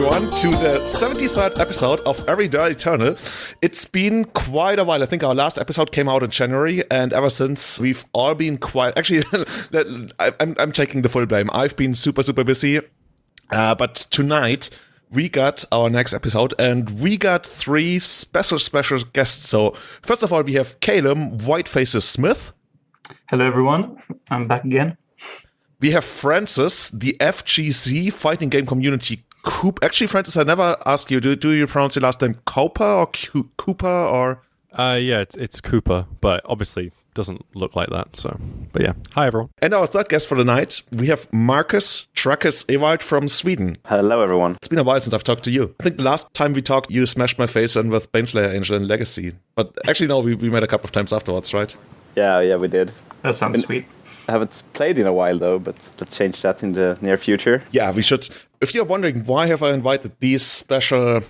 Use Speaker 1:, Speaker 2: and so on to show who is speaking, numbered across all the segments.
Speaker 1: everyone, to the 73rd episode of Every Day Eternal. It's been quite a while. I think our last episode came out in January, and ever since we've all been quite... Actually, I'm taking the full blame. I've been super busy, but tonight we got our next episode, and we got three special guests. So first of all, we have Callum, Whitefaces Smith.
Speaker 2: Hello, everyone. I'm back again.
Speaker 1: We have Francis, the FGC fighting game community Cooper. Actually, Francis, I never asked you, do you pronounce your last name Cowper or Cooper or?
Speaker 3: Yeah, it's Cooper, but obviously doesn't look like that. So, but yeah. Hi, everyone.
Speaker 1: And our third guest for the night, we have Marcus, Truckis, Ewaldh from Sweden.
Speaker 4: Hello, everyone.
Speaker 1: It's been a while since I've talked to you. I think the last time we talked, you smashed my face in with Baneslayer Angel and Legacy. But actually, no, we met a couple of times afterwards, right?
Speaker 4: Yeah, we did.
Speaker 2: That sounds sweet.
Speaker 4: I haven't played in a while, though, but let's change that in the near future.
Speaker 1: Yeah, we should. If you're wondering why have I invited these special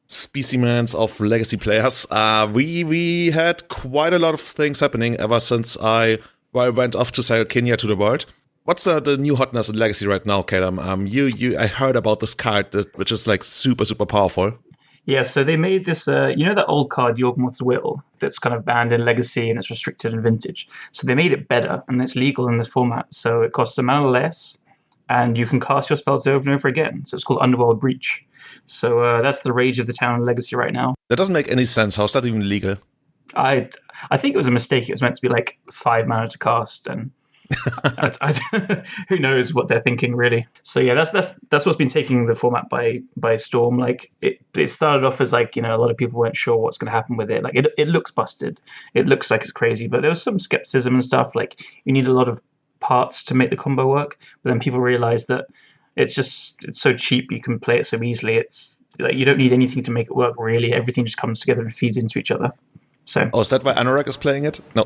Speaker 1: specimens of Legacy players, we had quite a lot of things happening ever since I went off to sail Kenya to the world. What's the new hotness in Legacy right now, Callum? I heard about this card, which is like super powerful.
Speaker 2: Yeah, so they made this, that old card, Ewaldh's Will, that's kind of banned in Legacy and it's restricted in Vintage. So they made it better, and it's legal in this format. So it costs a mana less, and you can cast your spells over and over again. So it's called UWr Breach. So that's the rage of the town in Legacy right now.
Speaker 1: That doesn't make any sense. How's that even legal?
Speaker 2: I think it was a mistake. It was meant to be like 5 mana to cast, and who knows what they're thinking, really. So yeah, that's what's been taking the format by storm. Like it started off as like, a lot of people weren't sure what's going to happen with it. Like it looks busted, it looks like it's crazy, but there was some skepticism and stuff. Like you need a lot of parts to make the combo work, but then people realized that it's so cheap, you can play it so easily. It's like you don't need anything to make it work, really. Everything just comes together and feeds into each other. So.
Speaker 1: Oh, is that why Anorak is playing it? No.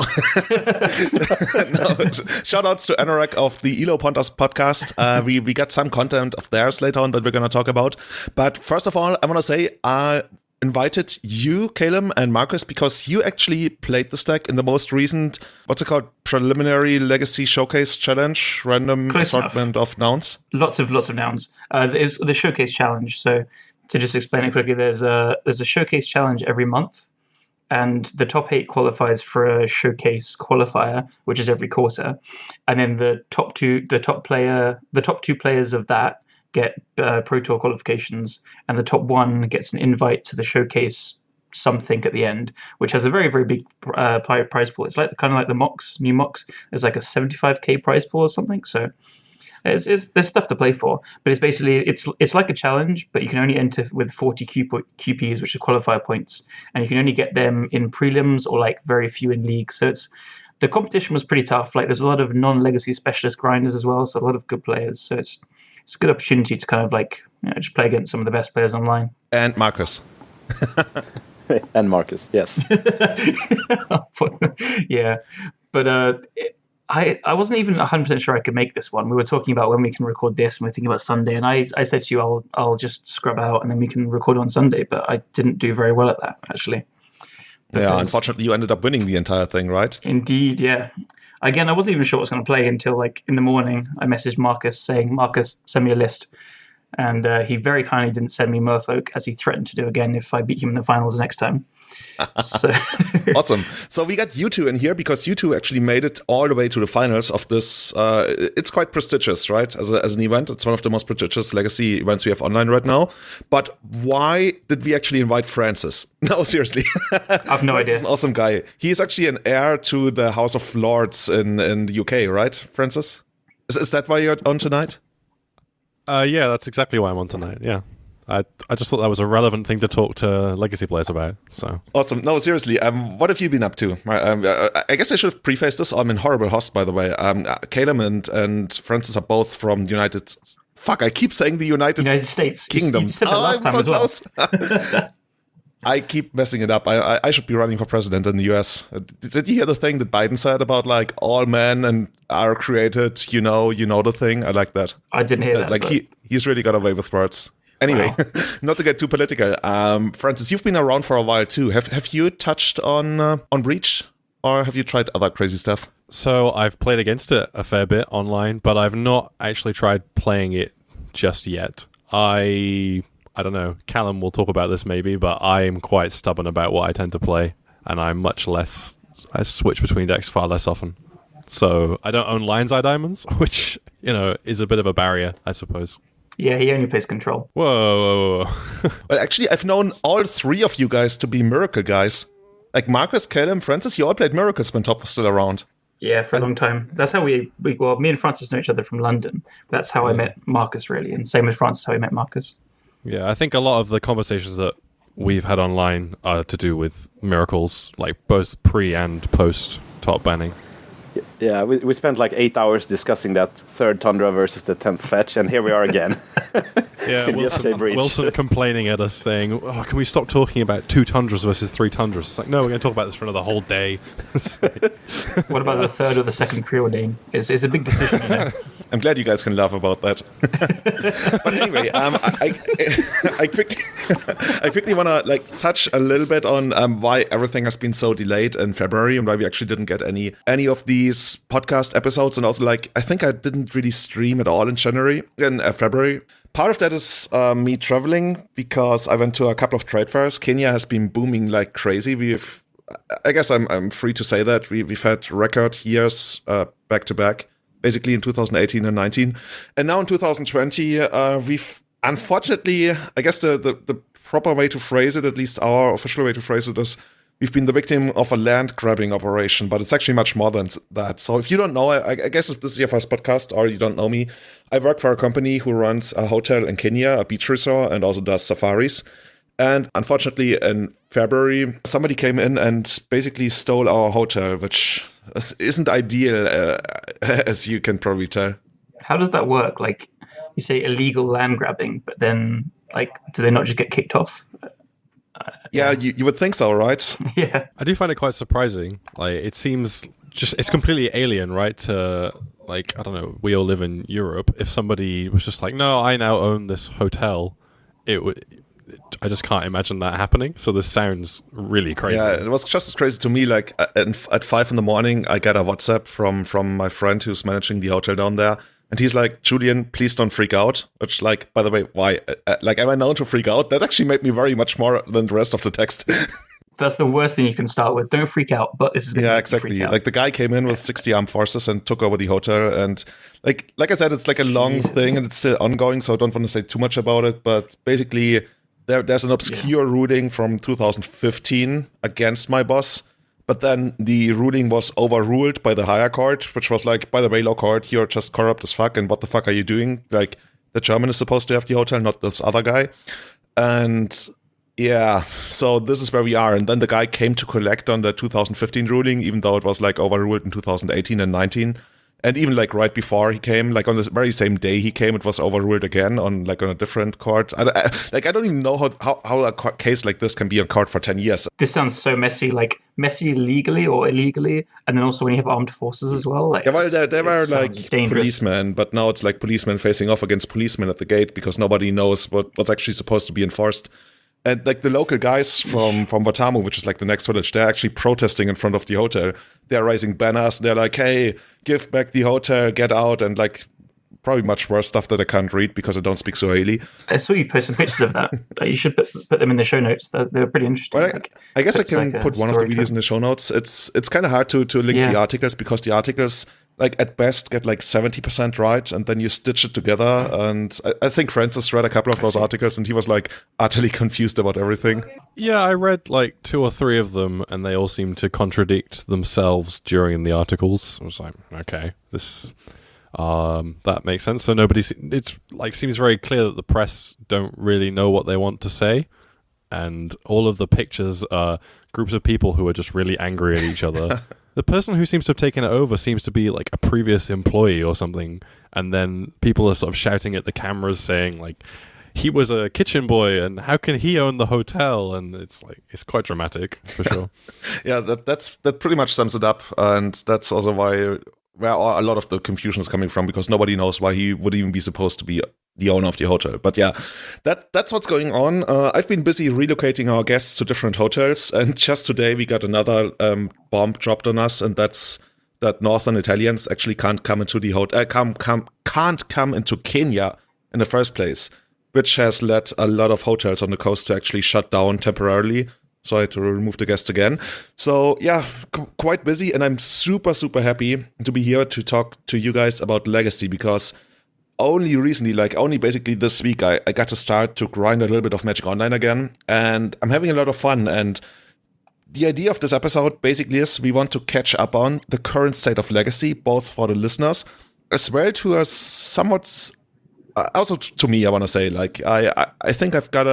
Speaker 1: No. Shout outs to Anorak of the Elo Pontas podcast. We got some content of theirs later on that we're going to talk about. But first of all, I want to say I invited you, Callum, and Marcus, because you actually played the stack in the most recent, what's it called, preliminary Legacy Showcase Challenge, random assortment of nouns.
Speaker 2: Lots of nouns. It's the Showcase Challenge. So to just explain it quickly, there's a Showcase Challenge every month. And the top 8 qualifies for a showcase qualifier, which is every quarter. And then the top two players of that get Pro Tour qualifications, and the top 1 gets an invite to the showcase something at the end, which has a very, very big prize pool. It's like kind of like the mocks, new mocks. There's like a 75k prize pool or something. So there's stuff to play for, but it's basically it's like a challenge, but you can only enter with 40 QPs, which are qualifier points, and you can only get them in prelims or like very few in league. So the competition was pretty tough. Like there's a lot of non-legacy specialist grinders as well, so a lot of good players. So it's a good opportunity to kind of like just play against some of the best players online.
Speaker 1: And Marcus.
Speaker 4: And Marcus, yes.
Speaker 2: Yeah, but I wasn't even 100% sure I could make this one. We were talking about when we can record this, and we we're thinking about Sunday. And I said to you, I'll just scrub out, and then we can record on Sunday. But I didn't do very well at that, actually.
Speaker 1: Yeah, unfortunately, you ended up winning the entire thing, right?
Speaker 2: Indeed, yeah. Again, I wasn't even sure what I was going to play until like in the morning. I messaged Marcus saying, "Marcus, send me a list." And he very kindly didn't send me Merfolk, as he threatened to do again if I beat him in the finals next time. So.
Speaker 1: Awesome. So we got you two in here because you two actually made it all the way to the finals of this. It's quite prestigious, right? As an event, it's one of the most prestigious Legacy events we have online right now. But why did we actually invite Francis? No, seriously.
Speaker 2: I have no idea.
Speaker 1: He's an awesome guy. He's actually an heir to the House of Lords in the UK, right, Francis? Is that why you're on tonight?
Speaker 3: Yeah, that's exactly why I'm on tonight. Yeah. I just thought that was a relevant thing to talk to Legacy players about. So
Speaker 1: awesome. No, seriously. What have you been up to? I guess I should have prefaced this. I'm in horrible host, by the way. Callum and Francis are both from United. Fuck! I keep saying the United
Speaker 2: States
Speaker 1: Kingdom.
Speaker 2: You said that last time as well.
Speaker 1: I keep messing it up. I should be running for president in the US. Did you hear the thing that Biden said about like all men and are created? You know the thing. I like that.
Speaker 2: I didn't hear that.
Speaker 1: Like he's really got away with words. Anyway, wow. Not to get too political. Francis, you've been around for a while too. Have you touched on Breach, or have you tried other crazy stuff?
Speaker 3: So I've played against it a fair bit online, but I've not actually tried playing it just yet. I I don't know, Callum will talk about this maybe, but I'm quite stubborn about what I tend to play, and I switch between decks far less often. So I don't own Lion's Eye Diamonds, which, is a bit of a barrier, I suppose.
Speaker 2: Yeah, he only plays Control.
Speaker 3: Whoa.
Speaker 1: Well, actually, I've known all three of you guys to be Miracle guys. Like Marcus, Callum, Francis, you all played Miracles when Top was still around.
Speaker 2: Yeah, for a long time. That's how me and Francis know each other from London. That's how I met Marcus, really. And same with Francis, how I met Marcus.
Speaker 3: Yeah, I think a lot of the conversations that we've had online are to do with Miracles, like both pre and post top banning.
Speaker 4: Yeah, we spent like 8 hours discussing that third Tundra versus the 10th fetch, and here we are again.
Speaker 3: Yeah, Wilson complaining at us saying, can we stop talking about 2 Tundras versus 3 Tundras? It's like, no, we're going to talk about this for another whole day.
Speaker 2: What about the third or the second preordain? It's a big decision,
Speaker 1: I'm glad you guys can laugh about that. But anyway, I quickly want to touch a little bit on why everything has been so delayed in February and why we actually didn't get any of these podcast episodes, and also I think I didn't really stream at all in February. Part of that is me traveling, because I went to a couple of trade fairs. Kenya has been booming like crazy. I guess I'm free to say that we've had record years back to back, basically in 2018 and 19, and now in 2020 we've unfortunately, I guess the proper way to phrase it, at least our official way to phrase it, is we've been the victim of a land grabbing operation, but it's actually much more than that. So if you don't know, I guess if this is your first podcast or you don't know me, I work for a company who runs a hotel in Kenya, a beach resort, and also does safaris. And unfortunately, in February, somebody came in and basically stole our hotel, which isn't ideal, as you can probably tell.
Speaker 2: How does that work? Like, you say illegal land grabbing, but then, do they not just get kicked off?
Speaker 1: Yeah, you would think so, right?
Speaker 2: Yeah.
Speaker 3: I do find it quite surprising. It seems it's completely alien, right? To, I don't know, we all live in Europe. If somebody was just like, no, I now own this hotel, I just can't imagine that happening. So this sounds really crazy.
Speaker 1: Yeah, it was just as crazy to me. At 5 a.m, I get a WhatsApp from my friend who's managing the hotel down there. And he's like, Julian, please don't freak out. Which, by the way, why? Am I known to freak out? That actually made me very much more than the rest of the text.
Speaker 2: That's the worst thing you can start with. Don't freak out, but this is going to
Speaker 1: exactly.
Speaker 2: Freak out.
Speaker 1: The guy came in with 60 armed forces and took over the hotel. And like I said, it's a long thing and it's still ongoing, so I don't want to say too much about it. But basically, there's an obscure ruling from 2015 against my boss. But then the ruling was overruled by the higher court, which was by the way, low court, you're just corrupt as fuck, and what the fuck are you doing? The German is supposed to have the hotel, not this other guy. And yeah, so this is where we are. And then the guy came to collect on the 2015 ruling, even though it was overruled in 2018 and 19. And even right before he came, on the very same day he came, it was overruled again on a different court. I don't even know how a case like this can be on court for 10 years.
Speaker 2: This sounds so messy, messy legally or illegally, and then also when you have armed forces as well.
Speaker 1: They were
Speaker 2: dangerous.
Speaker 1: Policemen, but now it's policemen facing off against policemen at the gate because nobody knows what's actually supposed to be enforced. And the local guys from Watamu, which is the next village, they're actually protesting in front of the hotel. They're raising banners. They're like, hey, give back the hotel, get out, and probably much worse stuff that I can't read because I don't speak Swahili.
Speaker 2: I saw you post some pictures of that. You should put them in the show notes. They were pretty interesting.
Speaker 1: Well, I guess I can put one of the videos in the show notes. It's kind of hard to link the articles because the articles at best get 70% right, and then you stitch it together. And I think Francis read a couple of those articles and he was utterly confused about everything.
Speaker 3: Yeah, I read 2 or 3 of them and they all seemed to contradict themselves during the articles. I was like, okay, this that makes sense. So it's seems very clear that the press don't really know what they want to say, and all of the pictures are groups of people who are just really angry at each other. The person who seems to have taken it over seems to be a previous employee or something, and then people are sort of shouting at the cameras saying he was a kitchen boy and how can he own the hotel, and it's quite dramatic for sure.
Speaker 1: Yeah, that pretty much sums it up, and that's also where a lot of the confusion is coming from, because nobody knows why he would even be supposed to be the owner of the hotel. But yeah, that's what's going on. I've been busy relocating our guests to different hotels, and just today we got another bomb dropped on us, and that's that Northern Italians actually can't come into the hotel, can't come into Kenya in the first place. which has led a lot of hotels on the coast to actually shut down temporarily. So I had to remove the guests again. So yeah, quite busy, and I'm super, super happy to be here to talk to you guys about Legacy, because only recently, like only basically this week, I got to start to grind a little bit of Magic Online again, and I'm having a lot of fun. And the idea of this episode basically is we want to catch up on the current state of Legacy, both for the listeners as well to us somewhat, also to me, I want to say, like, I think I've got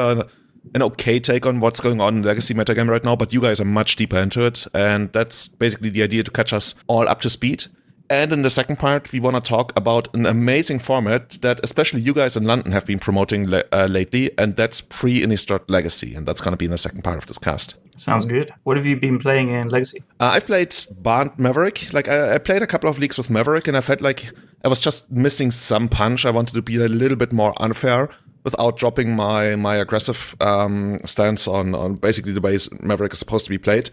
Speaker 1: an okay take on what's going on in Legacy metagame right now, but you guys are much deeper into it, and that's basically the idea, to catch us all up to speed. And in the second part, we want to talk about an amazing format that especially you guys in London have been promoting lately, and that's Pre-Innistrad Legacy, and that's going to be in the second part of this cast.
Speaker 2: Sounds good. What have you been playing in Legacy?
Speaker 1: I've played Barnt Maverick. Like, I played a couple of leagues with Maverick, and I felt like I was just missing some punch. I wanted to be a little bit more unfair without dropping my aggressive stance on basically the way Maverick is supposed to be played.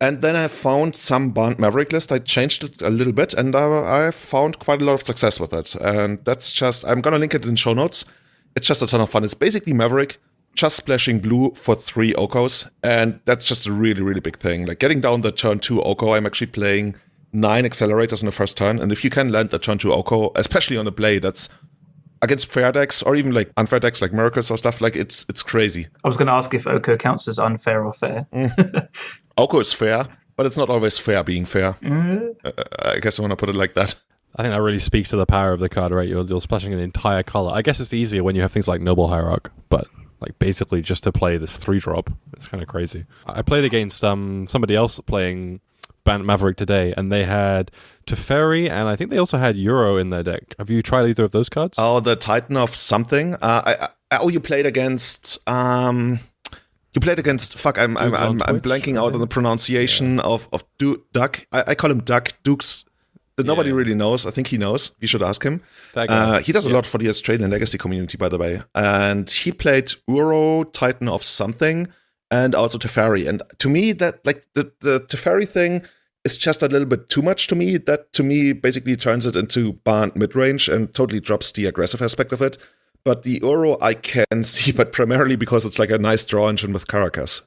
Speaker 1: And then I found some Barnt Maverick list. I changed it a little bit, and I found quite a lot of success with it. And that's just, I'm going to link it in show notes. It's just a ton of fun. It's basically Maverick just splashing blue for 3 Okos, and that's just a really, really big thing. Like, getting down the turn 2 Oko, I'm actually playing 9 accelerators in the first turn, and if you can land the turn 2 Oko, especially on a play that's against fair decks, or even like unfair decks like Miracles or stuff, like it's crazy.
Speaker 2: I was going to ask if Oko counts as unfair or fair.
Speaker 1: Oko is fair, but it's not always fair being fair. I guess I want to put it like that.
Speaker 3: I think that really speaks to the power of the card, right? You're splashing an entire color. I guess it's easier when you have things like Noble Hierarch, but like basically just to play this 3-drop, it's kind of crazy. I played against somebody else playing Barnt Maverick today, and they had Teferi, and I think they also had Euro in their deck. Have you tried either of those cards?
Speaker 1: Oh, the Titan of something. You played against. You played against. Fuck, I'm blanking out on the pronunciation of Duck. I call him Duck. Dukes. That nobody really knows. I think he knows. You should ask him. He does a lot for the Australian Legacy community, by the way. And he played Uro, Titan of something, and also Teferi. And to me, that like the Teferi thing is just a little bit too much to me. That to me basically turns it into Barnt mid-range and totally drops the aggressive aspect of it. But the Uro I can see, but primarily because it's like a nice draw engine with Caracas.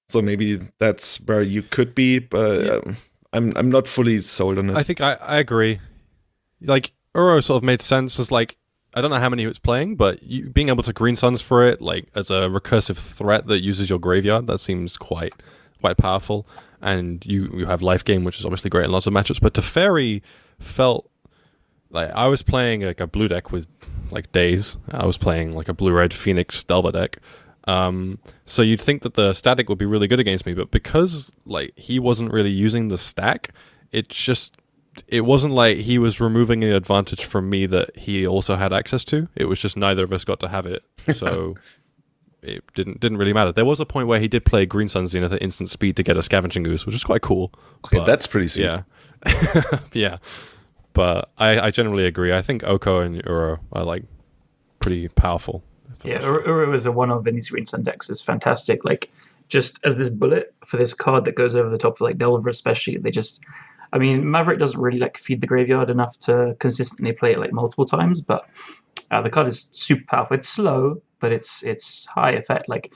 Speaker 1: So maybe that's where you could be, but I'm not fully sold on it.
Speaker 3: I think I agree. Like, Uro sort of made sense as, like, I don't know how many he was playing, but being able to green suns for it, like, as a recursive threat that uses your graveyard, that seems quite powerful. And you have life gain, which is obviously great in lots of matchups. But Teferi felt like I was playing like a blue deck with like Daze. I was playing like a blue-red Phoenix Delver deck. So you'd think that the static would be really good against me, but because like he wasn't really using the stack, it wasn't like he was removing an advantage from me that he also had access to. It was just neither of us got to have it. So it didn't really matter. There was a point where he did play Green Sun Zenith at instant speed to get a Scavenging Goose, which is quite cool.
Speaker 1: Okay,
Speaker 3: but,
Speaker 1: that's pretty sweet.
Speaker 3: Yeah. Yeah. But I generally agree. I think Oko and Uro are like pretty powerful.
Speaker 2: Yeah, Uro is a one-of in these Green Sun decks is fantastic. Like, just as this bullet for this card that goes over the top of like Delver especially, Maverick doesn't really like feed the graveyard enough to consistently play it like multiple times, but the card is super powerful. It's slow, but it's high effect. Like,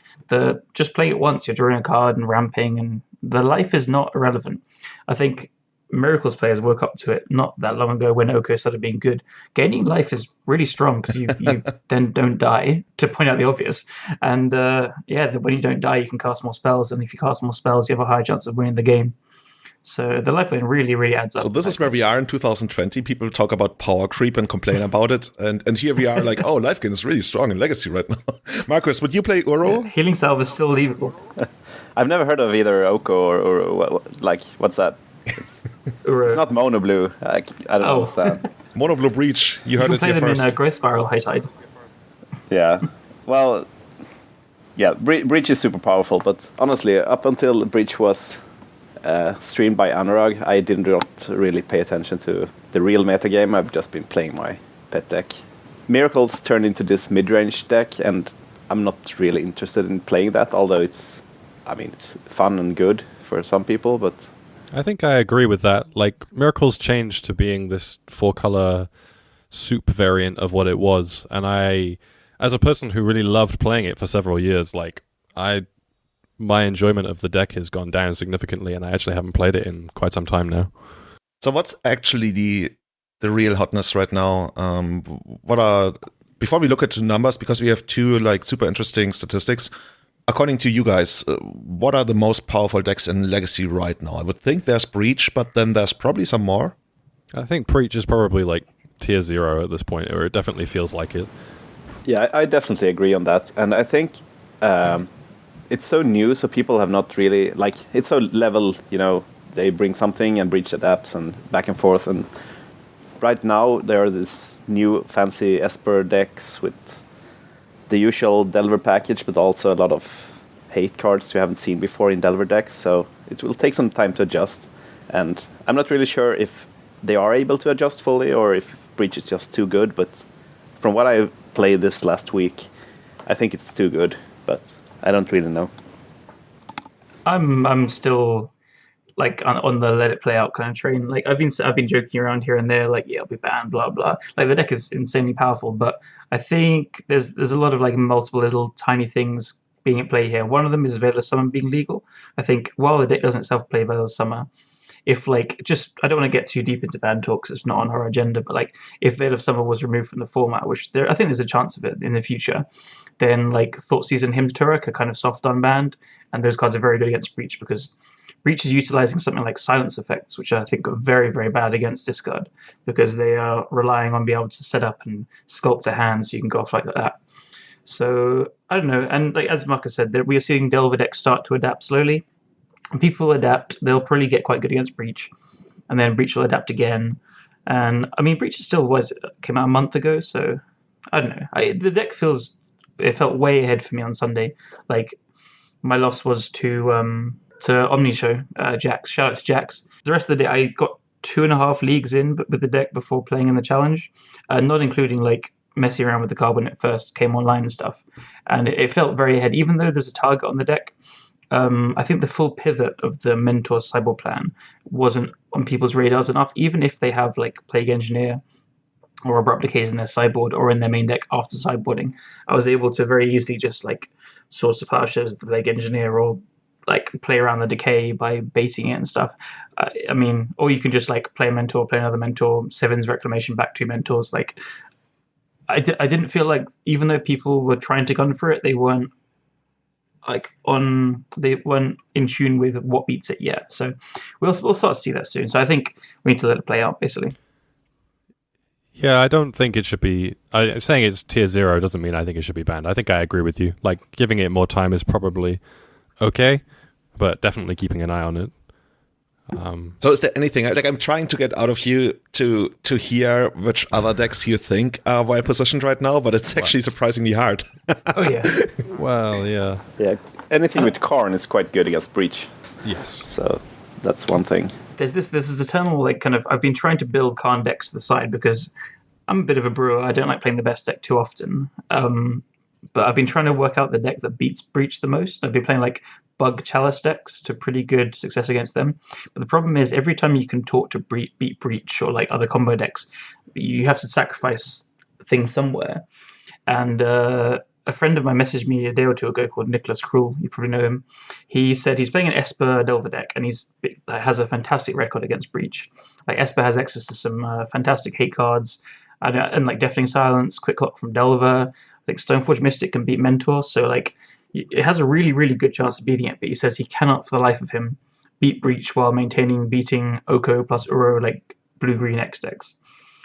Speaker 2: just playing it once, you're drawing a card and ramping, and the life is not irrelevant. I think Miracles players woke up to it not that long ago when Oko started being good. Gaining life is really strong because you then don't die, to point out the obvious. And when you don't die, you can cast more spells, and if you cast more spells, you have a higher chance of winning the game. So the lifeline really, really adds up.
Speaker 1: So this is where we are in 2020. People talk about power creep and complain about it. And here we are like, oh, life gain is really strong in Legacy right now. Marcus, would you play Uro?
Speaker 2: Yeah, Healing Salve is still leavable.
Speaker 4: I've never heard of either Oko or what's that?
Speaker 2: Uro.
Speaker 4: It's not Mono Blue. I don't understand.
Speaker 1: Mono Blue Breach. You heard it here
Speaker 2: first. You can play them in
Speaker 1: first.
Speaker 2: Growth Spiral High Tide.
Speaker 4: Yeah. Well, yeah, Breach is super powerful, but honestly, up until Breach was streamed by Anurag, I did not really pay attention to the real metagame. I've just been playing my pet deck. Miracles turned into this mid-range deck, and I'm not really interested in playing that, although it's fun and good for some people, but
Speaker 3: I think I agree with that. Like, Miracles changed to being this 4-color soup variant of what it was, and I as a person who really loved playing it for several years, like my enjoyment of the deck has gone down significantly, and I actually haven't played it in quite some time now.
Speaker 1: So what's actually the real hotness right now? Before we look at the numbers, because we have two like super interesting statistics, according to you guys, what are the most powerful decks in Legacy right now? I would think there's Breach, but then there's probably some more.
Speaker 3: I think Breach is probably like tier 0 at this point, or it definitely feels like it.
Speaker 4: Yeah, I definitely agree on that. And I think it's so new, so people have not really, like, it's so level, they bring something and Breach adapts and back and forth. And right now there are this new fancy Esper decks with the usual Delver package, but also a lot of hate cards we haven't seen before in Delver decks. So it will take some time to adjust. And I'm not really sure if they are able to adjust fully or if Breach is just too good. But from what I played this last week, I think it's too good, but I don't really know.
Speaker 2: I'm still like on the let it play out kind of train. Like I've been joking around here and there, like, yeah, I'll be banned, blah blah. Like the deck is insanely powerful, but I think there's a lot of like multiple little tiny things being at play here. One of them is Veil of Summer being legal. I think while the deck doesn't itself play Veil of Summer, if like I don't want to get too deep into ban talks, it's not on our agenda, but like if Veil of Summer was removed from the format, which I think there's a chance of it in the future, then like Thoughtseize and Hymn to Turok are kind of soft unbanned, and those cards are very good against Breach because Breach is utilizing something like silence effects, which I think are very, very bad against discard because they are relying on being able to set up and sculpt a hand so you can go off like that. So I don't know, and like as Marcus said, that we are seeing Delver decks start to adapt slowly. When people adapt, they'll probably get quite good against Breach, and then Breach will adapt again. And I mean, Breach still came out a month ago, so I don't know. The deck felt way ahead for me on Sunday. Like my loss was to Omnishow, Jax. Shout out to Jax. The rest of the day, I got 2.5 leagues in with the deck before playing in the challenge, not including like messing around with the card when it first came online and stuff. And it felt very ahead, even though there's a target on the deck. I think the full pivot of the Mentor Cyborg plan wasn't on people's radars enough, even if they have like Plague Engineer or Abrupt Decays in their sideboard or in their main deck after sideboarding. I was able to very easily just like Source of Plowshares, the Plague Engineer, or like play around the decay by baiting it and stuff. I mean, or you can just like play a Mentor, play another Mentor, Seven's Reclamation, back 2 Mentors. Like I didn't feel like, even though people were trying to gun for it, they weren't in tune with what beats it yet. So we'll start to see that soon. So I think we need to let it play out, basically.
Speaker 3: Yeah, I don't think it should be. Saying it's tier 0 doesn't mean I think it should be banned. I think I agree with you. Like, giving it more time is probably okay, but definitely keeping an eye on it.
Speaker 1: So is there anything, like, I'm trying to get out of you to hear which other decks you think are well positioned right now, but it's actually surprisingly hard.
Speaker 2: Oh yeah.
Speaker 3: Well, yeah.
Speaker 4: Yeah, anything with Karn is quite good against Breach.
Speaker 3: Yes.
Speaker 4: So that's one thing.
Speaker 2: There's this eternal like kind of, I've been trying to build Karn decks to the side because I'm a bit of a brewer. I don't like playing the best deck too often. But I've been trying to work out the deck that beats Breach the most. I've been playing like Bug Chalice decks to pretty good success against them. But the problem is every time you can talk to beat Breach or like other combo decks, you have to sacrifice things somewhere. And a friend of mine messaged me a day or two ago called Nicholas Krull. You probably know him. He said he's playing an Esper Delver deck and has a fantastic record against Breach. Like Esper has access to some fantastic hate cards and like Deafening Silence, Quick Lock from Delver. I think Stoneforge Mystic can beat Mentor, so like it has a really, really good chance of beating it, but he says he cannot for the life of him beat Breach while beating Oko plus Uro like blue-green X decks.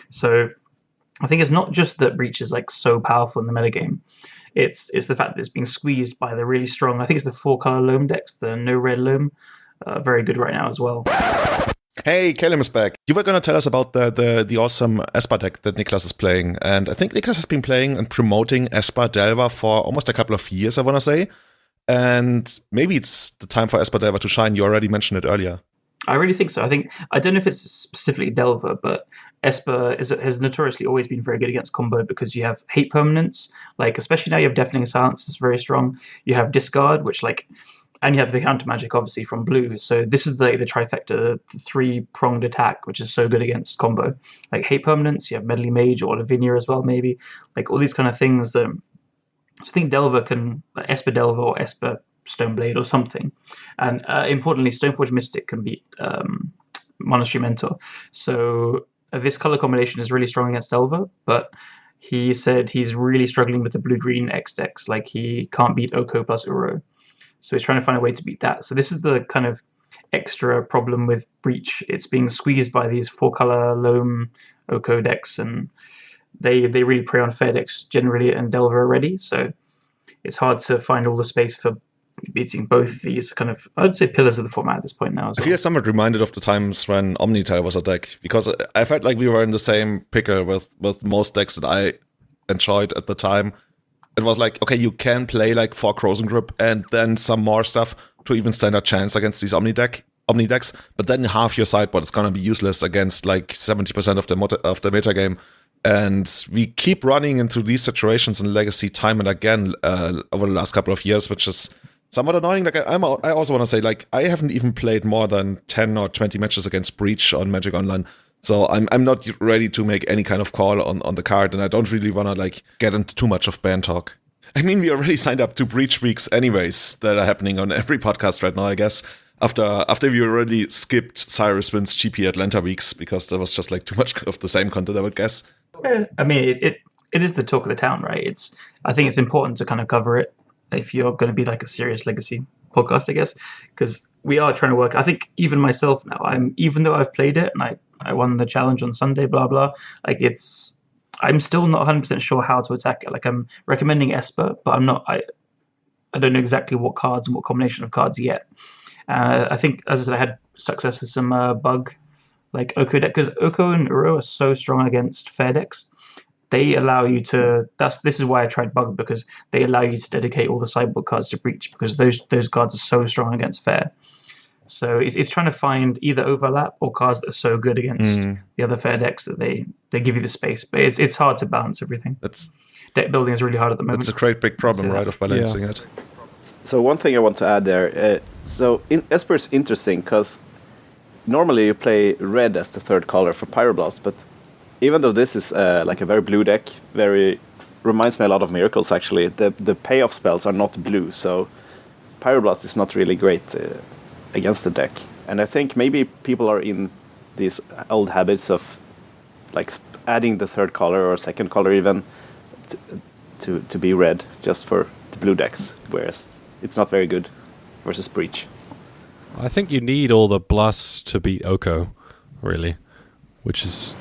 Speaker 2: So I think it's not just that Breach is like so powerful in the metagame. It's the fact that it's being squeezed by the really strong, I think it's the 4-color Loam decks, the no red Loam, very good right now as well.
Speaker 1: Hey, Callum is back. You were going to tell us about the awesome Esper deck that Niklas is playing. And I think Niklas has been playing and promoting Esper Delver for almost a couple of years, I want to say. And maybe it's the time for Esper Delver to shine. You already mentioned it earlier.
Speaker 2: I really think so. I don't know if it's specifically Delver, but Esper has notoriously always been very good against combo because you have hate permanents. Like, especially now you have Deafening Silence is very strong. You have Discard, which and you have the counter magic, obviously, from blue. So this is the trifecta, the 3-pronged attack, which is so good against combo. Like hate permanents, you have Medley Mage or Lavinia as well, maybe. Like all these kind of things that So I think Delver can Esper Delver or Esper Stoneblade or something, and importantly, Stoneforge Mystic can beat Monastery Mentor. So this color combination is really strong against Delver, but he said he's really struggling with the blue-green X decks. Like he can't beat Oko plus Uro, so he's trying to find a way to beat that. So this is the kind of extra problem with Breach. It's being squeezed by these 4-color Loam Oko decks, and they really prey on fair decks generally and Delver already. So it's hard to find all the space for beating both these kind of, I'd say, pillars of the format at this point now.
Speaker 1: I feel somewhat reminded of the times when Omnitile was a deck, because I felt like we were in the same pickle with most decks that I enjoyed at the time. It was like, okay, you can play like 4 Crozen Grip and then some more stuff to even stand a chance against these Omni decks, but then half your sideboard is going to be useless against like 70% of the metagame. And we keep running into these situations in Legacy time and again over the last couple of years, which is somewhat annoying. Like I also want to say, like, I haven't even played more than 10 or 20 matches against Breach on Magic Online, so I'm not ready to make any kind of call on the card, and I don't really want to like get into too much of ban talk. I mean, we already signed up to Breach weeks anyways that are happening on every podcast right now, I guess. After we already skipped Cyrus Wins GP Atlanta weeks because there was just like too much of the same content, I would guess.
Speaker 2: I mean, it is the talk of the town, right? I think it's important to kind of cover it if you're going to be like a serious Legacy podcast, I guess, because we are trying to work. I think even myself now, even though I've played it and I won the challenge on Sunday, blah blah, like I'm still not 100% sure how to attack it. Like I'm recommending Esper, but I'm not. I don't know exactly what cards and what combination of cards yet. I think, as I said, I had success with some bug like Oko deck, because Oko and Uro are so strong against fair decks. They allow you to. This is why I tried bug, because they allow you to dedicate all the sideboard cards to Breach, because those cards are so strong against fair. So it's trying to find either overlap or cards that are so good against the other fair decks that they give you the space. But it's hard to balance everything. Deck building is really hard at the moment.
Speaker 1: It's a great big problem, right, of balancing it.
Speaker 4: So one thing I want to add there. Esper is interesting because normally you play red as the third color for Pyroblast, but even though this is like a very blue deck, reminds me a lot of Miracles actually. The payoff spells are not blue, so Pyroblast is not really great against the deck. And I think maybe people are in these old habits of like adding the third color or second color even to be red just for the blue decks, whereas it's not very good versus Breach.
Speaker 3: I think you need all the blasts to beat Oko, really, which is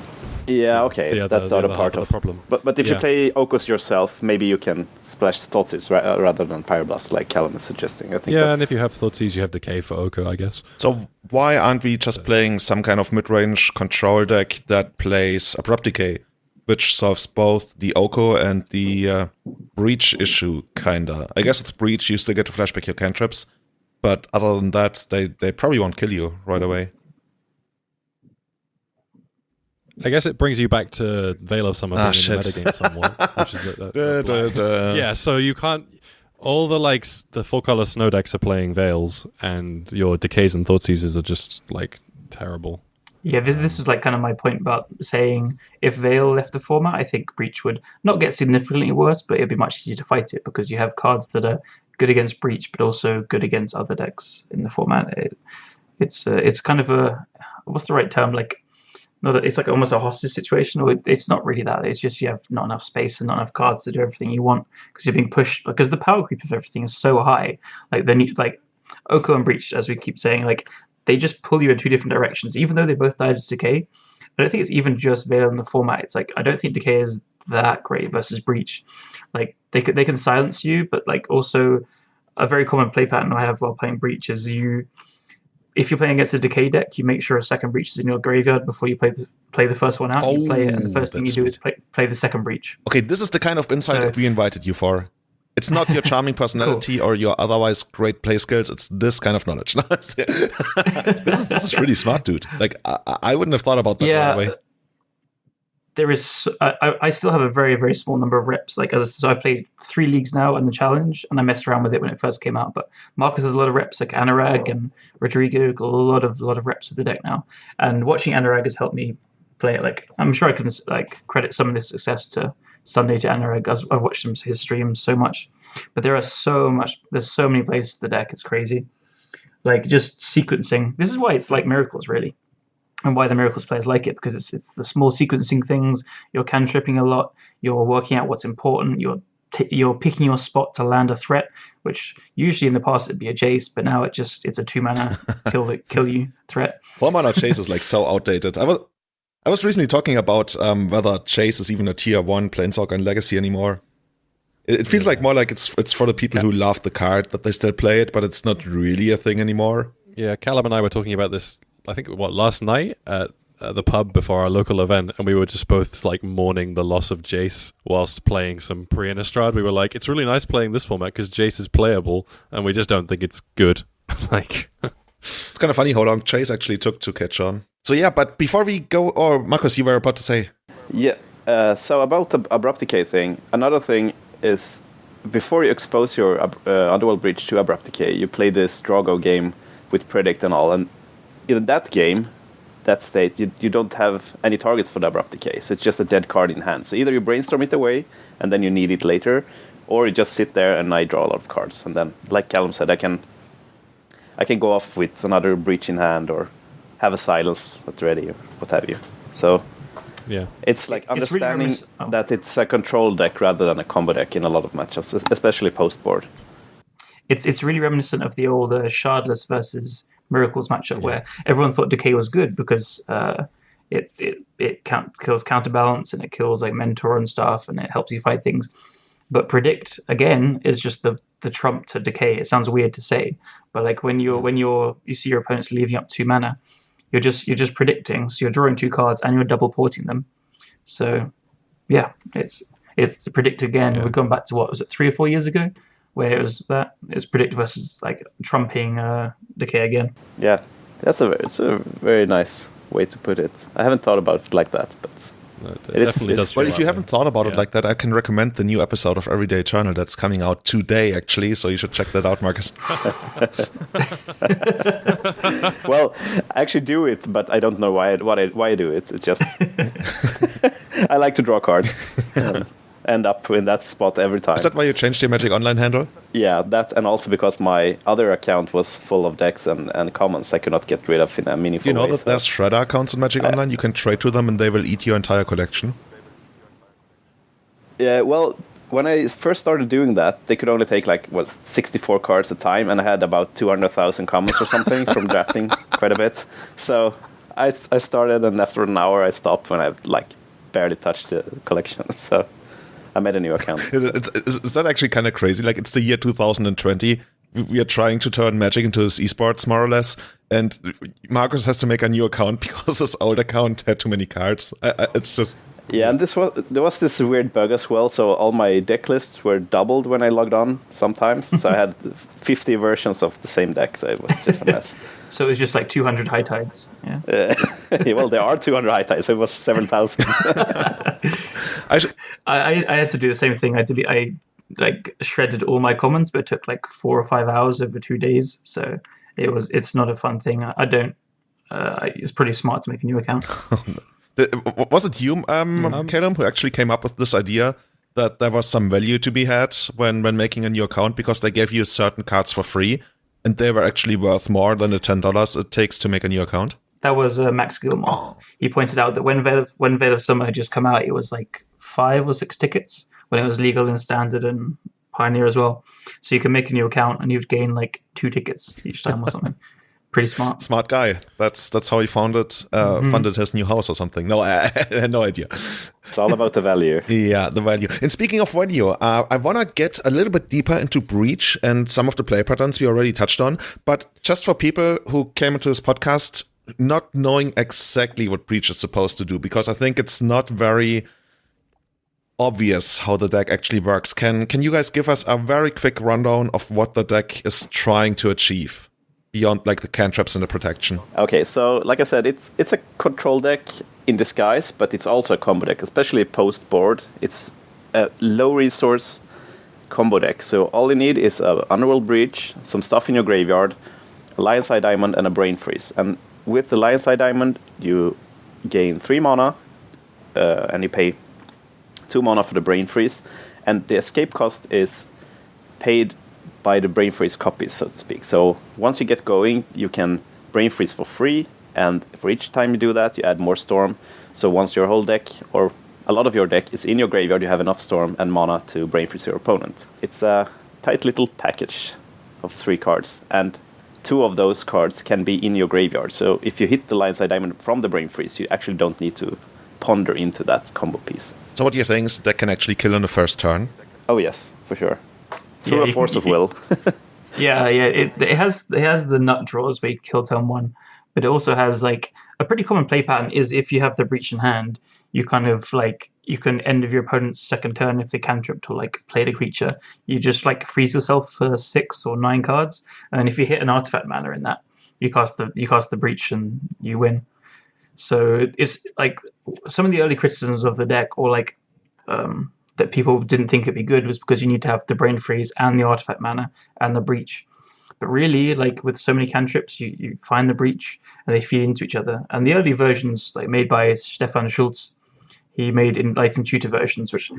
Speaker 4: that's the other part of the problem. But if you play Okos yourself, maybe you can splash Thoughtseize rather than Pyroblast, like Callum is suggesting. I think
Speaker 3: and if you have Thoughtseize, you have Decay for Oko, I guess.
Speaker 1: So why aren't we just playing some kind of mid-range control deck that plays Abrupt Decay, which solves both the Oko and the Breach issue, kinda? I guess with Breach, you still get to flashback your cantrips, but other than that, they probably won't kill you right away.
Speaker 3: I guess it brings you back to Veil of Summer being in the metagame somewhat. Which is yeah, so you can't... All the 4-color snow decks are playing Veils, and your Decays and Thoughtseizes are just, terrible.
Speaker 2: Yeah, this was kind of my point about saying if Veil left the format, I think Breach would not get significantly worse, but it'd be much easier to fight it, because you have cards that are good against Breach, but also good against other decks in the format. It's kind of a... What's the right term? It's like almost a hostage situation, or it's not really that. It's just you have not enough space and not enough cards to do everything you want, because you're being pushed, because the power creep of everything is so high. Oko and Breach, as we keep saying, they just pull you in two different directions, even though they both died to Decay. I don't think it's even just Veil in the format. It's I don't think Decay is that great versus Breach. They can silence you, but also a very common play pattern I have while playing Breach is if you're playing against a Decay deck, you make sure a second Breach is in your graveyard before you play the first one out. You play it, and the first thing you do is play the second Breach.
Speaker 1: Okay, this is the kind of insight that we invited you for. It's not your charming personality or your otherwise great play skills. It's this kind of knowledge. This is really smart, dude. I wouldn't have thought about that right away.
Speaker 2: There is. I still have a very, very small number of reps. So I've played 3 leagues now in the challenge, and I messed around with it when it first came out. But Marcus has a lot of reps, like Anurag and Rodrigo, a lot of reps with the deck now. And watching Anurag has helped me play it. I'm sure I can credit some of this success to Sunday to Anurag. I've watched his streams so much, but there's so many places to the deck. It's crazy. Like just sequencing. This is why it's like Miracles, really, and why the Miracles players like it, because it's the small sequencing things. You're cantripping a lot. You're working out what's important. You're picking your spot to land a threat, which usually in the past it'd be a Jace, but now it's a 2-mana kill you threat.
Speaker 1: 4-mana Chase is like so outdated. I was recently talking about whether Chase is even a tier 1 Planeswalker in Legacy anymore. It feels like more like it's for the people who love the card that they still play it, but it's not really a thing anymore.
Speaker 3: Yeah, Callum and I were talking about this, I think, last night at the pub before our local event, and we were just both like mourning the loss of Jace whilst playing some Pre-Innistrad. We were like, it's really nice playing this format because Jace is playable, and we just don't think it's good. Like,
Speaker 1: it's kind of funny how long Chase actually took to catch on. So yeah, but before we go, or Marcus, you were about to say.
Speaker 4: Yeah, so about the Abrupt Decay thing, another thing is before you expose your Underworld Breach to Abrupt Decay, you play this Drago game with Predict and all, and in that game, that state, you don't have any targets for the Abrupt Decay, so it's just a dead card in hand. So either you brainstorm it away, and then you need it later, or you just sit there and I draw a lot of cards, and then, like Callum said, I can go off with another Breach in hand, or have a Silence that's ready, or what have you. So
Speaker 3: yeah,
Speaker 4: it's like understanding
Speaker 2: really
Speaker 4: that it's a control deck rather than a combo deck in a lot of matchups, especially post-board.
Speaker 2: It's really reminiscent of the old Shardless versus Miracles matchup where everyone thought Decay was good because it kills Counterbalance and it kills like Mentor and stuff and it helps you fight things. But Predict again is just the trump to Decay. It sounds weird to say, but like when you see your opponents leaving up 2 mana, you're just predicting. So you're drawing 2 cards and you're double porting them. So yeah, it's Predict again.
Speaker 3: Yeah.
Speaker 2: We're going back to what was it 3 or 4 years ago, where it's Predict versus like trumping Decay again.
Speaker 4: Yeah, it's a very nice way to put it. I haven't thought about it like that, but
Speaker 3: it definitely does.
Speaker 1: Well, if you haven't thought about it like that, I can recommend the new episode of Everyday Eternal that's coming out today, actually. So you should check that out, Marcus.
Speaker 4: Well, I actually do it, but I don't know why I do it. It's just I like to draw cards. End up in that spot every time.
Speaker 1: Is that why you changed your Magic Online handle?
Speaker 4: Yeah, that, and also because my other account was full of decks and commons I could not get rid of in a meaningful way.
Speaker 1: You know that there's Shredder accounts on Magic Online? You can trade to them and they will eat your entire collection.
Speaker 4: Yeah, well, when I first started doing that, they could only take 64 cards a time, and I had about 200,000 commons or something from drafting quite a bit. So I started, and after an hour I stopped when I barely touched the collection. So I made a new account.
Speaker 1: Is that actually kind of crazy? Like, it's the year 2020. We are trying to turn Magic into his esports, more or less. And Marcus has to make a new account because his old account had too many cards. It's just...
Speaker 4: Yeah, and there was this weird bug as well. So all my deck lists were doubled when I logged on sometimes. So I had 50 versions of the same deck. So it was just a mess.
Speaker 2: So it was just like 200 high tides. Yeah.
Speaker 4: Well, there are 200 high tides. So it was 7,000.
Speaker 2: I had to do the same thing. I shredded all my commons, but it took 4 or 5 hours over 2 days. So it's not a fun thing. I don't. It's pretty smart to make a new account.
Speaker 1: Was it you, Callum, who actually came up with this idea that there was some value to be had when making a new account because they gave you certain cards for free and they were actually worth more than the $10 it takes to make a new account?
Speaker 2: That was Max Gilmore. Oh. He pointed out that when Veil of Summer had just come out, it was 5 or 6 tickets when it was legal in Standard and Pioneer as well. So you can make a new account and you'd gain 2 tickets each time or something. Pretty smart.
Speaker 1: Smart guy. That's how he funded his new house or something. No, I had no idea.
Speaker 4: It's all about the value.
Speaker 1: Yeah, the value. And speaking of value, I want to get a little bit deeper into Breach and some of the play patterns we already touched on. But just for people who came into this podcast not knowing exactly what Breach is supposed to do, because I think it's not very obvious how the deck actually works. Can you guys give us a very quick rundown of what the deck is trying to achieve? Beyond the cantrips and the protection.
Speaker 4: Okay, so like I said, it's a control deck in disguise, but it's also a combo deck, especially post-board. It's a low-resource combo deck. So all you need is a Underworld Breach, some stuff in your graveyard, a Lion's Eye Diamond, and a Brain Freeze. And with the Lion's Eye Diamond, you gain 3 mana, and you pay 2 mana for the Brain Freeze, and the escape cost is paid by the Brain Freeze copies, so to speak. So once you get going, you can Brain Freeze for free, and for each time you do that, you add more Storm. So once your whole deck, or a lot of your deck, is in your graveyard, you have enough Storm and mana to Brain Freeze your opponent. It's a tight little package of 3 cards, and 2 of those cards can be in your graveyard. So if you hit the Lion's Eye Diamond from the Brain Freeze, you actually don't need to ponder into that combo piece.
Speaker 1: So what you're saying is that can actually kill on the first turn?
Speaker 4: Oh yes, for sure. Through a force of will.
Speaker 2: It has the nut draws where you kill turn 1, but it also has like a pretty common play pattern is if you have the Breach in hand, you kind of like you can end of your opponent's second turn if they cantrip or like played a creature. You just like freeze yourself for 6 or 9 cards, and if you hit an artifact mana in that, you cast the Breach and you win. So it's like some of the early criticisms of the deck, or like that people didn't think it'd be good, was because you need to have the Brain Freeze and the artifact mana and the Breach. But really, like with so many cantrips, you find the Breach and they feed into each other. And the early versions, like made by Stefan Schultz, he made Enlightened Tutor versions, which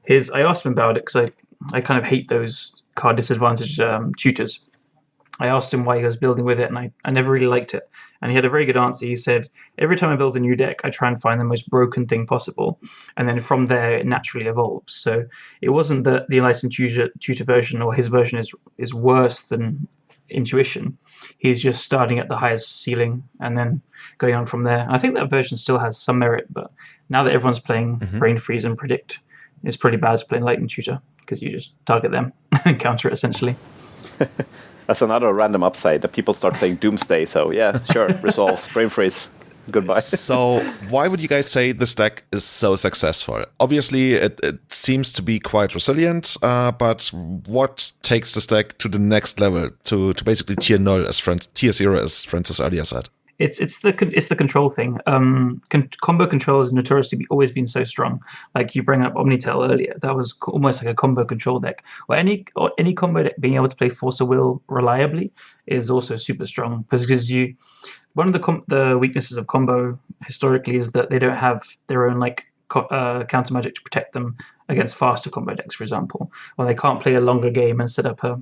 Speaker 2: I asked him about it because I kind of hate those card disadvantaged tutors. I asked him why he was building with it, and I never really liked it. And he had a very good answer. He said, every time I build a new deck, I try and find the most broken thing possible. And then from there, it naturally evolves. So it wasn't that the Enlightened Tutor version or his version is worse than Intuition. He's just starting at the highest ceiling and then going on from there. And I think that version still has some merit, but now that everyone's playing Brain Freeze and Predict, it's pretty bad to play Enlightened Tutor because you just target them and counter it essentially.
Speaker 4: That's another random upside that people start playing Doomsday. So yeah, sure, resolves, Brain Freeze, goodbye.
Speaker 1: So why would you guys say this deck is so successful? Obviously, it seems to be quite resilient, but what takes this deck to the next level, to basically tier 0 tier 0, as Francis earlier said?
Speaker 2: It's the control thing. Combo control has notoriously always been so strong. Like you bring up Omnitel earlier, that was almost like a combo control deck. Or any combo deck being able to play Force of Will reliably is also super strong, because one of the weaknesses of combo historically is that they don't have their own like counter magic to protect them against faster combo decks, for example, or they can't play a longer game and set up a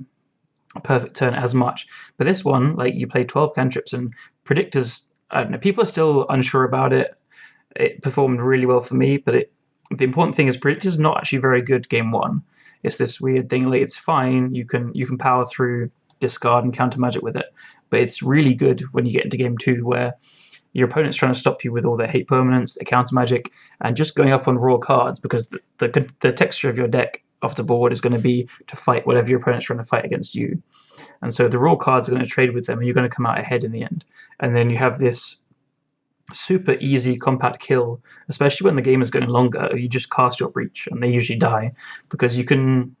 Speaker 2: perfect turn as much. But this one, like you play 12 cantrips and Predictors, I don't know, people are still unsure about it. It performed really well for me, but the important thing is Predictor's not actually very good game 1. It's this weird thing, like it's fine, you can power through, discard and counter magic with it, but it's really good when you get into game 2 where your opponent's trying to stop you with all their hate permanents, their counter magic, and just going up on raw cards, because the texture of your deck off the board is going to be to fight whatever your opponent's trying to fight against you. And so the raw cards are going to trade with them, and you're going to come out ahead in the end. And then you have this super easy compact kill, especially when the game is going longer. You just cast your Breach, and they usually die, because you can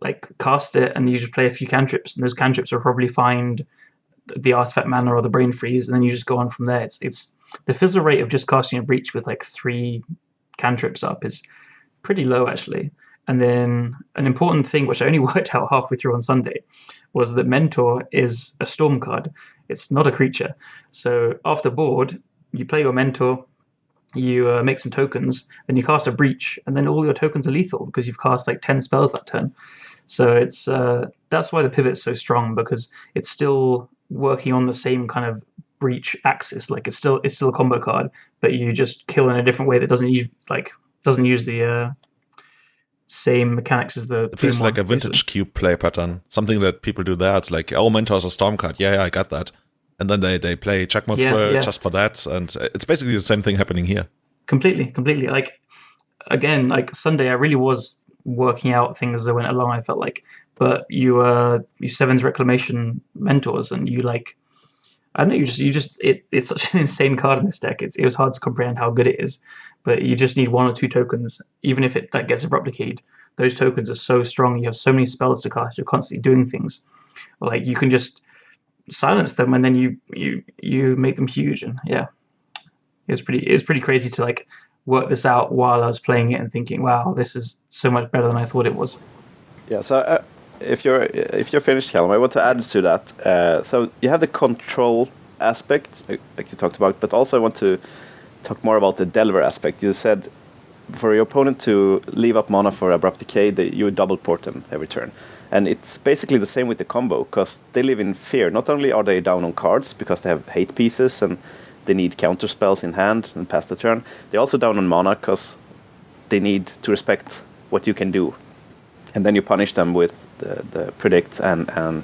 Speaker 2: like cast it and you just play a few cantrips, and those cantrips will probably find the artifact mana or the Brain Freeze, and then you just go on from there. It's the fizzle rate of just casting a Breach with like 3 cantrips up is pretty low actually. And then an important thing, which I only worked out halfway through on Sunday, was that Mentor is a Storm card. It's not a creature. So off the board, you play your Mentor, you make some tokens, then you cast a Breach, and then all your tokens are lethal because you've cast like 10 spells that turn. So it's that's why the pivot's so strong, because it's still working on the same kind of Breach axis. Like it's still a combo card, but you just kill in a different way that doesn't use the same mechanics as the.
Speaker 1: It feels like a vintage cube play pattern. Something that people do there. It's like, oh, Mentor's a Storm card. Yeah, I got that. And then they play Checkmate just for that, and it's basically the same thing happening here.
Speaker 2: Completely. Like again, like Sunday, I really was working out things as I went along. I felt like, but you 7's Reclamation Mentors, and you like, I don't know, it's such an insane card in this deck. It was hard to comprehend how good it is, but you just need 1 or 2 tokens, even if that gets abrupt decayed. Those tokens are so strong. You have so many spells to cast. You're constantly doing things. Like you can just silence them, and then you make them huge. And yeah, it was pretty crazy to like work this out while I was playing it and thinking, wow, this is so much better than I thought it was.
Speaker 4: Yeah. So if you're finished, Callum, I want to add to that. So you have the control aspect, like you talked about, but also I want to talk more about the Delver aspect. You said for your opponent to leave up mana for Abrupt Decay, you double port them every turn. And it's basically the same with the combo, because they live in fear. Not only are they down on cards because they have hate pieces and they need counter spells in hand and pass the turn, they're also down on mana because they need to respect what you can do. And then you punish them with the predict, and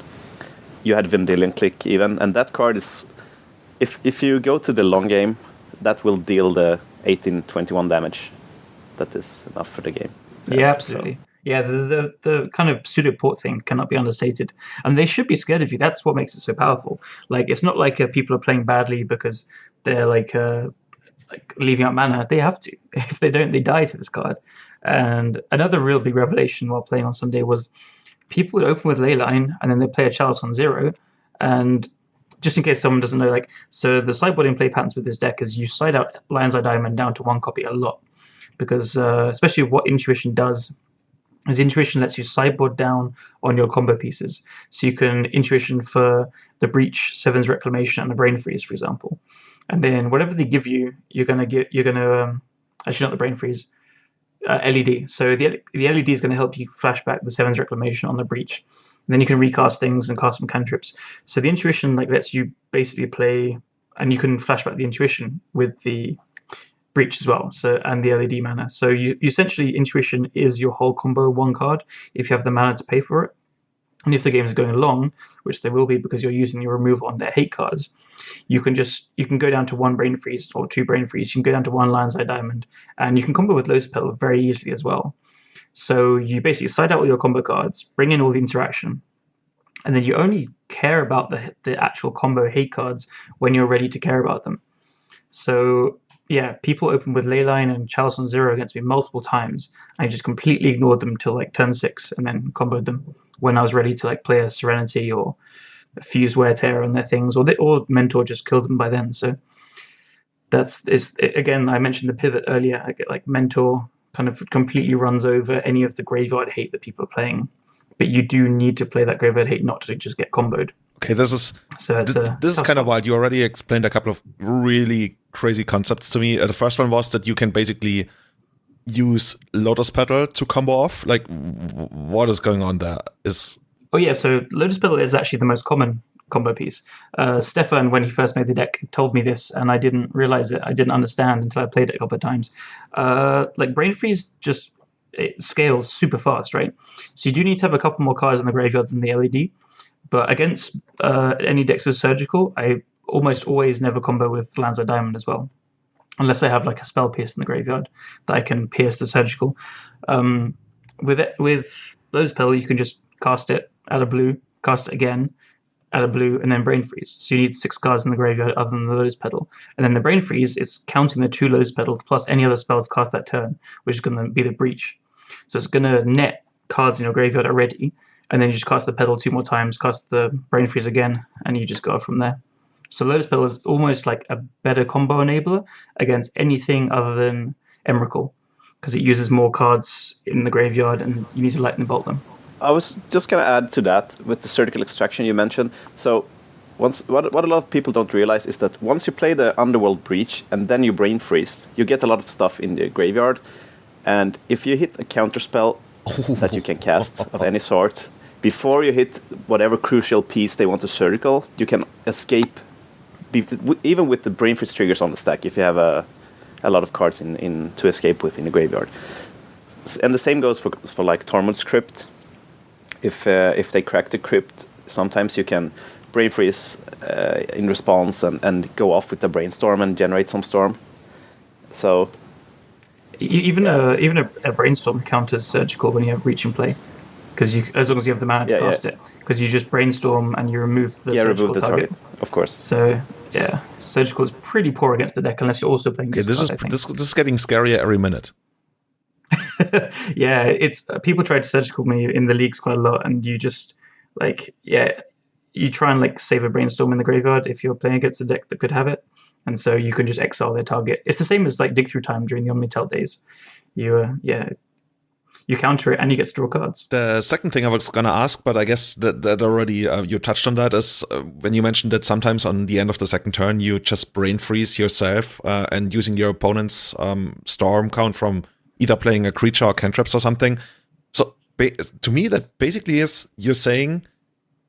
Speaker 4: you had Vendilion Click even. And that card is, if you go to the long game, that will deal the 18-21 damage. That is enough for the game.
Speaker 2: Yeah, absolutely. So. Yeah, the kind of pseudo port thing cannot be understated, and they should be scared of you. That's what makes it so powerful. Like, it's not like people are playing badly because they're like leaving out mana. They have to. If they don't, they die to this card. And another real big revelation while playing on Sunday was people would open with Leyline and then they play a Chalice on 0. And just in case someone doesn't know, like, so the sideboarding play patterns with this deck is you side out Lion's Eye Diamond down to 1 copy a lot, because especially what Intuition does is Intuition lets you sideboard down on your combo pieces. So you can Intuition for the Breach, Seven's Reclamation, and the Brain Freeze, for example. And then whatever they give you, you're gonna actually not the Brain Freeze, LED. So the LED is going to help you flashback the Seven's Reclamation on the Breach. And then you can recast things and cast some cantrips. So the Intuition lets you basically play, and you can flashback the Intuition with the Breach as well, so, and the LED mana. So you essentially, Intuition is your whole combo one card if you have the mana to pay for it. And if the game is going along, which they will be because you're using your removal on their hate cards, you can go down to 1 Brain Freeze or 2 Brain Freeze. You can go down to 1 Lion's Eye Diamond, and you can combo with Lotus Petal very easily as well. So you basically side out all your combo cards, bring in all the interaction, and then you only care about the actual combo hate cards when you're ready to care about them. So yeah, people opened with Leyline and Chalice on 0 against me multiple times. I just completely ignored them till like turn 6 and then comboed them when I was ready to like play a Serenity or a Fuse Wear Tear on their things, or Mentor just killed them by then. So again, I mentioned the pivot earlier. I get like Mentor kind of completely runs over any of the graveyard hate that people are playing. But you do need to play that graveyard hate not to just get comboed.
Speaker 1: Okay, this is kind of wild. You already explained a couple of really crazy concepts to me. The first one was that you can basically use Lotus Petal to combo off. Like, what is going on there?
Speaker 2: Oh yeah, so Lotus Petal is actually the most common combo piece. Stefan, when he first made the deck, told me this, and I didn't realize it. I didn't understand until I played it a couple of times. Like Brain Freeze it scales super fast, right? So you do need to have a couple more cards in the graveyard than the LED. But against any decks with Surgical, I almost always never combo with Lion's Eye Diamond as well, unless I have like a Spell Pierce in the graveyard that I can pierce the Surgical. With Lotus Petal, you can just cast it out of blue, cast it again out of blue, and then Brain Freeze. So you need 6 cards in the graveyard other than the Lotus Petal. And then the Brain Freeze is counting the 2 Lotus Petals plus any other spells cast that turn, which is going to be the Breach. So it's going to net cards in your graveyard already, and then you just cast the Petal 2 more times, cast the Brain Freeze again, and you just go from there. So Lotus Petal is almost like a better combo enabler against anything other than Emrakul, because it uses more cards in the graveyard, and you need to lightning bolt them.
Speaker 4: I was just going to add to that with the Surgical Extraction you mentioned. So what a lot of people don't realize is that once you play the Underworld Breach and then you Brain Freeze, you get a lot of stuff in the graveyard. And if you hit a counter spell that you can cast of any sort, before you hit whatever crucial piece they want to Surgical, you can escape, even with the Brain Freeze triggers on the stack, if you have a lot of cards in to escape with in the graveyard. And the same goes for like Tormod's Crypt. If they crack the crypt, sometimes you can Brain Freeze in response and go off with the Brainstorm and generate some storm. So
Speaker 2: even a Brainstorm counters Surgical when you have Breach in play, because as long as you have the mana to cast it, because you just Brainstorm and you remove the Surgical target.
Speaker 4: Of course.
Speaker 2: So yeah, Surgical is pretty poor against the deck unless you're also playing.
Speaker 1: Okay, this is getting scarier every minute.
Speaker 2: Yeah, it's people try to Surgical me in the leagues quite a lot, and you just you try and like save a Brainstorm in the graveyard if you're playing against a deck that could have it, and so you can just exile their target. It's the same as like Dig Through Time during the Omnitel days. You counter it and you get to draw cards.
Speaker 1: The second thing I was gonna ask, but I guess that already you touched on that, is when you mentioned that sometimes on the end of the second turn you just Brain Freeze yourself and using your opponent's storm count from either playing a creature or cantrips or something. So to me, that basically is you're saying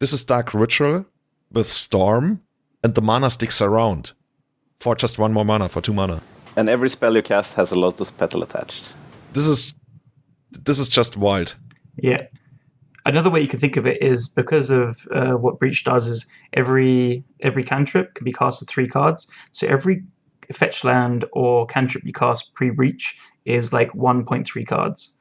Speaker 1: this is Dark Ritual with Storm, and the mana sticks around for just 1 more mana, for 2 mana.
Speaker 4: And every spell you cast has a Lotus Petal attached.
Speaker 1: This is just wild.
Speaker 2: Yeah. Another way you can think of it is because of what Breach does is every cantrip can be cast with 3 cards. So every fetch land or cantrip you cast pre-Breach is like 1.3 cards.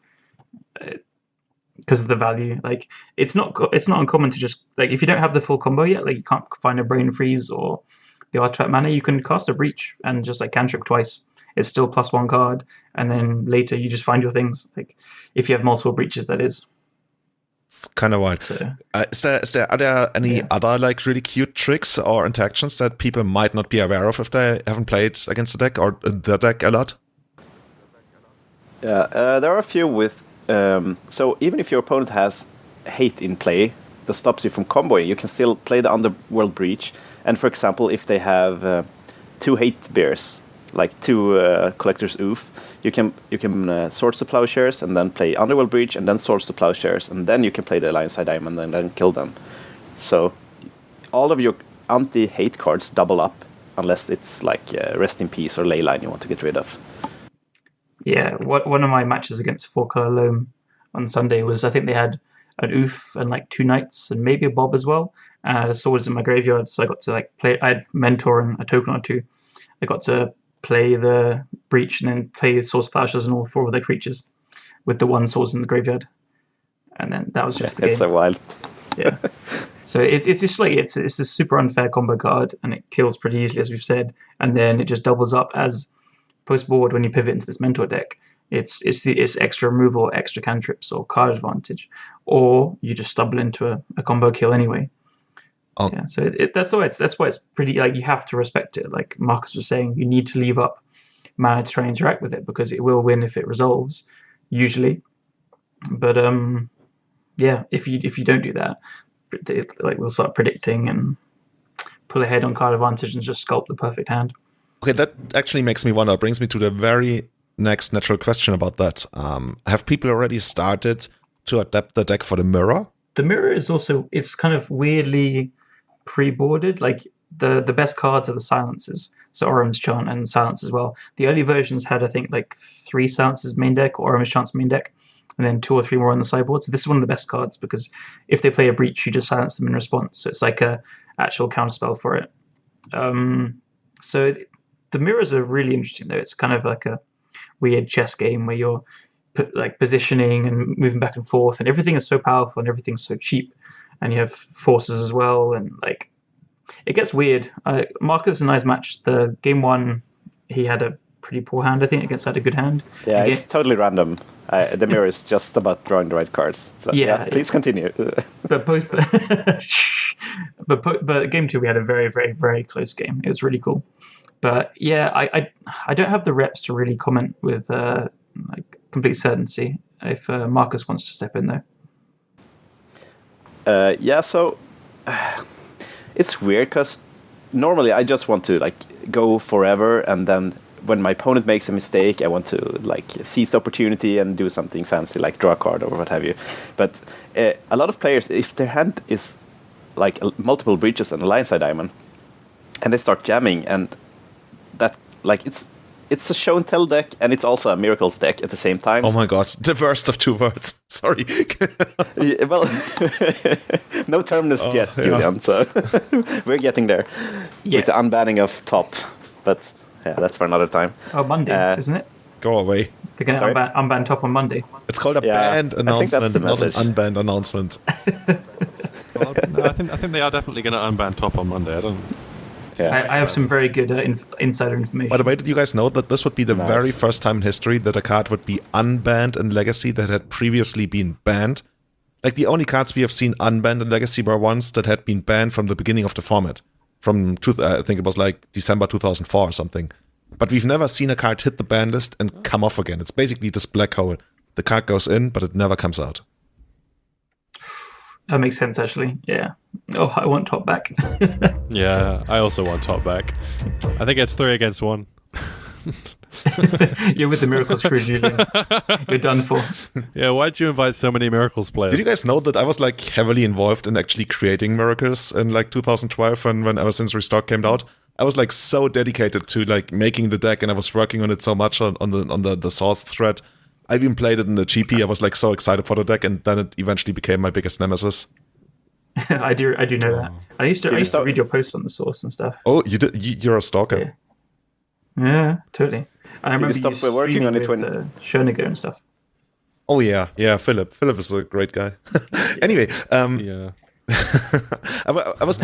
Speaker 2: Because of the value, like it's not uncommon to just like if you don't have the full combo yet, like you can't find a Brain Freeze or the Artifact mana, you can cast a Breach and just like cantrip twice. It's still +1 card, and then later you just find your things. Like if you have multiple Breaches, that is.
Speaker 1: It's kind of wild.
Speaker 2: So,
Speaker 1: Are there any other like really cute tricks or interactions that people might not be aware of if they haven't played against the deck or the deck a lot?
Speaker 4: Yeah, there are a few with. So even if your opponent has hate in play that stops you from comboing, you can still play the Underworld Breach. And for example, if they have 2 hate bears, like 2 Collector's Oof, you can Swords to Plowshares and then play Underworld Breach and then Swords to Plowshares, and then you can play the Lionside Diamond and then kill them. So all of your anti-hate cards double up, unless it's like Rest in Peace or Leyline you want to get rid of.
Speaker 2: Yeah, one of my matches against 4-color Loam on Sunday was I think they had an Oof and like 2 Knights and maybe a Bob as well. And I had swords in my graveyard, so I got to like play. I had Mentor and a token or 2. I got to play the Breach and then play Swords Plowshares and all 4 of their creatures with the 1 swords in the graveyard. And then that was just the game.
Speaker 4: It's so wild.
Speaker 2: Yeah. So it's just like it's this super unfair combo card, and it kills pretty easily, as we've said. And then it just doubles up as post-board when you pivot into this Mentor deck. It's extra removal, extra cantrips, or card advantage, or you just stumble into a combo kill anyway.
Speaker 1: Oh.
Speaker 2: Yeah, so that's why it's pretty, like, you have to respect it. Like Marcus was saying, you need to leave up mana to try and interact with it because it will win if it resolves, usually. But yeah, if you don't do that, we'll start predicting and pull ahead on card advantage and just sculpt the perfect hand.
Speaker 1: Okay, that actually makes me wonder. Brings me to the very next natural question about that. Have people already started to adapt the deck for the mirror?
Speaker 2: The mirror is also, it's kind of weirdly pre-boarded. Like the best cards are the silences. So Orum's Chant and Silence as well. The early versions had, I think, like 3 silences main deck or Orum's Chant's main deck, and then 2 or 3 more on the sideboard. So this is one of the best cards because if they play a Breach, you just silence them in response. So it's like a actual counterspell for it. So the mirrors are really interesting, though. It's kind of like a weird chess game where you're positioning and moving back and forth, and everything is so powerful and everything's so cheap, and you have forces as well, and like it gets weird. Marcus and I's match, the game 1, he had a pretty poor hand, I think, against I had a good hand.
Speaker 4: Yeah, it's totally random. The mirror is just about drawing the right cards. So, yeah, please continue.
Speaker 2: but game 2 we had a very, very, very close game. It was really cool. But yeah, I don't have the reps to really comment with complete certainty if Marcus wants to step in there.
Speaker 4: Yeah, so it's weird because normally I just want to go forever, and then when my opponent makes a mistake, I want to seize the opportunity and do something fancy, like draw a card or what have you. But a lot of players, if their hand is multiple Breaches and a Lionside Diamond, and they start jamming, and that it's a show and tell deck, and it's also a miracles deck at the same time.
Speaker 1: Oh my god, the worst of 2 words. Sorry.
Speaker 4: Yeah, well, no terminus yet, Julian, so we're getting there with the unbanning of top. But yeah, that's for another time.
Speaker 2: Oh, Monday, isn't it?
Speaker 1: Go away.
Speaker 2: They're going to unban top on Monday.
Speaker 1: It's called a banned announcement, not an unbanned announcement.
Speaker 3: Well, no, I think they are definitely going to unban top on Monday. I don't.
Speaker 2: Yeah. I have some very good insider information.
Speaker 1: By the way, did you guys know that this would be the very first time in history that a card would be unbanned in Legacy that had previously been banned? Like, the only cards we have seen unbanned in Legacy were ones that had been banned from the beginning of the format. From, I think it was December 2004 or something. But we've never seen a card hit the ban list and come off again. It's basically this black hole. The card goes in, but it never comes out.
Speaker 2: That makes sense, actually. Yeah. Oh, I want top back.
Speaker 3: Yeah, I also want top back. I think it's 3 against 1.
Speaker 2: You're with the Miracles crew, Julian. You're done for.
Speaker 3: Yeah, why'd you invite so many Miracles players?
Speaker 1: Did you guys know that I was like heavily involved in actually creating Miracles in like 2012 when Ever Since Restock came out? I was like so dedicated to like making the deck, and I was working on it so much on the source thread. I even played it in the GP. I was like so excited for the deck, and then it eventually became my biggest nemesis.
Speaker 2: I do know that. I used to read your posts on the source and stuff.
Speaker 1: Oh, you did? You're a stalker.
Speaker 2: Yeah, totally. And I remember
Speaker 4: you stop working on it when
Speaker 2: Schoeniger and stuff.
Speaker 1: Oh yeah, Philip. Philip is a great guy. Anyway,
Speaker 3: Yeah.
Speaker 1: I was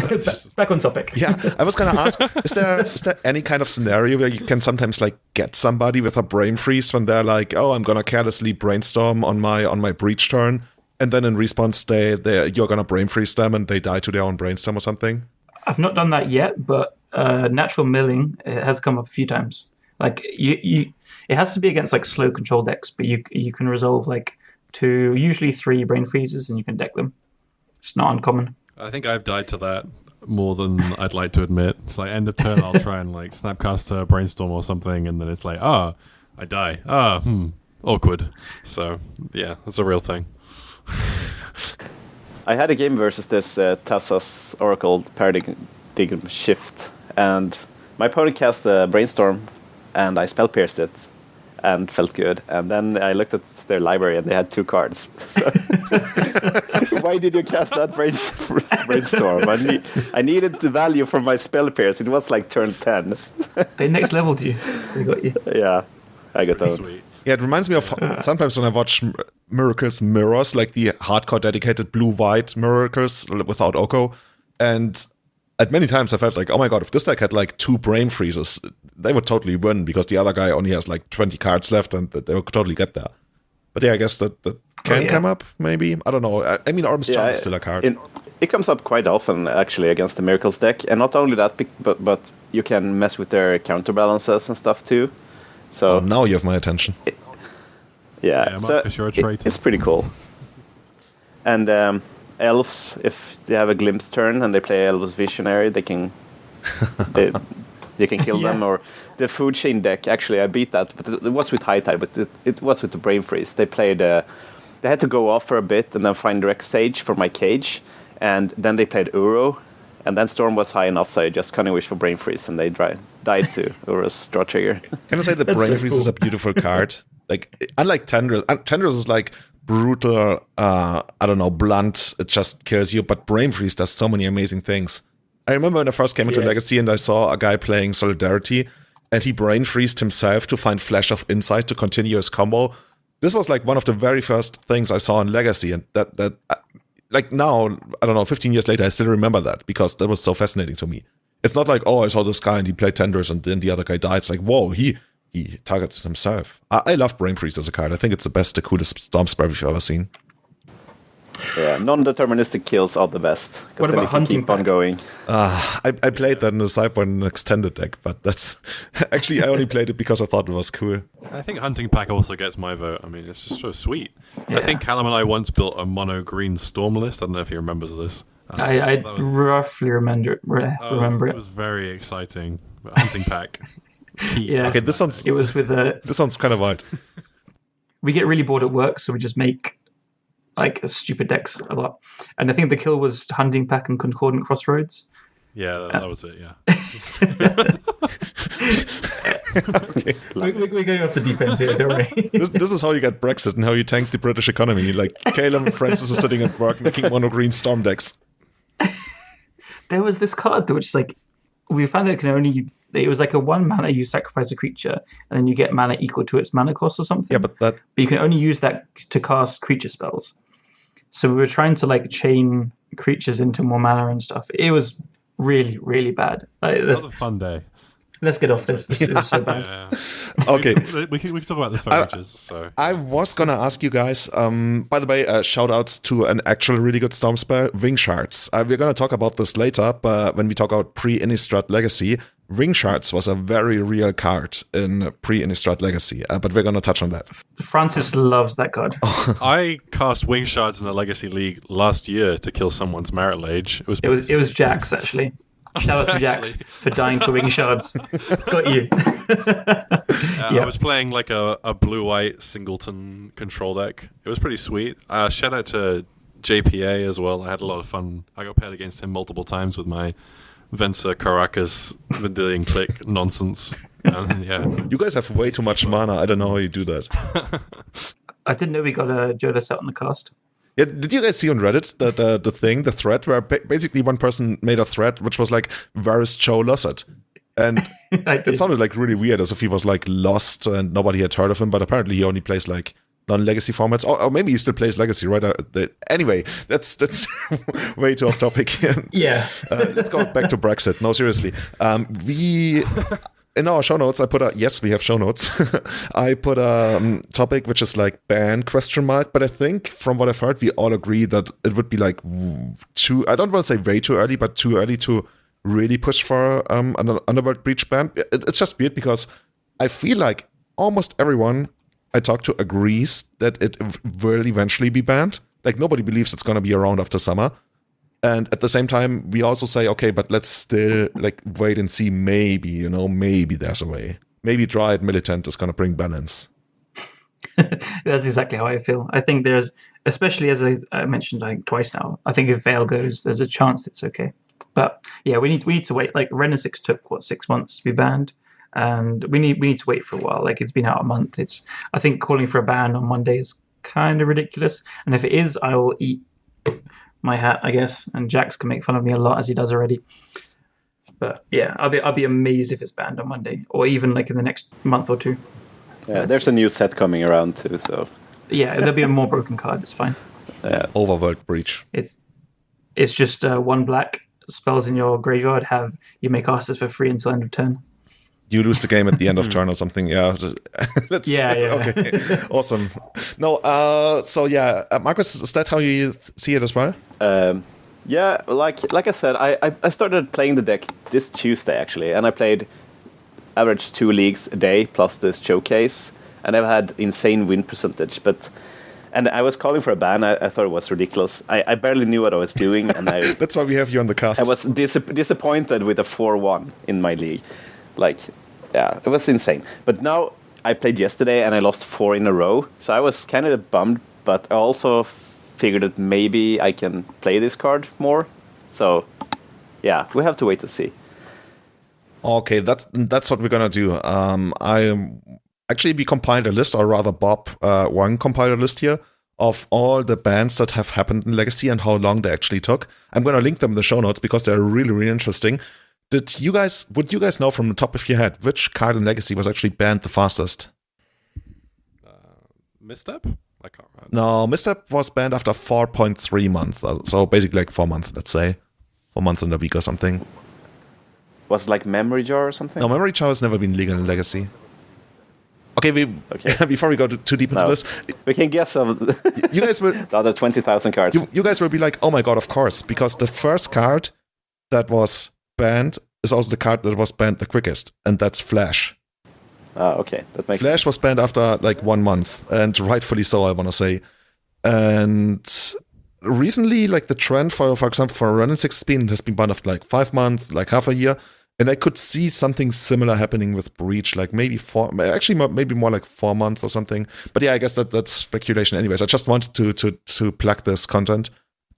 Speaker 2: back on topic.
Speaker 1: Yeah, I was gonna ask: is there any kind of scenario where you can sometimes like get somebody with a brain freeze when they're like, "Oh, I'm gonna carelessly brainstorm on my breach turn," and then in response, you're gonna brain freeze them and they die to their own brainstorm or something?
Speaker 2: I've not done that yet, but natural milling has come up a few times. Like it has to be against like slow control decks, but you can resolve like 2, usually 3 brain freezes, and you can deck them. It's not uncommon.
Speaker 3: I think I've died to that more than I'd like to admit. It's like end of turn, I'll try and like Snapcaster Brainstorm or something, and then it's like, I die. Awkward. So yeah, that's a real thing.
Speaker 4: I had a game versus this Tassa's Oracle Paradigm Shift, and my opponent cast a Brainstorm, and I spell pierced it, and felt good. And then I looked at their library, and they had 2 cards. So why did you cast that Brainstorm? I needed the value from my spell pierce. It was like turn 10.
Speaker 2: They next leveled you. They got you.
Speaker 4: Yeah, I got owned.
Speaker 3: Sweet.
Speaker 1: Yeah, it reminds me of sometimes when I watch Miracles Mirrors, like the hardcore dedicated blue-white Miracles without Oko, and at many times I felt like, oh my god, if this deck had like 2 brain freezes, they would totally win because the other guy only has like 20 cards left and they would totally get there. But yeah, I guess that can come up, maybe. I don't know. I mean, Orm's Charm is still a card.
Speaker 4: It comes up quite often, actually, against the Miracles deck. And not only that, but you can mess with their counterbalances and stuff, too. So
Speaker 1: now you have my attention.
Speaker 4: Yeah,
Speaker 3: Marcus, you're a traitor.
Speaker 4: It's pretty cool. And elves, if they have a glimpse turn and they play Elves Visionary, you can kill them. Or the food chain deck, actually, I beat that, but it was with High Tide, but it was with the Brain Freeze. They played, they had to go off for a bit and then find Rex Sage for my cage, and then they played Uro, and then Storm was high enough, so I just Cunning Wish for Brain Freeze, and they died to Uro's Draw Trigger.
Speaker 1: Can I say the Brain Freeze is a beautiful card? Like, unlike Tendrils, Tendrils is like brutal, blunt, it just kills you, but Brain Freeze does so many amazing things. I remember when I first came into Legacy and I saw a guy playing Solidarity, and he brain freezed himself to find Flash of Insight to continue his combo. This was like one of the very first things I saw in Legacy, and that like now, I don't know, 15 years later, I still remember that because that was so fascinating to me. It's not like, oh, I saw this guy and he played Tenders and then the other guy died. It's like, whoa, he targeted himself. I love Brain Freeze as a card. I think it's the coolest Storm Spell we've ever seen.
Speaker 4: Yeah, non-deterministic kills are the best.
Speaker 2: What about Hunting
Speaker 4: keep on going?
Speaker 1: I played that in the Sideboard in an extended deck, but that's actually I only played it because I thought it was cool.
Speaker 3: I think Hunting Pack also gets my vote. I mean, it's just so sweet.
Speaker 2: Yeah.
Speaker 3: I think Callum and I once built a mono green Storm list. I don't know if he remembers this.
Speaker 2: I roughly remember it.
Speaker 3: It was very exciting. Hunting Pack.
Speaker 2: Yeah.
Speaker 1: Okay, this sounds.
Speaker 2: It was with
Speaker 1: This sounds kind of wild.
Speaker 2: We get really bored at work, so we just make like stupid decks a lot. And I think the kill was Hunting Pack and Concordant Crossroads.
Speaker 3: Yeah, that was it. Yeah.
Speaker 1: Okay.
Speaker 2: We're going off the deep end here, don't we?
Speaker 1: This is how you get Brexit and how you tank the British economy. Like Callum and Francis are sitting at work making mono green Storm decks.
Speaker 2: There was this card which is like we found it was like a 1 mana you sacrifice a creature and then you get mana equal to its mana cost or something.
Speaker 1: Yeah, but
Speaker 2: you can only use that to cast creature spells. So we were trying to like chain creatures into more mana and stuff. It was really, really bad.
Speaker 3: That was a fun day.
Speaker 2: Let's get off this. It was so bad.
Speaker 3: Yeah.
Speaker 1: Okay.
Speaker 3: We can talk about this for ages. So
Speaker 1: I was gonna ask you guys. By the way, shout outs to an actual really good Storm spell, Wing Shards. We're gonna talk about this later, but when we talk about Pre-Innistrad Legacy, Wing Shards was a very real card in Pre-Innistrad Legacy. But we're gonna touch on that.
Speaker 2: Francis loves that card.
Speaker 3: I cast Wing Shards in a Legacy League last year to kill someone's Merit Lage.
Speaker 2: It was Jack's actually. Shout out to Jax for dying for wing shards. Got you.
Speaker 3: I was playing like a blue-white singleton control deck. It was pretty sweet. Shout out to JPA as well. I had a lot of fun. I got paired against him multiple times with my Venser Caracas Vendilion Click nonsense.
Speaker 1: You guys have way too much mana. I don't know how you do that.
Speaker 2: I didn't know we got a Joda set on the cast.
Speaker 1: Yeah, did you guys see on Reddit that the thread where basically one person made a thread which was like, "Where is Joe Lossett?" And it sounded like really weird, as if he was like lost and nobody had heard of him. But apparently he only plays like non-legacy formats, or maybe he still plays legacy, right? Anyway, that's way too off topic.
Speaker 2: Yeah.
Speaker 1: Let's go back to Brexit. No, seriously. In our show notes, I put yes, we have show notes. I put a topic which is like ban ? But I think from what I've heard, we all agree that it would be like too, I don't want to say way too early, but too early to really push for an Underworld Breach ban. It's just weird because I feel like almost everyone I talk to agrees that it will eventually be banned. Like nobody believes it's going to be around after summer. And at the same time, we also say, okay, but let's still like wait and see. Maybe there's a way. Maybe Dryad Militant is going to bring balance.
Speaker 2: That's exactly how I feel. I think there's, especially as I mentioned like twice now, I think if Veil goes, there's a chance it's okay. But yeah, we need to wait. Like Renesix took 6 months to be banned, and we need to wait for a while. Like it's been out a month. I think calling for a ban on Monday is kind of ridiculous. And if it is, I will eat my hat, I guess, and Jax can make fun of me a lot as he does already. But yeah, I'll be amazed if it's banned on Monday, or even like in the next month or two.
Speaker 4: Yeah, there's a new set coming around too, so
Speaker 2: yeah, there'll be a more broken card. It's fine.
Speaker 4: Yeah,
Speaker 1: Overworld Breach.
Speaker 2: It's just 1 black spells in your graveyard. You may cast this for free until end of turn.
Speaker 1: You lose the game at the end of turn or something. Yeah.
Speaker 2: Yeah.
Speaker 1: Okay. Awesome. No. So yeah, Marcus, is that how you see it as well?
Speaker 4: Yeah. Like I said, I started playing the deck this Tuesday actually, and I played average 2 leagues a day plus this showcase, and I've had insane win percentage. And I was calling for a ban. I thought it was ridiculous. I barely knew what I was doing, and
Speaker 1: that's why we have you on the cast.
Speaker 4: I was disappointed with a 4-1 in my league. Like, yeah, it was insane. But now I played yesterday and I lost 4 in a row, so I was kind of bummed. But I also figured that maybe I can play this card more. So, yeah, we have to wait to see.
Speaker 1: Okay, that's what we're gonna do. We compiled a list, or rather Bob Huang compiled a list here of all the bans that have happened in Legacy and how long they actually took. I'm gonna link them in the show notes because they're really, really interesting. Would you guys know from the top of your head which card in Legacy was actually banned the fastest?
Speaker 3: Misstep? I can't remember.
Speaker 1: No, Misstep was banned after 4.3 months. So basically like 4 months, let's say. 4 months and a week or something.
Speaker 4: Was it like Memory Jar or something?
Speaker 1: No, Memory Jar has never been legal in Legacy. Okay, before we go too deep into this,
Speaker 4: we can guess you
Speaker 1: guys will
Speaker 4: the other 20,000 cards.
Speaker 1: You guys will be like, oh my god, of course, because the first card that was banned is also the card that was banned the quickest, and that's Flash.
Speaker 4: Okay, that makes
Speaker 1: Flash
Speaker 4: sense.
Speaker 1: was banned after like 1 month, and rightfully so, I want to say. And recently, like the trend for example, for Renesix Spin has been banned after like 5 months, like half a year. And I could see something similar happening with Breach, like maybe maybe more like 4 months or something. But yeah, I guess that's speculation. Anyways, I just wanted to plug this content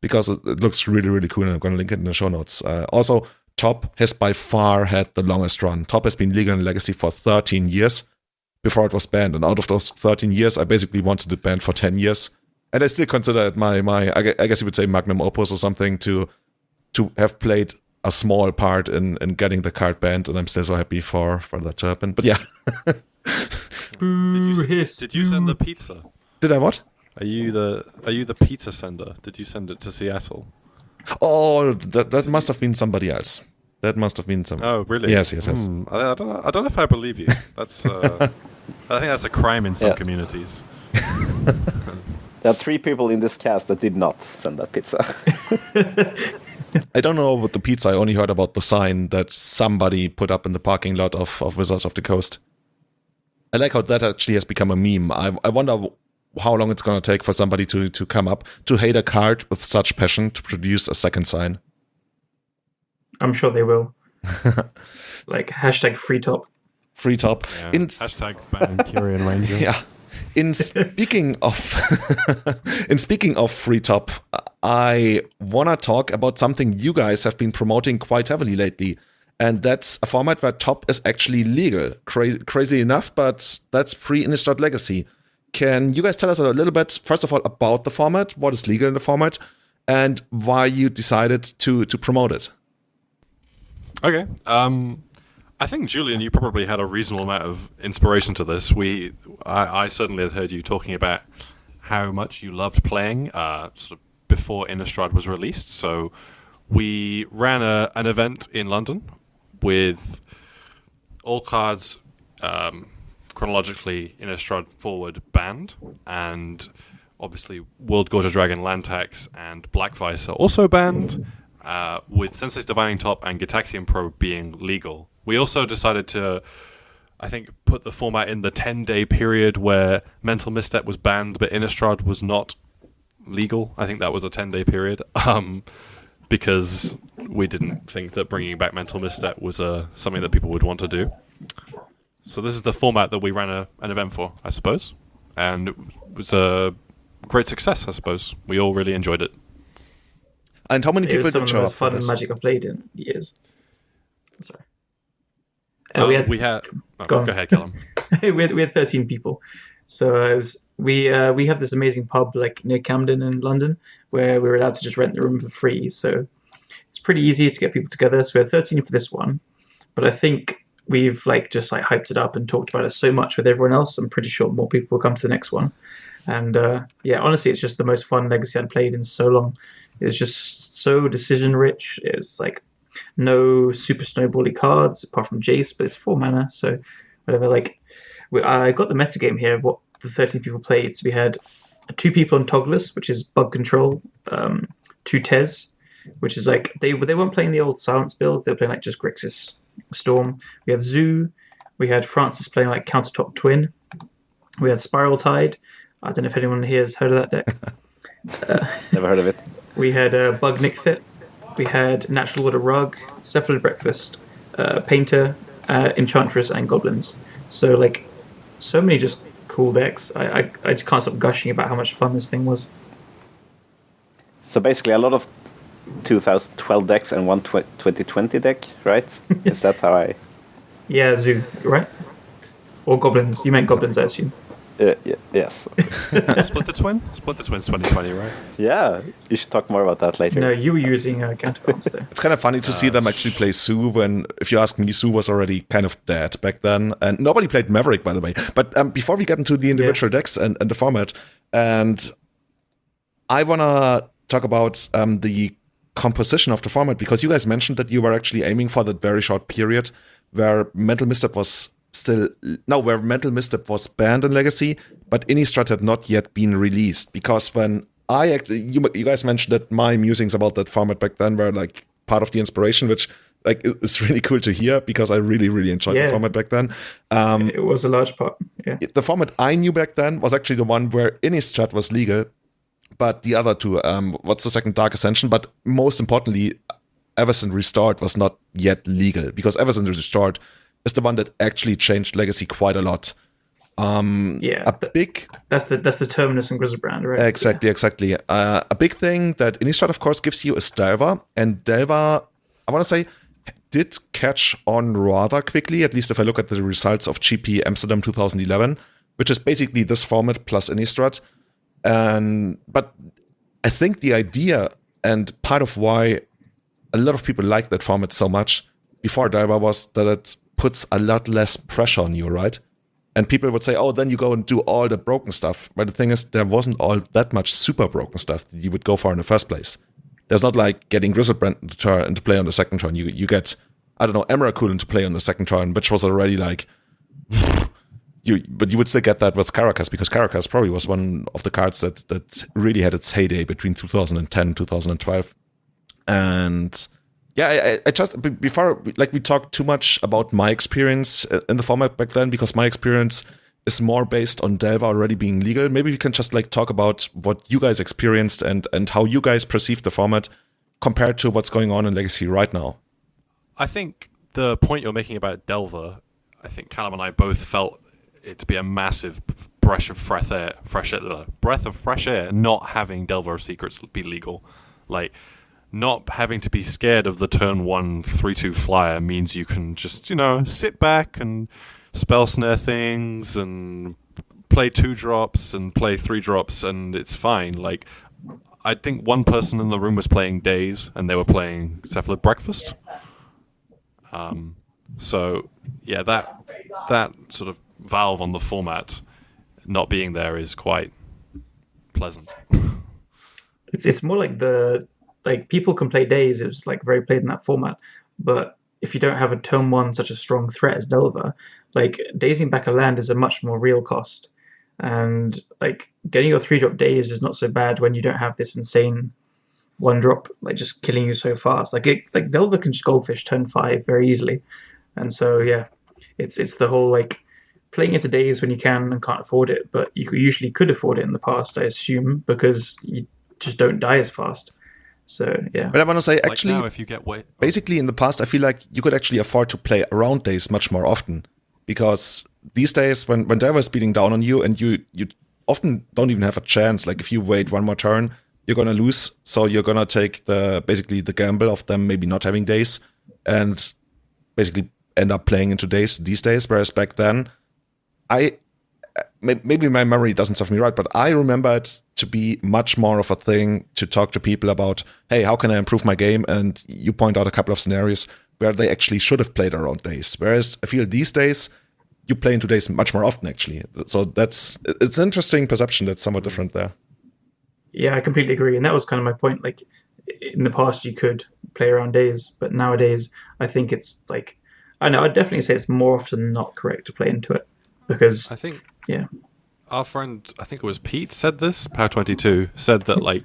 Speaker 1: because it looks really, really cool, and I'm going to link it in the show notes. Also, Top has by far had the longest run. Top has been legal in Legacy for 13 years before it was banned. And out of those 13 years, I basically wanted it banned for 10 years. And I still consider it my I guess you would say magnum opus or something to have played a small part in getting the card banned, and I'm still so happy for that to happen. But yeah.
Speaker 3: Did you send the pizza?
Speaker 1: Did I what?
Speaker 3: Are you the pizza sender? Did you send it to Seattle?
Speaker 1: Oh, that must have been somebody else. That must have been somebody.
Speaker 3: Oh, really?
Speaker 1: Yes.
Speaker 3: I don't know if I believe you. That's I think that's a crime in some communities.
Speaker 4: There are 3 people in this cast that did not send that pizza.
Speaker 1: I don't know about the pizza. I only heard about the sign that somebody put up in the parking lot of Wizards of the Coast. I like how that actually has become a meme. I wonder how long it's going to take for somebody to come up to hate a card with such passion to produce a second sign.
Speaker 2: I'm sure they will. Like hashtag free top.
Speaker 1: Free top.
Speaker 3: Yeah.
Speaker 1: In
Speaker 3: Hashtag ban Kyrian Ranger.
Speaker 1: Yeah. In speaking of free top, I wanna talk about something you guys have been promoting quite heavily lately, and that's a format where top is actually legal. Crazy enough, but that's Pre-Innistrad Legacy. Can you guys tell us a little bit, first of all, about the format, what is legal in the format, and why you decided to promote it?
Speaker 3: Okay. I think, Julian, you probably had a reasonable amount of inspiration to this. I certainly had heard you talking about how much you loved playing sort of before Innistrad was released. So we ran an event in London with all cards chronologically Innistrad forward banned, and obviously World Gorger Dragon, Land Tax, and Black Vice are also banned, with Sensei's Divining Top and Gitaxian Probe being legal. We also decided to, I think, put the format in the 10-day period where Mental Misstep was banned, but Innistrad was not legal. I think that was a 10-day period, because we didn't think that bringing back Mental Misstep was something that people would want to do. So this is the format that we ran an event for, I suppose. And it was a great success, I suppose. We all really enjoyed it.
Speaker 1: And how many people did show up for
Speaker 2: It was some of the most fun Magic I've played in years. Sorry.
Speaker 3: We had go ahead, Callum.
Speaker 2: we had 13 people. So we have this amazing pub like near Camden in London where we were allowed to just rent the room for free. So it's pretty easy to get people together. So we had 13 for this one, but I think we've just hyped it up and talked about it so much with everyone else. I'm pretty sure more people will come to the next one. And honestly, it's just the most fun Legacy I'd played in so long. It's just so decision rich. It's no super snowbally cards apart from Jace, but it's 4 mana, so whatever. I got the metagame here of what the 13 people played. So we had 2 people on Toggles, which is bug control, 2 Tez, which is they weren't playing the old silence builds, they were playing just Grixis Storm. We have Zoo, we had Francis playing Countertop Twin, we had Spiral Tide. I don't know if anyone here has heard of that deck.
Speaker 4: Never heard of it. We
Speaker 2: had Bug Nick Fit. We had Natural Order Rug, Cephalid Breakfast, Painter, Enchantress, and Goblins. So so many just cool decks. I just can't stop gushing about how much fun this thing was.
Speaker 4: So basically, a lot of 2012 decks and one 2020 deck, right? Is that how I?
Speaker 2: Yeah, Zoo, right? Or Goblins. You meant Goblins, I assume.
Speaker 4: Yes.
Speaker 3: Split the Twins 2020, right?
Speaker 4: Yeah, you should talk more about that later.
Speaker 2: No, you were using counterparts there.
Speaker 1: It's kind of funny to see them actually play Sue when, if you ask me, Sue was already kind of dead back then. And nobody played Maverick, by the way. But before we get into the individual decks and the format, and I want to talk about the composition of the format, because you guys mentioned that you were actually aiming for that very short period where Mental Misstep was banned in Legacy, but Innistrad had not yet been released. Because when you guys mentioned that my musings about that format back then were part of the inspiration, which is really cool to hear, because I really, really enjoyed the format back then.
Speaker 2: It was a large part. Yeah.
Speaker 1: The format I knew back then was actually the one where Innistrad was legal, but the other two, what's the second, Dark Ascension, but most importantly, Everson Restored was not yet legal, because Everson Restored is the one that actually changed Legacy quite a lot.
Speaker 2: That's the Terminus and Griselbrand, right?
Speaker 1: Exactly. A big thing that Innistrad, of course, gives you is Delver, and Delver, I want to say, did catch on rather quickly, at least if I look at the results of GP Amsterdam 2011, which is basically this format plus Innistrad. But I think the idea and part of why a lot of people like that format so much before Delver was that it puts a lot less pressure on you, right? And people would say, oh, then you go and do all the broken stuff. But the thing is, there wasn't all that much super broken stuff that you would go for in the first place. There's not getting Griselbrand into play on the second turn. You get, I don't know, Emrakul into play on the second turn, which was already but you would still get that with Caracas, because Caracas probably was one of the cards that really had its heyday between 2010 and 2012. And yeah, I just, before, we talked too much about my experience in the format back then, because my experience is more based on Delver already being legal. Maybe we can just talk about what you guys experienced and how you guys perceive the format compared to what's going on in Legacy right now.
Speaker 3: I think the point you're making about Delver, I think Callum and I both felt it to be a massive breath of fresh air, not having Delver of Secrets be legal. Like, not having to be scared of the turn 1 3/2 flyer means you can just, sit back and spell snare things and play 2 drops and play 3 drops and it's fine. Like, I think one person in the room was playing Days and they were playing Cephalid Breakfast. So yeah, that sort of valve on the format not being there is quite pleasant.
Speaker 2: It's more like people can play Days. It was like very played in that format, but if you don't have a turn 1 such a strong threat as Delver, like dazing back a land is a much more real cost. And like getting your 3-drop Days is not so bad when you don't have this insane 1-drop like just killing you so fast. Like Delver can just goldfish turn 5 very easily. And so yeah, it's the whole like playing into Days when you can and can't afford it, but you usually could afford it in the past, I assume, because you just don't die as fast. So yeah.
Speaker 1: But I want to say, actually,
Speaker 3: like now, if you get
Speaker 1: basically in the past, I feel like you could actually afford to play around Days much more often, because these days when Delver is beating down on you and you often don't even have a chance. Like if you wait one more turn, you're gonna lose. So you're gonna take basically the gamble of them maybe not having Days and basically end up playing into Days these days. Whereas back then, maybe my memory doesn't serve me right, but I remember it to be much more of a thing to talk to people about, hey, how can I improve my game? And you point out a couple of scenarios where they actually should have played around Days. Whereas I feel these days, you play into Days much more often, actually. So it's an interesting perception that's somewhat different there.
Speaker 2: Yeah, I completely agree. And that was kind of my point. Like in the past, you could play around Days, but nowadays, I think it's like, I know, I'd definitely say it's more often than not correct to play into it. Because
Speaker 3: I think
Speaker 2: yeah,
Speaker 3: our friend, I think it was Pete, said this. Power22 said that like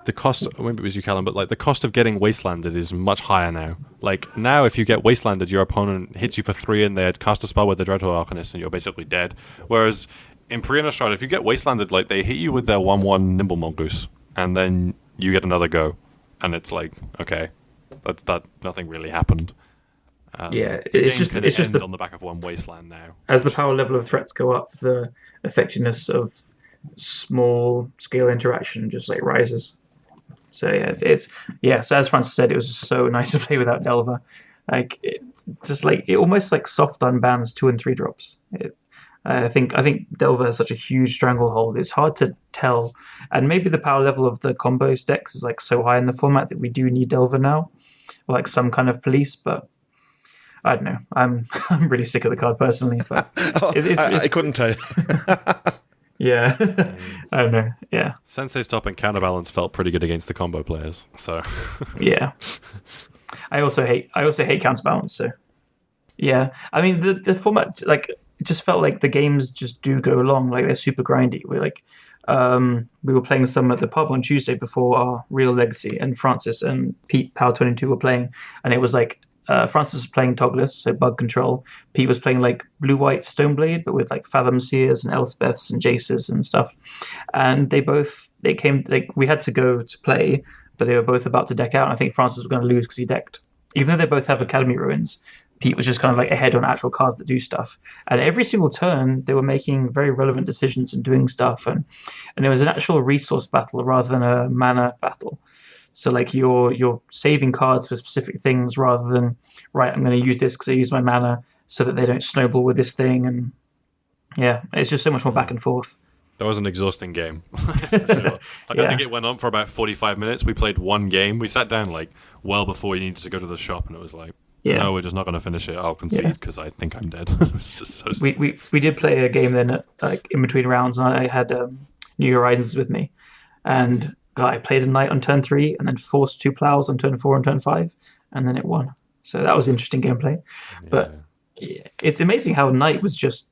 Speaker 3: the cost, maybe it was you, Callum, but like the cost of getting wastelanded is much higher now. Like now, if you get wastelanded, your opponent hits you for 3 and they cast a spell with the Dreadhorde Arcanist, and you're basically dead. Whereas in Pre-Innistrad, if you get wastelanded, like they hit you with their 1/1 Nimble Mongoose, and then you get another go, and it's like okay, that nothing really happened.
Speaker 2: Yeah, it's just
Speaker 3: on the back of one wasteland now.
Speaker 2: As the power level of threats go up, the effectiveness of small scale interaction just like rises. So yeah, So as Francis said, it was so nice to play without Delver. Like it almost like soft unbans 2 and 3 drops. I think Delver has such a huge stranglehold. It's hard to tell, and maybe the power level of the combos decks is like so high in the format that we do need Delver now, or like some kind of police, but. I don't know. I'm really sick of the card personally, but
Speaker 1: I couldn't tell you.
Speaker 2: Yeah, I don't know. Yeah,
Speaker 3: Sensei's top and counterbalance felt pretty good against the combo players. So
Speaker 2: yeah, I also hate counterbalance. So yeah, I mean the format like it just felt like the games just do go long. Like they're super grindy. We're like we were playing some at the pub on Tuesday before our real Legacy, and Francis and Pete Power22 were playing, and it was like. Francis was playing Togless, so bug control. Pete was playing like blue-white Stoneblade, but with like Fathom Seers and Elspeths and Jaces and stuff. And they came, like we had to go to play, but they were both about to deck out. And I think Francis was going to lose because he decked. Even though they both have Academy Ruins, Pete was just kind of like ahead on actual cards that do stuff. And every single turn, they were making very relevant decisions and doing stuff. And it was an actual resource battle rather than a mana battle. So like you're saving cards for specific things rather than right. I'm going to use this because I use my mana so that they don't snowball with this thing, and yeah, it's just so much more back and forth.
Speaker 3: That was an exhausting game. I think it went on for about 45 minutes. We played one game. We sat down like well before you needed to go to the shop, and it was like, no, we're just not going to finish it. I'll concede because I think I'm dead. It was just so.
Speaker 2: We did play a game then, like in between rounds, and I had New Horizons with me, and. I played a knight on turn 3 and then forced 2 plows on turn 4 and turn 5, and then it won. So that was interesting gameplay. Yeah. But it's amazing how knight was just.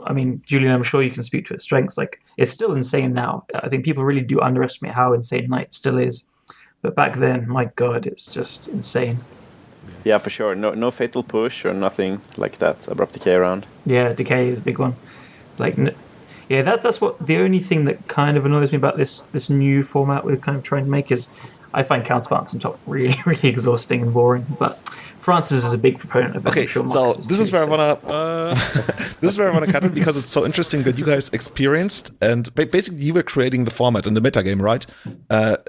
Speaker 2: I mean, Julian, I'm sure you can speak to its strengths. Like it's still insane now. I think people really do underestimate how insane knight still is. But back then, my God, it's just insane.
Speaker 4: Yeah, for sure. No fatal push or nothing like that. Abrupt decay around.
Speaker 2: Yeah, decay is a big one. Like. Yeah, that's what the only thing that kind of annoys me about this new format we're kind of trying to make is I find counterbalance and top really, really exhausting and boring. But Francis is a big proponent of it.
Speaker 1: Okay,
Speaker 2: I'm sure
Speaker 1: so
Speaker 2: Marcus
Speaker 1: this is
Speaker 2: too,
Speaker 1: where I wanna this is where I wanna cut it, because it's so interesting that you guys experienced, and basically you were creating the format and the metagame, right?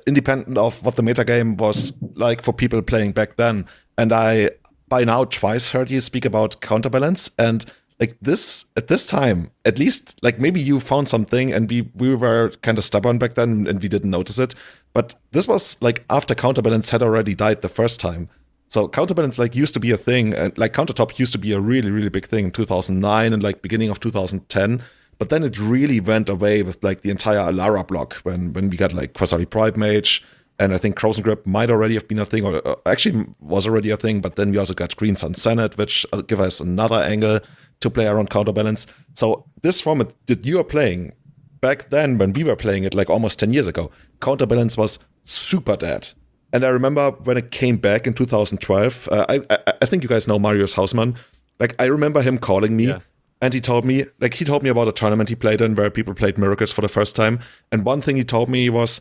Speaker 1: Independent of what the metagame was like for people playing back then. And I by now twice heard you speak about counterbalance, and like this at this time, at least like maybe you found something and we were kind of stubborn back then and we didn't notice it. But this was like after counterbalance had already died the first time. So counterbalance like used to be a thing, and like countertop used to be a really, really big thing in 2009 and like beginning of 2010. But then it really went away with like the entire Alara block when we got like Quasari Pride Mage, and I think Crows and Grip might already have been a thing, or actually was already a thing. But then we also got Green Sun Senate, which give us another angle to play around counterbalance. So this format that you are playing back then, when we were playing it like almost 10 years ago, counterbalance was super dead. And I remember when it came back in 2012, I think you guys know Marius Hausmann. Like, I remember him calling me, and he told me about a tournament he played in where people played Miracles for the first time. And one thing he told me was,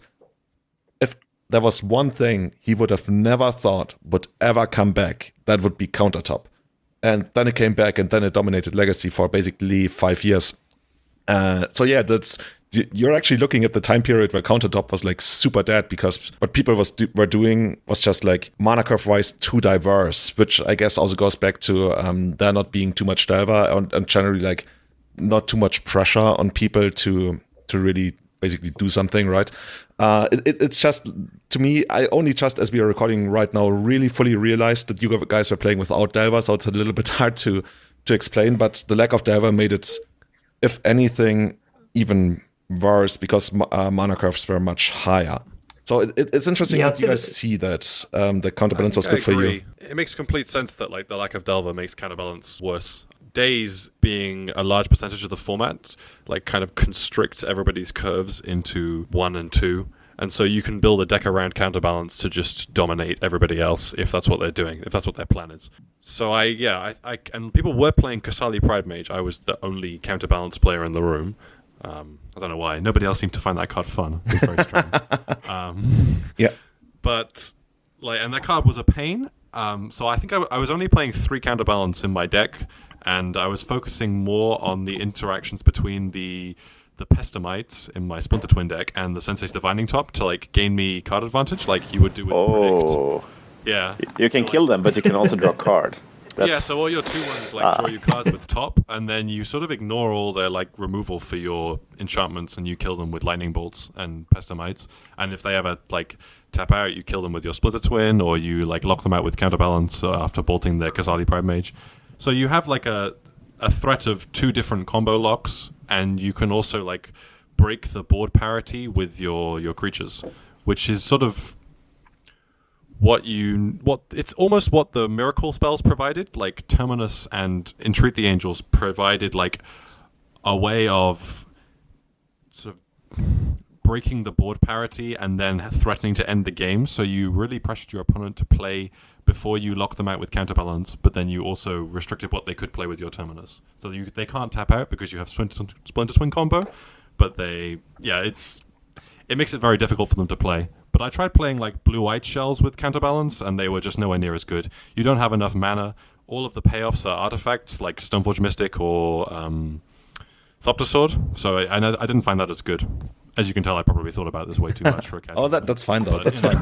Speaker 1: if there was one thing he would have never thought would ever come back, that would be countertop. And then it came back, and then it dominated Legacy for basically 5 years. So yeah, you're actually looking at the time period where countertop was like super dead, because what people were doing was just like mana curve wise too diverse, which I guess also goes back to there not being too much diver and generally like not too much pressure on people to really basically do something, right? It's just, to me, I only just as we are recording right now really fully realized that you guys were playing without diver, so it's a little bit hard to explain, but the lack of diver made it, if anything, even worse, because mana curves were much higher. So it's interesting that you guys see that the counterbalance was good for you.
Speaker 3: It makes complete sense that like the lack of Delver makes counterbalance worse. Days being a large percentage of the format, like kind of constricts everybody's curves into 1 and 2. And so you can build a deck around counterbalance to just dominate everybody else if that's what they're doing, if that's what their plan is. So I and people were playing Kasali Pride Mage. I was the only counterbalance player in the room. I don't know why. Nobody else seemed to find that card fun. It was very strange.
Speaker 1: Yeah.
Speaker 3: But like, and that card was a pain. So I think I was only playing 3 counterbalance in my deck, and I was focusing more on the interactions between the Pestamites in my Splinter Twin deck and the Sensei's Divining Top to like gain me card advantage, like you would do with Predict. Yeah.
Speaker 4: You can kill them, but you can also draw card.
Speaker 3: Yeah, so all your 2/1s like draw you cards with top, and then you sort of ignore all their like removal for your enchantments, and you kill them with lightning bolts and Pestamites. And if they ever like tap out, you kill them with your Splitter Twin, or you like lock them out with counterbalance after bolting their Kasali Pride Mage. So you have like a threat of 2 different combo locks, and you can also like break the board parity with your creatures, which is sort of what it's almost what the miracle spells provided, like Terminus and Entreat the Angels provided like a way of sort of breaking the board parity and then threatening to end the game. So you really pressured your opponent to play before you lock them out with counterbalance, but then you also restricted what they could play with your Terminus. So they can't tap out because you have Splinter Twin combo, but it makes it very difficult for them to play. But I tried playing like blue-white shells with counterbalance, and they were just nowhere near as good. You don't have enough mana. All of the payoffs are artifacts like Stoneforge Mystic or Thopter Sword. So I didn't find that as good. As you can tell, I probably thought about this way too much for a casual.
Speaker 1: That's fine though. That's fine.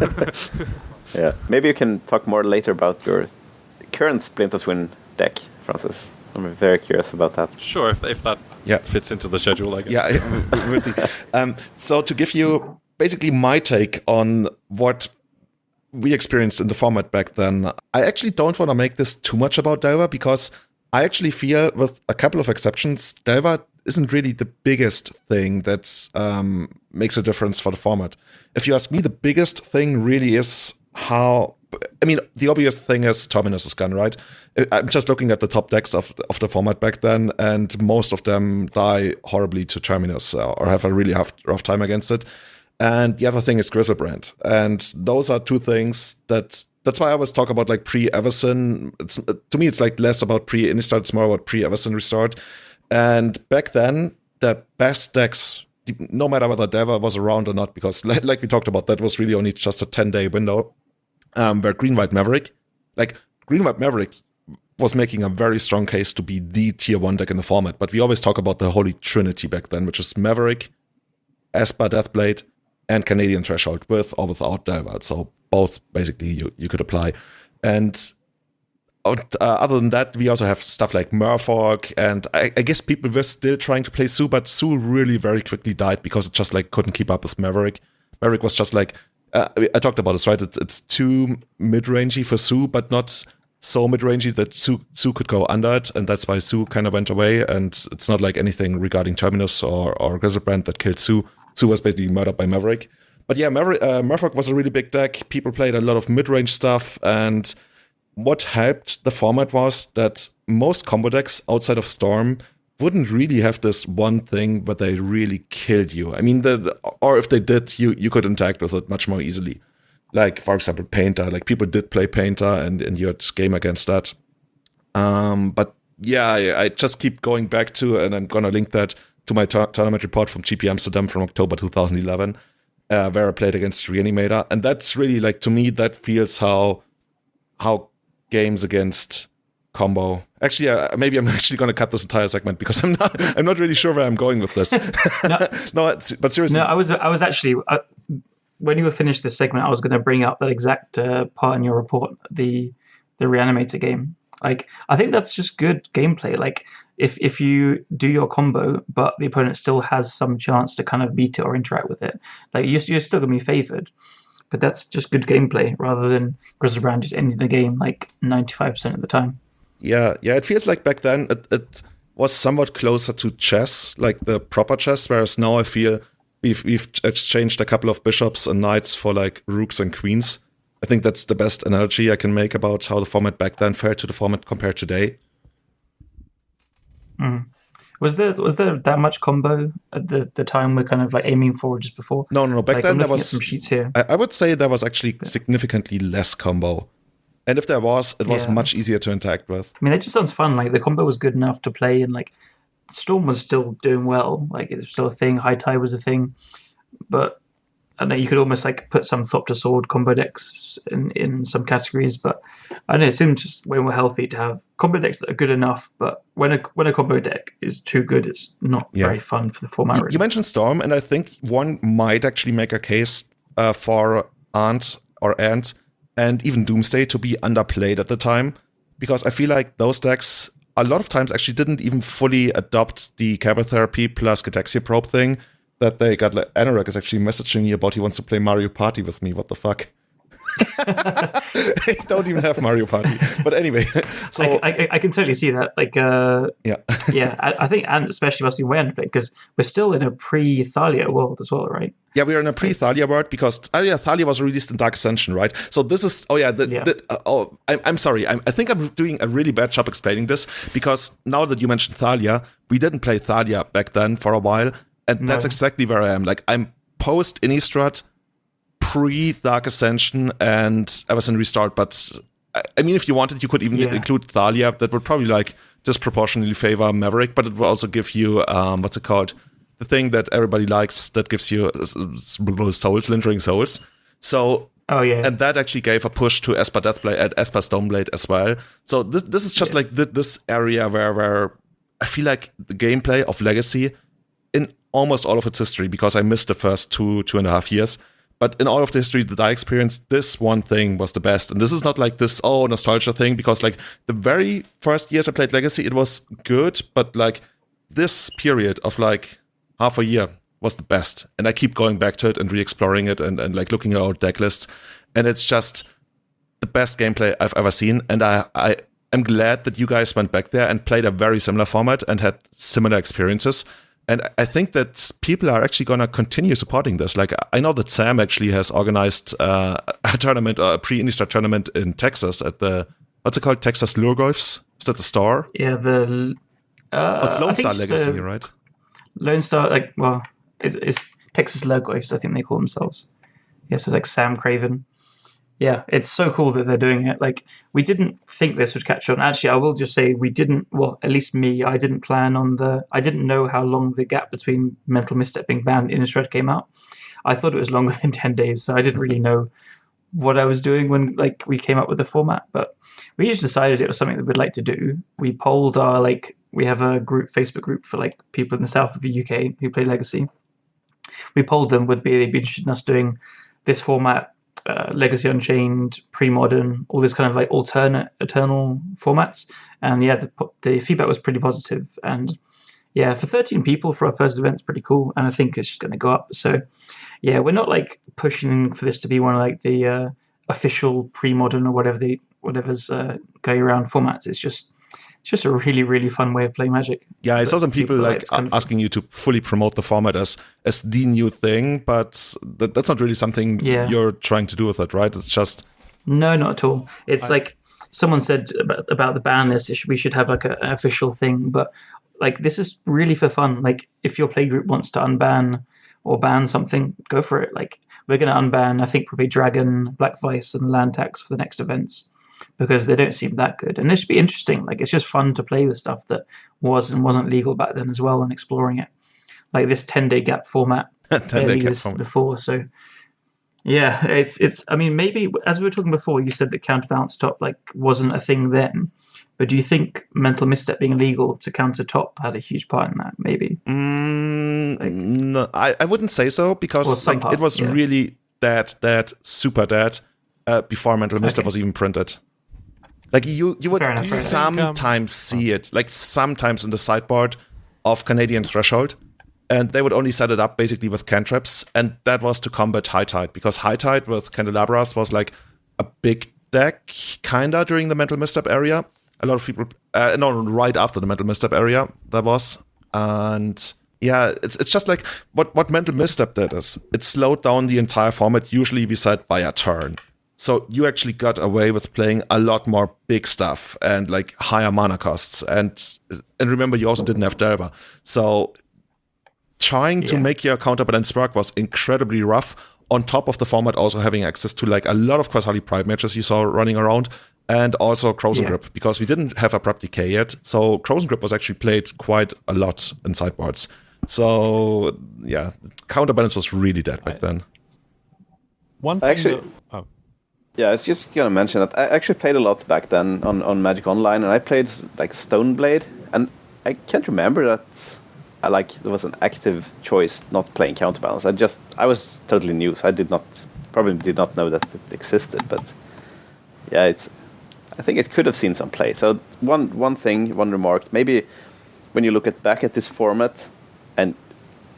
Speaker 4: Yeah, maybe you can talk more later about your current Splinter Twin deck, Francis. I'm very curious about that.
Speaker 3: Sure, if that fits into the schedule, I guess.
Speaker 1: Yeah, we'll see. So to give you basically my take on what we experienced in the format back then, I actually don't want to make this too much about Delver, because I actually feel, with a couple of exceptions, Delver isn't really the biggest thing that makes a difference for the format. If you ask me, the biggest thing really is how... I mean, the obvious thing is Terminus is gone, right? I'm just looking at the top decks of the format back then, and most of them die horribly to Terminus or have a really rough time against it. And the other thing is Grizzlebrand. And those are 2 things that's why I always talk about like pre-Everson. To me, it's like less about pre-Innistrad, it's more about pre-Everson Restored. And back then, the best decks, no matter whether Delver was around or not, because like we talked about, that was really only just a 10-day window, were Green-White Maverick. Like, Green White Maverick was making a very strong case to be the tier 1 deck in the format, but we always talk about the Holy Trinity back then, which is Maverick, Esper Deathblade, and Canadian Threshold, with or without Delver. So both basically you could apply. And other than that, we also have stuff like Murfolk, and I guess people were still trying to play Sue, but Sue really very quickly died because it just like couldn't keep up with Maverick. Maverick was just like, I talked about this, right? It's too mid-rangey for Sue, but not so mid-rangey that Sue could go under it, and that's why Sue kind of went away. And it's not like anything regarding Terminus or Grizzlebrand that killed Sue. Sue was basically murdered by Maverick. But yeah, Murfolk was a really big deck. People played a lot of mid-range stuff, and what helped the format was that most combo decks outside of Storm wouldn't really have this one thing where they really killed you. I mean, or if they did, you could interact with it much more easily. Like, for example, Painter. Like, people did play Painter, and you had game against that. But yeah, I just keep going back to, and I'm going to link that to my tournament report from GP Amsterdam from October 2011, where I played against Reanimator. And that's really, like, to me, that feels how games against combo. Actually, maybe I'm actually going to cut this entire segment because I'm not really sure where I'm going with this. But seriously.
Speaker 2: No, I was actually... when you were finished this segment, I was going to bring up that exact part in your report, the Reanimator game. Like, I think that's just good gameplay. Like, if you do your combo, but the opponent still has some chance to kind of beat it or interact with it, like you're still going to be favored. But that's just good gameplay rather than Grizzlebrand just ending the game like 95% of the time.
Speaker 1: Yeah. It feels like back then it was somewhat closer to chess, like the proper chess, whereas now I feel we've exchanged a couple of bishops and knights for like rooks and queens. I think that's the best analogy I can make about how the format back then felt to the format compared today.
Speaker 2: Mm. Was there that much combo at the time we're kind of like aiming for just before?
Speaker 1: No. Back
Speaker 2: like,
Speaker 1: then there was
Speaker 2: some sheets here.
Speaker 1: I would say there was actually significantly less combo, and if there was, it was much easier to interact with.
Speaker 2: I mean, that just sounds fun. Like the combo was good enough to play, and like Storm was still doing well. Like it's still a thing. High Tide was a thing, but I know you could almost like put some Thopter Sword combo decks in some categories. But I don't know, it seems just way more healthy to have combo decks that are good enough. But when a combo deck is too good, it's not very fun for the format. Really.
Speaker 1: You mentioned Storm, and I think one might actually make a case for Ant and even Doomsday to be underplayed at the time, because I feel like those decks a lot of times actually didn't even fully adopt the Cowper Therapy plus Cataxia Probe thing that they got. Like, Anorak is actually messaging me about he wants to play Mario Party with me. What the fuck? They don't even have Mario Party. But anyway, so
Speaker 2: I can totally see that. Like, I think Ant especially must be way underplayed because we're still in a pre-Thalia world as well, right?
Speaker 1: Yeah, we are in a pre-Thalia world because Thalia was released in Dark Ascension, right? So this is I'm sorry. I think I'm doing a really bad job explaining this because now that you mentioned Thalia, we didn't play Thalia back then for a while, and that's exactly where I am. Like, I'm post-Innistrad, pre-Dark Ascension, and Everson Restart. But I mean, if you wanted, you could even include Thalia. That would probably like disproportionately favor Maverick, but it will also give you what's it called? The thing that everybody likes that gives you souls, lingering souls. So, and that actually gave a push to Esper Deathblade and Esper Stoneblade as well. So this is just like this area where I feel like the gameplay of Legacy in almost all of its history, because I missed the first two and a half years, but in all of the history that I experienced, this one thing was the best. And this is not like this nostalgia thing, because like the very first years I played Legacy, it was good, but like this period of like half a year was the best. And I keep going back to it and re-exploring it and like looking at our deck lists. And it's just the best gameplay I've ever seen. And I am glad that you guys went back there and played a very similar format and had similar experiences. And I think that people are actually going to continue supporting this. Like, I know that Sam actually has organized a tournament, a pre-Innistrad tournament in Texas at the, what's it called? Texas Lurgoyfs? Is that the store?
Speaker 2: Yeah,
Speaker 1: it's Lone Star Legacy, right?
Speaker 2: Lone Star, like, well, it's Texas Lurgoyfs, I think they call themselves. Yeah, so it's like Sam Craven. Yeah, it's so cool that they're doing it. Like, we didn't think this would catch on. Actually, I will just say we didn't, well, at least me, I didn't I didn't know how long the gap between Mental Misstep being banned and Innistrad came out. I thought it was longer than 10 days, so I didn't really know what I was doing when like we came up with the format, but we just decided it was something that we'd like to do. We polled our we have a Facebook group for like people in the south of the UK who play Legacy. We polled them they'd be interested in us doing this format, Legacy Unchained, pre-modern, all this kind of like alternate eternal formats. And yeah, the feedback was pretty positive. And yeah, for 13 people for our first event, it's pretty cool. And I think it's just going to go up. So yeah, we're not like pushing for this to be one of like the official pre-modern or whatever's going around formats. It's just a really, really fun way of playing Magic.
Speaker 1: Yeah, I saw some people asking you to fully promote the format as the new thing, but that's not really something you're trying to do with it, right? It's just...
Speaker 2: No, not at all. It's like someone said about the ban list, we should have like an official thing, but like this is really for fun. Like if your playgroup wants to unban or ban something, go for it. Like we're going to unban, I think, probably Dragon, Black Vice, and Land Tax for the next events, because they don't seem that good. And this should be interesting. Like it's just fun to play with stuff that was and wasn't legal back then as well, and exploring it. Like this 10-day gap format
Speaker 1: 10-day gap format
Speaker 2: before. So yeah, it's I mean, maybe as we were talking before, you said that counterbalance top like wasn't a thing then. But do you think mental misstep being illegal to counter top had a huge part in that? Maybe.
Speaker 1: No, I wouldn't say so, because like it was really dead, super dead before mental misstep was even printed. Like you would sometimes see it, like sometimes in the sideboard of Canadian Threshold, and they would only set it up basically with cantrips, and that was to combat High Tide, because High Tide with Candelabras was like a big deck kinda during the mental misstep area. A lot of people, right after the mental misstep area, that was. And yeah, it's just like what mental misstep did is it slowed down the entire format. Usually we said by a turn. So you actually got away with playing a lot more big stuff and like higher mana costs. And remember, you also didn't have Delver. So trying to make your counterbalance work was incredibly rough. On top of the format also having access to like a lot of Quasali Pride matches you saw running around. And also Crows and Grip, because we didn't have Abrupt Decay yet. So Crows and Grip was actually played quite a lot in sideboards. So yeah, counterbalance was really dead back then.
Speaker 3: One thing
Speaker 4: yeah, I was just gonna mention that I actually played a lot back then on Magic Online, and I played like Stoneblade, and I can't remember that there was an active choice not playing counterbalance. I was totally new, so I probably did not know that it existed, but yeah, I think it could have seen some play. So one remark, maybe when you look back at this format and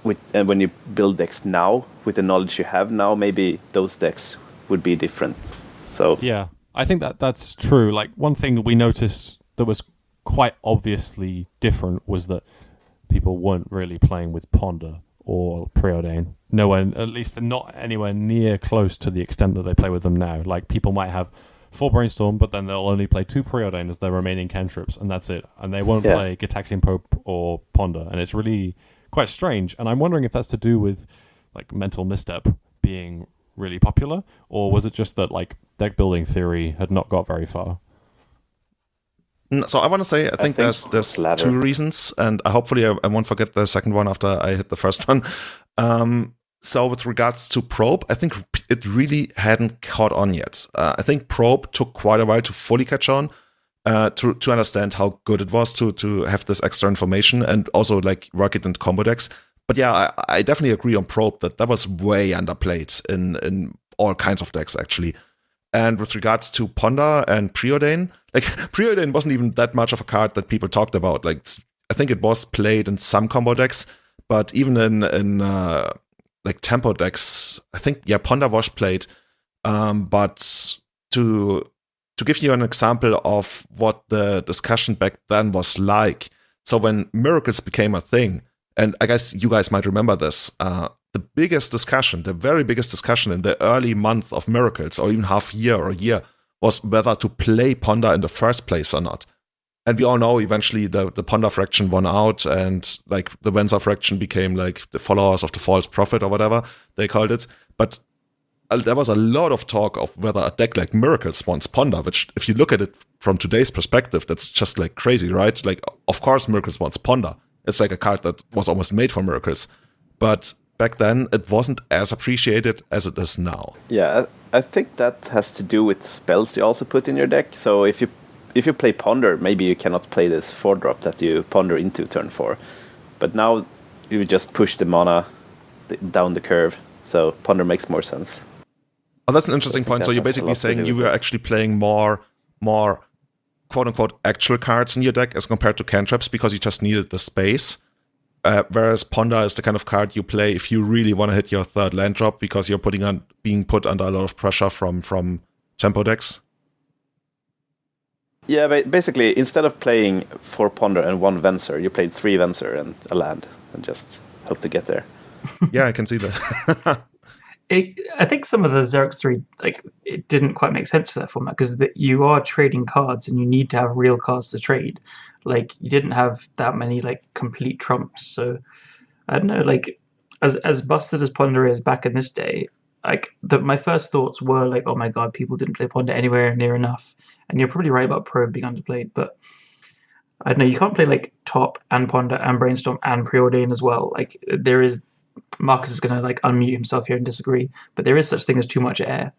Speaker 4: when you build decks now with the knowledge you have now, maybe those decks would be different. So
Speaker 3: yeah, I think that's true. Like one thing we noticed that was quite obviously different was that people weren't really playing with Ponder or Preordain. Nowhere, at least they're not anywhere near close to the extent that they play with them now. Like people might have 4 Brainstorm, but then they'll only play 2 Preordain as their remaining cantrips, and that's it. And they won't play Gitaxian Pope or Ponder, and it's really quite strange. And I'm wondering if that's to do with like mental misstep being really popular, or was it just that like deck building theory had not got very far?
Speaker 1: So I want to say I think there's 2 reasons, and hopefully I won't forget the second one after I hit the first one. So with regards to Probe, I think it really hadn't caught on yet. I think Probe took quite a while to fully catch on, to understand how good it was to have this extra information and also like work it in combo decks. But yeah, I definitely agree on Probe that was way underplayed in all kinds of decks actually. And with regards to Ponder and Preordain, like Preordain wasn't even that much of a card that people talked about. Like I think it was played in some combo decks, but even in like tempo decks, I think Ponder was played. But to give you an example of what the discussion back then was like, so when Miracles became a thing, and I guess you guys might remember this, the very biggest discussion in the early month of Miracles, or even half year or a year, was whether to play Ponder in the first place or not. And we all know eventually the Ponder fraction won out, and like the Venza fraction became like the followers of the false prophet or whatever they called it. But there was a lot of talk of whether a deck like Miracles wants Ponder, which if you look at it from today's perspective, that's just like crazy, right? Like, of course Miracles wants Ponder. It's like a card that was almost made for Miracles. But back then it wasn't as appreciated as it is now.
Speaker 4: Yeah, I think that has to do with spells you also put in your deck. So if you play Ponder, maybe you cannot play this 4-drop that you ponder into turn 4. But now you just push the mana down the curve, so Ponder makes more sense.
Speaker 1: Oh, that's an interesting point. So you're basically saying you were actually playing more quote-unquote actual cards in your deck as compared to cantrips because you just needed the space. Whereas Ponder is the kind of card you play if you really want to hit your third land drop because you're being put under a lot of pressure from tempo decks.
Speaker 4: Yeah, but basically, instead of playing 4 Ponder and 1 Venser, you played 3 Venser and a land and just hope to get there.
Speaker 1: Yeah, I can see that.
Speaker 2: I think some of the Xerx 3, it didn't quite make sense for that format because you are trading cards and you need to have real cards to trade. You didn't have that many, complete trumps. So, I don't know, as busted as Ponder is back in this day, my first thoughts were oh my god, people didn't play Ponder anywhere near enough. And you're probably right about Probe being underplayed, but I don't know, you can't play Top and Ponder and Brainstorm and Preordain as well. There is... Marcus is going to unmute himself here and disagree, but there is such thing as too much air,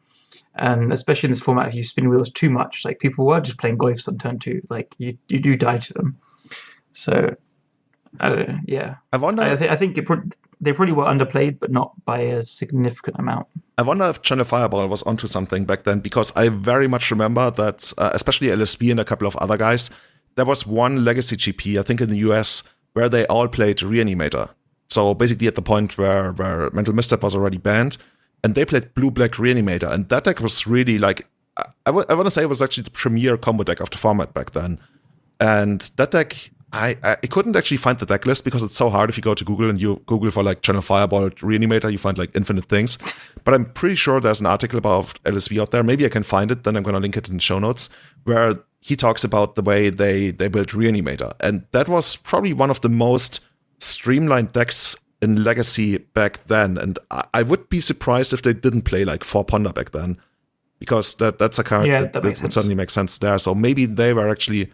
Speaker 2: and especially in this format, if you spin wheels too much, people were just playing Goyfs on turn 2. You do die to them. So I don't know. Yeah,
Speaker 1: I wonder.
Speaker 2: I think they probably were underplayed, but not by a significant amount.
Speaker 1: I wonder if Channel Fireball was onto something back then, because I very much remember that, especially LSB and a couple of other guys, there was one Legacy GP, I think in the US, where they all played Reanimator. So basically at the point where Mental Misstep was already banned, and they played Blue-Black Reanimator, and that deck was really I want to say it was actually the premier combo deck of the format back then. And that deck, I couldn't actually find the deck list because it's so hard if you go to Google and you Google for Channel Fireball Reanimator, you find infinite things. But I'm pretty sure there's an article about LSV out there. Maybe I can find it, then I'm going to link it in the show notes, where he talks about the way they built Reanimator. And that was probably one of the most streamlined decks in Legacy back then, and I would be surprised if they didn't play 4 Ponder back then, because that's a card that would certainly make sense there. So maybe they were actually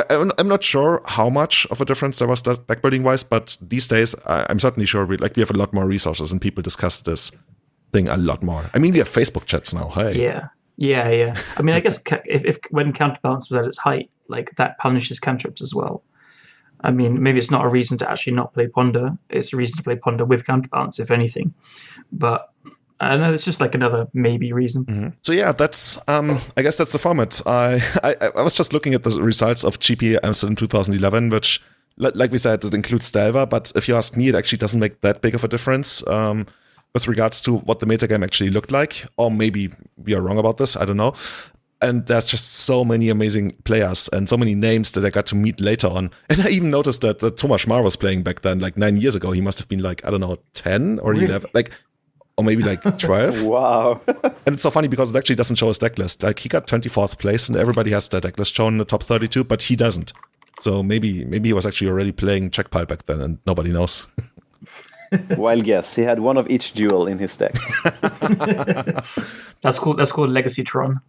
Speaker 1: I'm not sure how much of a difference there was deck building wise, but these days I'm certainly sure we have a lot more resources and people discuss this thing a lot more. I mean, we have Facebook chats now. Hey,
Speaker 2: yeah. I mean, I guess if when Counterbalance was at its height, that punishes cantrips as well. I mean, maybe it's not a reason to actually not play Ponder. It's a reason to play Ponder with Counterbalance, if anything. But I don't know, it's just another maybe reason.
Speaker 1: Mm-hmm. So yeah, that's I guess that's the format. I was just looking at the results of GP Amsterdam 2011, which, like we said, it includes Delver. But if you ask me, it actually doesn't make that big of a difference with regards to what the metagame actually looked like. Or maybe we are wrong about this. I don't know. And there's just so many amazing players and so many names that I got to meet later on. And I even noticed that Thomas Schmar was playing back then, 9 years ago. He must have been 10 or 11, or maybe 12.
Speaker 4: Wow.
Speaker 1: And it's so funny because it actually doesn't show his deck list. He got 24th place and everybody has their deck list shown in the top 32, but he doesn't. So maybe he was actually already playing Checkpile back then and nobody knows.
Speaker 4: Wild guess. He had one of each duel in his deck.
Speaker 2: That's called Legacy Tron.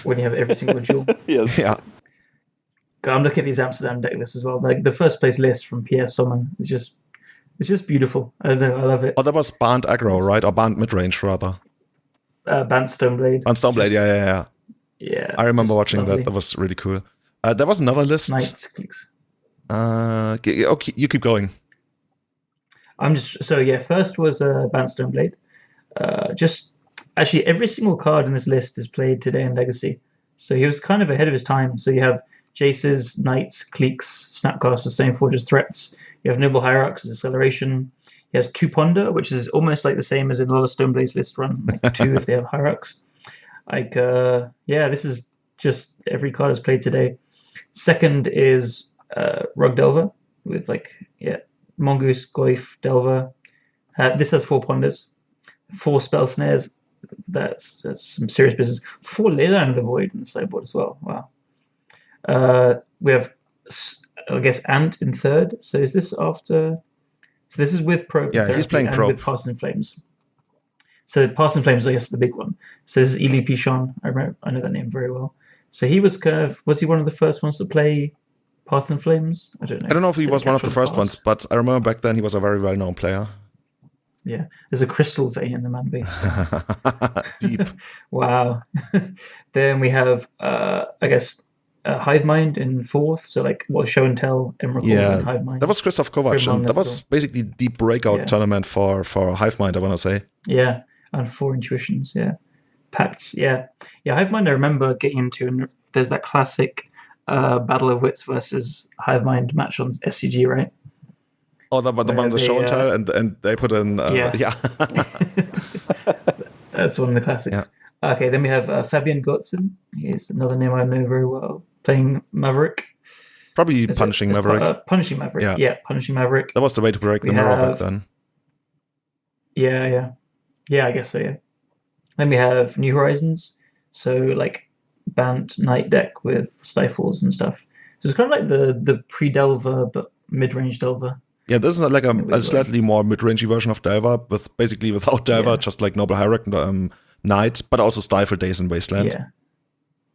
Speaker 2: When you have every single duel.
Speaker 4: Yes.
Speaker 1: Yeah.
Speaker 2: I'm looking at these Amsterdam deck lists as well. The first place list from Pierre Sommen is just beautiful. I don't know, I love it.
Speaker 1: Oh, that was Band Aggro, right? Or Band Midrange, rather.
Speaker 2: Band Stoneblade.
Speaker 1: Band Stoneblade, yeah.
Speaker 2: Yeah.
Speaker 1: I remember watching
Speaker 2: lovely.
Speaker 1: that. That was really cool. There was another list.
Speaker 2: Knights, clicks.
Speaker 1: Okay, you keep going.
Speaker 2: First was Band Stoneblade. Actually, every single card in this list is played today in Legacy. So he was kind of ahead of his time. So you have Jaces, Knights, Cliques, Snapcaster, Stoneforgers, Threats. You have Noble Hierarchs as Acceleration. He has 2 Ponder, which is almost the same as in a lot of Stoneblade's list run. 2 if they have Hierarchs. This is just every card is played today. Second is Rug Delver with Mongoose, Goyf, Delver. This has 4 Ponders, 4 Spell Snares. That's some serious business. 4 Leyline of the Void in the sideboard as well. Wow. We have, I guess, Ant in third. So is this after? So this is with Probe.
Speaker 1: Yeah, he's playing Probe.
Speaker 2: With Pass in Flames. So Pass in Flames, I guess, the big one. So this is Ely Pichon. I know that name very well. So he was he one of the first ones to play Past in Flames? I don't know.
Speaker 1: I don't know if he was one of the
Speaker 2: Capture
Speaker 1: first
Speaker 2: Past.
Speaker 1: ones, but I remember back then he was a very well-known player.
Speaker 2: Yeah, there's a crystal vein in the man base.
Speaker 1: Deep.
Speaker 2: Wow. Then we have, I guess, Hive Mind in 4th. So like, Show and Tell, Emrakul,
Speaker 1: Yeah,
Speaker 2: and Hive Mind.
Speaker 1: that was Christoph Kovac,
Speaker 2: Grim
Speaker 1: and that was
Speaker 2: Level.
Speaker 1: basically the breakout tournament for Hive Mind, I want to say.
Speaker 2: Yeah, and 4 Intuitions. Yeah, Pacts. Yeah, Hive Mind. I remember getting into, and there's that classic Battle of Wits versus Hive Mind match on SCG, right?
Speaker 1: Oh, the one
Speaker 2: Where
Speaker 1: the
Speaker 2: they,
Speaker 1: show and tell, and they put in yeah.
Speaker 2: That's one of the classics.
Speaker 1: Yeah.
Speaker 2: Okay, then we have Fabian Gotzen. He's another name I know very well. Playing Maverick.
Speaker 1: Probably Punishing Maverick.
Speaker 2: Punishing Maverick. Yeah, Punishing Maverick.
Speaker 1: That was the way to break the mirror back then.
Speaker 2: Yeah, I guess so. Yeah. Then we have New Horizons. So like Bant Knight deck with Stifles and stuff. So it's kind of like the pre-Delver but mid-range Delver.
Speaker 1: Yeah, this is like a slightly more mid-rangey version of Delver, with basically without Delver, just like Noble Hierarch, Knight, but also Stifle Days in Wasteland.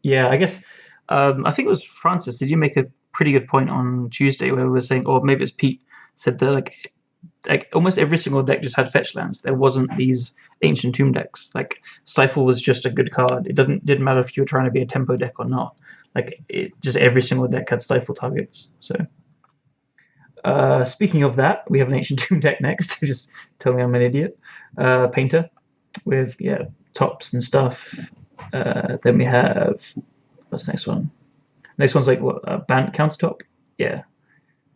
Speaker 2: Yeah. I guess I think it was Francis. Did you make a pretty good point on Tuesday where we were saying, or maybe it's Pete said that like almost every single deck just had fetch lands. There wasn't these Ancient Tomb decks. Like Stifle was just a good card. It didn't matter if you were trying to be a tempo deck or not. Like just every single deck had Stifle targets. So. Speaking of that, we have an Ancient Tomb deck next. Just tell me I'm an idiot. Painter with tops and stuff. Then we have what's the next one? Next one's like what? Bant countertop. Yeah,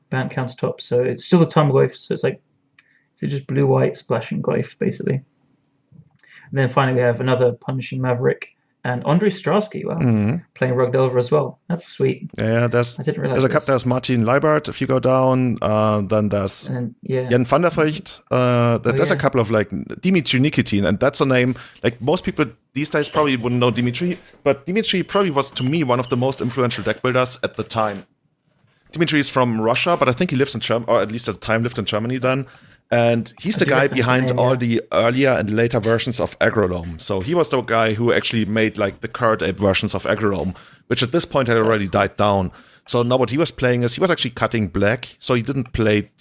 Speaker 2: Bant countertop. So it's still a Tom Goyf. So it's like just blue white splashing Goyf basically. And then finally we have another Punishing Maverick. And Andre Strasky, playing Rug Delver as well. That's sweet.
Speaker 1: Yeah,
Speaker 2: I didn't realize
Speaker 1: there's a couple. There's Martin Leibert. If you go down, then there's Jan van der Vliet. There's a couple of like Dimitri Nikitin, and that's a name like most people these days probably wouldn't know Dimitri, but Dimitri probably was to me one of the most influential deck builders at the time. Dimitri is from Russia, but I think he lives in Germany, or at least at the time lived in Germany then. And he's the guy behind all the earlier and later versions of Agrolome. So he was the guy who actually made like the Curd Ape versions of Agrolome, which at this point had already died down. So now what he was playing is he was actually cutting black. So he didn't play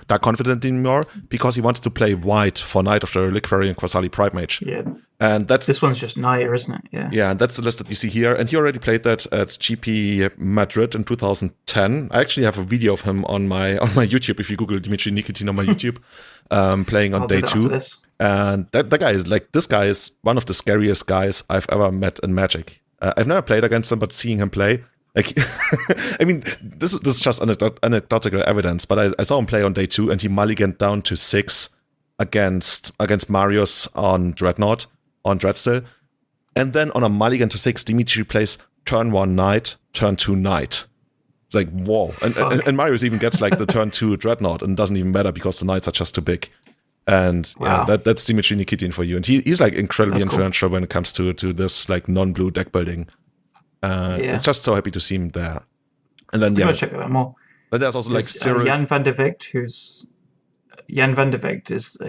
Speaker 1: Dark Confident anymore, because he wanted to play white for Knight of the Reliquary and Quasali Pride Mage.
Speaker 2: Yeah.
Speaker 1: And
Speaker 2: this one's just Naya, isn't it? Yeah.
Speaker 1: Yeah, and that's the list that you see here. And he already played that at GP Madrid in 2010. I actually have a video of him on my YouTube. If you Google Dimitri Nikitin on my YouTube, playing on day 2. And that guy is like, this guy is one of the scariest guys I've ever met in Magic. I've never played against him, but seeing him play, like, I mean, this is just anecdotal evidence. But I saw him play on day 2, and he mulliganed down to 6 against Marius on Dreadnought. On Dreadstill, and then on a mulligan to 6, Dimitri plays turn 1 Knight, turn 2 Knight. It's like, whoa. And Marius even gets like the turn 2 Dreadnought, and it doesn't even matter because the Knights are just too big. And that's Dimitri Nikitin for you. And he's like incredibly influential when it comes to this like non-blue deck building. It's just so happy to see him there. And then
Speaker 2: I'm check that out more.
Speaker 1: But there's also like Cyril
Speaker 2: Jan van der Vecht,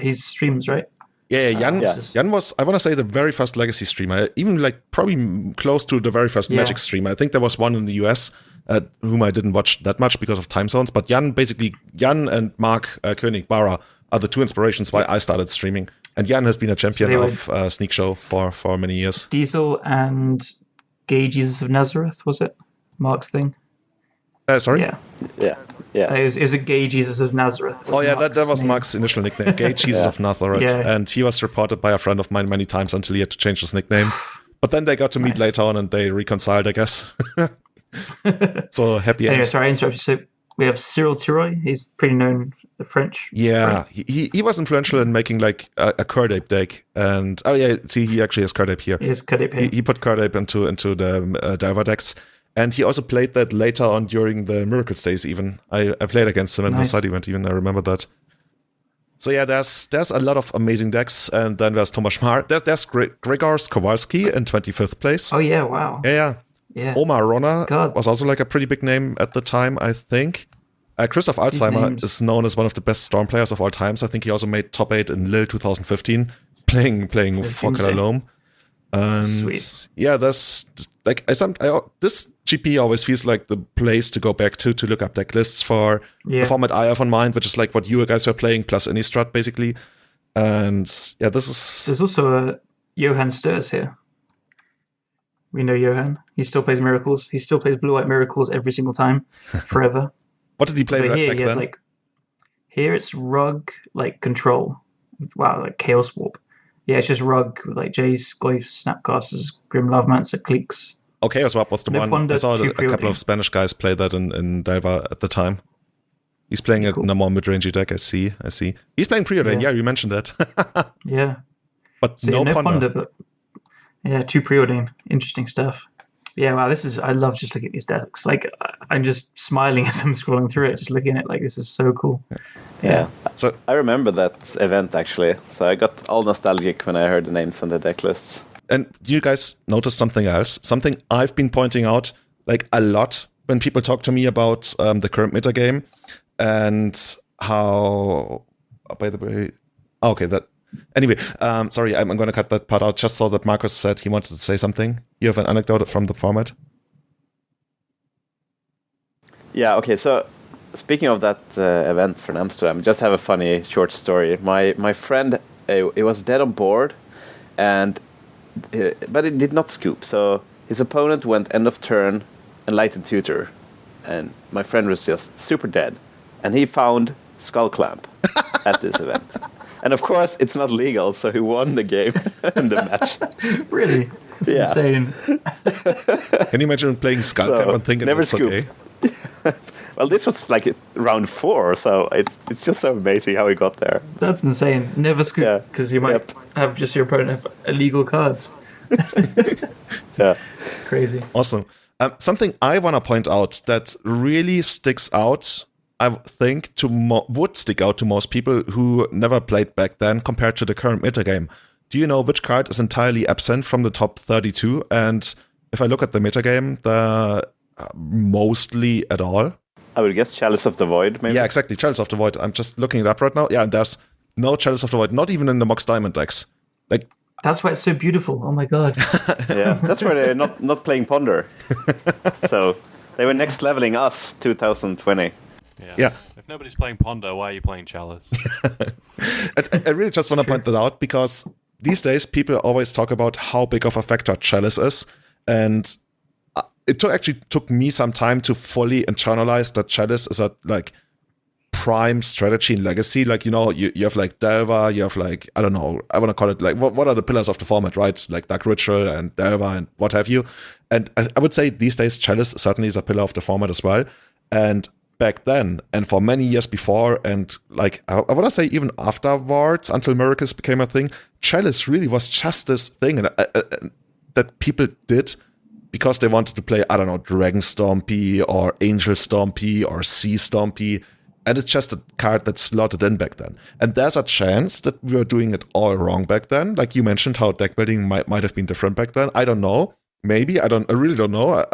Speaker 2: he's streams, right?
Speaker 1: Yeah, Jan was, I want to say, the very first Legacy streamer, even like probably close to the very first Magic streamer. I think there was one in the US, whom I didn't watch that much because of time zones. But Jan and Mark Koenig Barra are the 2 inspirations why I started streaming. And Jan has been a champion of Sneak Show for many years.
Speaker 2: Diesel and Gay Jesus of Nazareth, was it? Mark's thing?
Speaker 1: Sorry?
Speaker 4: Yeah.
Speaker 2: It was a Gay Jesus of Nazareth.
Speaker 1: Oh yeah, that was Mark's initial nickname, Gay Jesus of Nazareth. Yeah. And he was reported by a friend of mine many times until he had to change his nickname. But then they got to meet later on and they reconciled, I guess. So happy
Speaker 2: anyway,
Speaker 1: end.
Speaker 2: sorry, I interrupted. So we have Cyril Tiroy. He's pretty known in French.
Speaker 1: Yeah, right? he was influential in making like a Curd Ape deck. And he actually has Curd Ape here.
Speaker 2: He has Curd Ape here.
Speaker 1: He put Curd Ape into the Diver decks. And he also played that later on during the Miracles days even. I played against him in the side event even, I remember that. So yeah, there's a lot of amazing decks. And then there's Tomasz Mar. There's Gregor Kowalski in 25th place.
Speaker 2: Oh yeah, wow.
Speaker 1: Yeah. Omar Rona was also like a pretty big name at the time, I think. Christoph Alzheimer is known as one of the best Storm players of all times. I think he also made top 8 in Lille 2015, playing for Kalalome. And
Speaker 2: sweet.
Speaker 1: Yeah, that's like this GP always feels like the place to go back to look up deck lists for the format I have on mind, which is like what you guys are playing plus Innistrad basically. And yeah, there's
Speaker 2: also Johan Sturs here. We know Johan. He still plays Miracles. He still plays Blue-White Miracles every single time, forever.
Speaker 1: What did he play
Speaker 2: here,
Speaker 1: back then?
Speaker 2: Here it's Rug, Control. Wow, Chaos Warp. Yeah, it's just Rug with Jace, Glyphs, Snapcasters, Grim Lovemancer, Cliques.
Speaker 1: Okay, Chaos Warp was the one.
Speaker 2: Ponder,
Speaker 1: I saw a couple of Spanish guys play that in Delva at the time. He's playing it in a more mid-rangey deck, I see. He's playing Preordain, you mentioned that.
Speaker 2: Yeah.
Speaker 1: But
Speaker 2: so
Speaker 1: no Ponder.
Speaker 2: But yeah, 2 Preordain. Interesting stuff. Yeah, wow, I love just looking at these decks. I'm just smiling as I'm scrolling through it, just looking at it, this is so cool.
Speaker 4: Yeah. So I remember that event, actually. So I got all nostalgic when I heard the names on the deck lists.
Speaker 1: And you guys notice something else? Something I've been pointing out a lot when people talk to me about the current metagame and how... Oh, by the way... Okay, that... Anyway, sorry, I'm going to cut that part out. Just saw that Marcus said he wanted to say something. You have an anecdote from the format?
Speaker 4: Yeah, okay, so speaking of that event from Amsterdam, just have a funny short story. My friend, he was dead on board, but it did not scoop. So his opponent went end of turn, Enlightened Tutor, and my friend was just super dead. And he found Skull Clamp at this event. And of course, it's not legal, so he won the game and the match.
Speaker 2: Really? That's insane.
Speaker 1: Can you imagine playing Skull Clamp and thinking
Speaker 4: never
Speaker 1: it's
Speaker 4: scoop.
Speaker 1: okay?
Speaker 4: Well, this was round 4, so it's just so amazing how he got there.
Speaker 2: That's insane. Never scoop, because you might have just your opponent have illegal cards.
Speaker 4: Yeah.
Speaker 2: Crazy.
Speaker 1: Awesome. Something I want to point out that really sticks out, I think, would stick out to most people who never played back then compared to the current metagame. Do you know which card is entirely absent from the top 32? And if I look at the metagame, mostly at all.
Speaker 4: I would guess Chalice of the Void, maybe?
Speaker 1: Yeah, exactly. Chalice of the Void. I'm just looking it up right now. Yeah, and there's no Chalice of the Void, not even in the Mox Diamond decks.
Speaker 2: That's why it's so beautiful. Oh my god.
Speaker 4: Yeah, that's why they're not playing Ponder. So they were next leveling us 2020.
Speaker 1: Yeah.
Speaker 3: If nobody's playing Ponder, why are you playing Chalice?
Speaker 1: I really just want to point that out because these days people always talk about how big of a factor Chalice is, and it actually took me some time to fully internalize that Chalice is a prime strategy in Legacy. You have Delva, you have I don't know, I want to call it what are the pillars of the format, right? Dark Ritual and Delva and what have you. And I would say these days Chalice certainly is a pillar of the format as well. And back then, and for many years before, and I want to say even afterwards, until Miracles became a thing, Chalice really was just this thing that people did because they wanted to play, I don't know, Dragon Stompy or Angel Stompy or Sea Stompy, and it's just a card that's slotted in back then. And there's a chance that we were doing it all wrong back then. Like you mentioned, how deck building might have been different back then. I don't know. Maybe. I really don't know.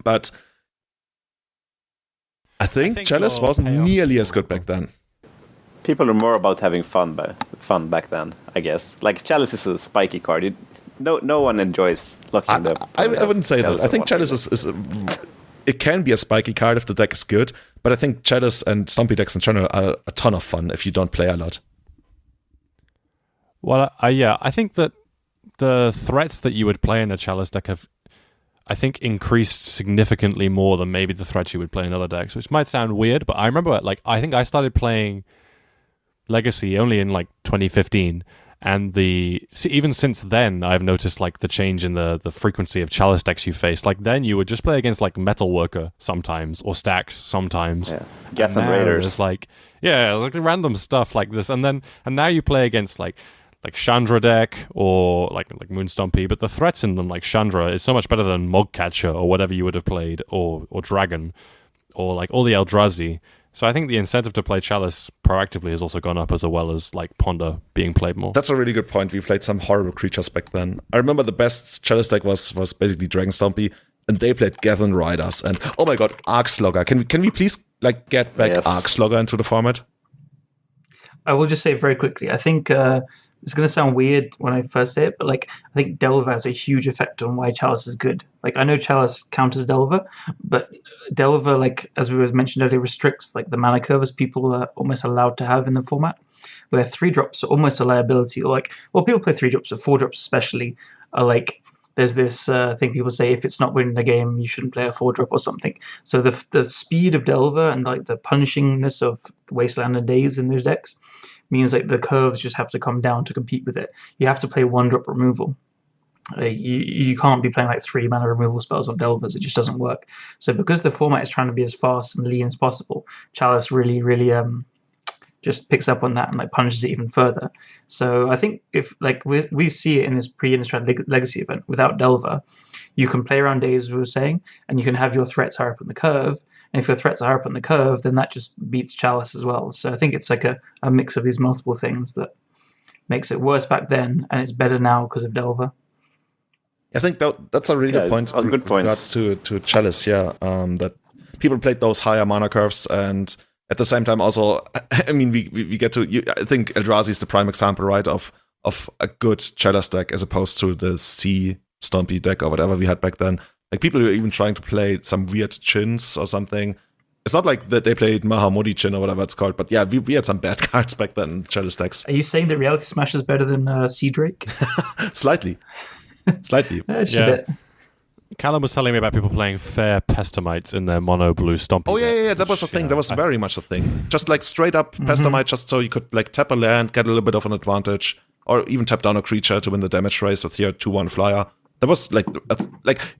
Speaker 1: But I think Chalice wasn't nearly as good back then.
Speaker 4: People are more about having fun back then, I guess. Chalice is a spiky card. No one enjoys looking the.
Speaker 1: I wouldn't say that. I think Chalice is it can be a spiky card if the deck is good, but I think Chalice and Stompy decks in general are a ton of fun if you don't play a lot.
Speaker 3: Well, I think that the threats that you would play in a Chalice deck have, I think, increased significantly more than maybe the threats you would play in other decks, which might sound weird, but I remember, I think I started playing Legacy only in 2015, and even since then, I've noticed the change in the frequency of Chalice decks you face. Then you would just play against Metalworker sometimes, or Stacks sometimes.
Speaker 4: Yeah, Gethan Raiders.
Speaker 3: It's random stuff like this, and now you play against Chandra deck or like Moon Stompy, but the threats in them, like Chandra, is so much better than Mogcatcher or whatever you would have played, or Dragon, or all the Eldrazi. So I think the incentive to play Chalice proactively has also gone up, as well as Ponder being played more.
Speaker 1: That's a really good point. We played some horrible creatures back then. I remember the best Chalice deck was basically Dragon Stompy, and they played Gethan Riders, and oh my god, Arkslogger. Can we please get back Arkslogger into the format?
Speaker 2: I will just say very quickly, I think it's going to sound weird when I first say it, but like I think Delver has a huge effect on why Chalice is good. Like I know Chalice counters Delver, but Delver, like as we mentioned earlier, restricts like the mana curves people are almost allowed to have in the format, where 3-drops are almost a liability. Or like, well, people play 3-drops, but 4-drops especially are like, there's this thing people say, if it's not winning the game, you shouldn't play a 4-drop or something. So the speed of Delver and like the punishingness of Wasteland and Daze in those decks means like the curves just have to come down to compete with it. You have to play 1-drop removal. You can't be playing like 3 mana removal spells on Delvers. It just doesn't work. So because the format is trying to be as fast and lean as possible, Chalice really just picks up on that and like punishes it even further. So I think if like we see it in this Pre-Innistrad Legacy event, without Delver, you can play around Days, as we were saying, and you can have your threats higher up on the curve. And if your threats are higher up on the curve, then that just beats Chalice as well. So I think it's like a mix of these multiple things that makes it worse back then, and it's better now because of Delver.
Speaker 1: I think that's a really good point.
Speaker 4: Good point.
Speaker 1: Regards to Chalice, that people played those higher mana curves, and at the same time also, I mean, we get to. I think Eldrazi is the prime example, right, of a good Chalice deck as opposed to the C Stompy deck or whatever we had back then. Like people were even trying to play some weird chins or something. It's not like that they played Mahamudi Chin or whatever it's called, but yeah, we had some bad cards back then in Chalice decks.
Speaker 2: Are you saying that Reality Smash is better than Sea Drake?
Speaker 1: Slightly.
Speaker 2: Just a bit.
Speaker 3: Callum was telling me about people playing fair Pestamites in their mono blue Stompy.
Speaker 1: Oh yeah, that was a thing. That was very much a thing. Just like straight up Pestamite, just so you could like tap a land, get a little bit of an advantage, or even tap down a creature to win the damage race with your 2/1 flyer. That was like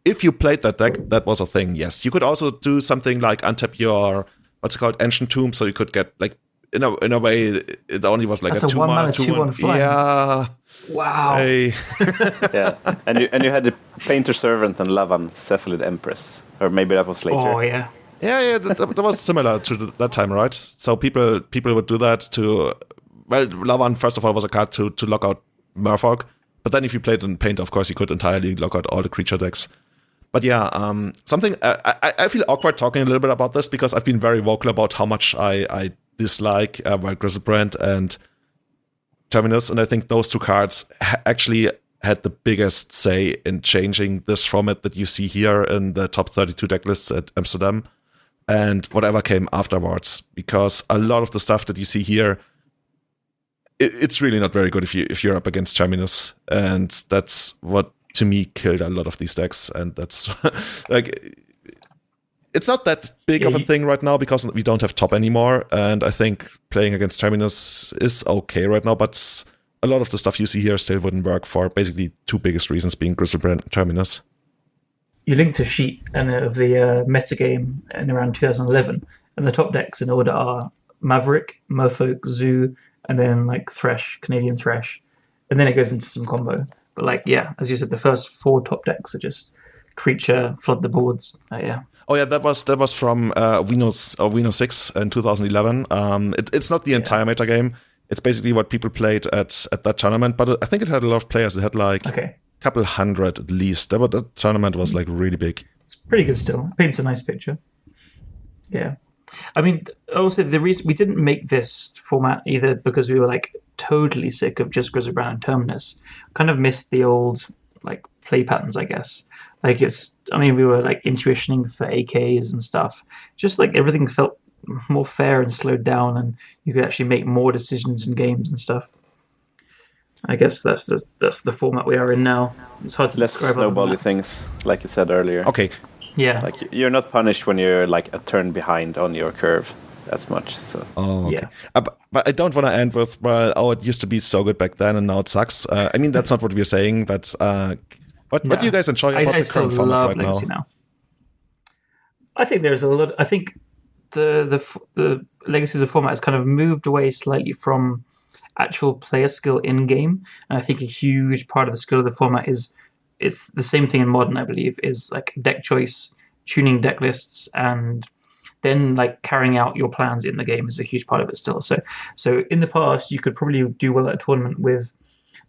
Speaker 1: if you played that deck, that was a thing. Yes, you could also do something like untap your what's it called, Ancient Tomb, so you could get like in a way it only was like
Speaker 2: that's
Speaker 1: a 2-mana 2/1
Speaker 2: flyer.
Speaker 1: Yeah.
Speaker 2: Wow.
Speaker 1: Hey.
Speaker 4: Yeah, and you had the Painter Servant and Lavan Cephalid Empress, or maybe that was later.
Speaker 2: Oh yeah.
Speaker 1: Yeah, that was similar to that time, right? So people would do that to, well, Lavan first of all was a card to lock out Merfolk, but then if you played in Paint, of course, you could entirely lock out all the creature decks. But yeah, something I feel awkward talking a little bit about this because I've been very vocal about how much I dislike Griselbrand and Terminus, and I think those two cards actually had the biggest say in changing this format that you see here in the top 32 deck lists at Amsterdam and whatever came afterwards, because a lot of the stuff that you see here, it's really not very good if you're up against Terminus, and that's what to me killed a lot of these decks. And that's like, it's not that big of a thing right now because we don't have top anymore, and I think playing against Terminus is okay right now, but a lot of the stuff you see here still wouldn't work for basically two biggest reasons, being Griselbrand and Terminus.
Speaker 2: You linked a sheet of the metagame in around 2011, and the top decks in order are Maverick, Merfolk, Zoo, and then like Thresh, Canadian Thresh, and then it goes into some combo. But like, yeah, as you said, the first 4 top decks are just creature, flood the boards. Yeah.
Speaker 1: Oh yeah, that was from Wino 6 in 2011. It's not the entire metagame. It's basically what people played at that tournament, but I think it had a lot of players. It had like a couple hundred at least. That tournament was like really big.
Speaker 2: It's pretty good still. It paints a nice picture. Yeah. I mean, also the reason we didn't make this format either because we were like totally sick of just Griselbrand and Terminus. Kind of missed the old like play patterns, I guess. Like we were like intuitioning for AKs and stuff. Just like everything felt more fair and slowed down, and you could actually make more decisions in games and stuff. I guess that's the format we are in now. It's hard to describe.
Speaker 4: Less snowbally things, like you said earlier.
Speaker 1: Okay.
Speaker 2: Yeah.
Speaker 4: Like you're not punished when you're like a turn behind on your curve as much. So.
Speaker 1: Oh, okay. Yeah. But I don't want to end with, well, it used to be so good back then and now it sucks. I mean, that's not what we're saying, but what do you guys enjoy about the current format right
Speaker 2: Legacy now? I think there's a lot. I think the Legacy as a format has kind of moved away slightly from actual player skill in game, and I think a huge part of the skill of the format is the same thing in Modern, I believe, is like deck choice, tuning deck lists, and then like carrying out your plans in the game is a huge part of it still. So in the past, you could probably do well at a tournament with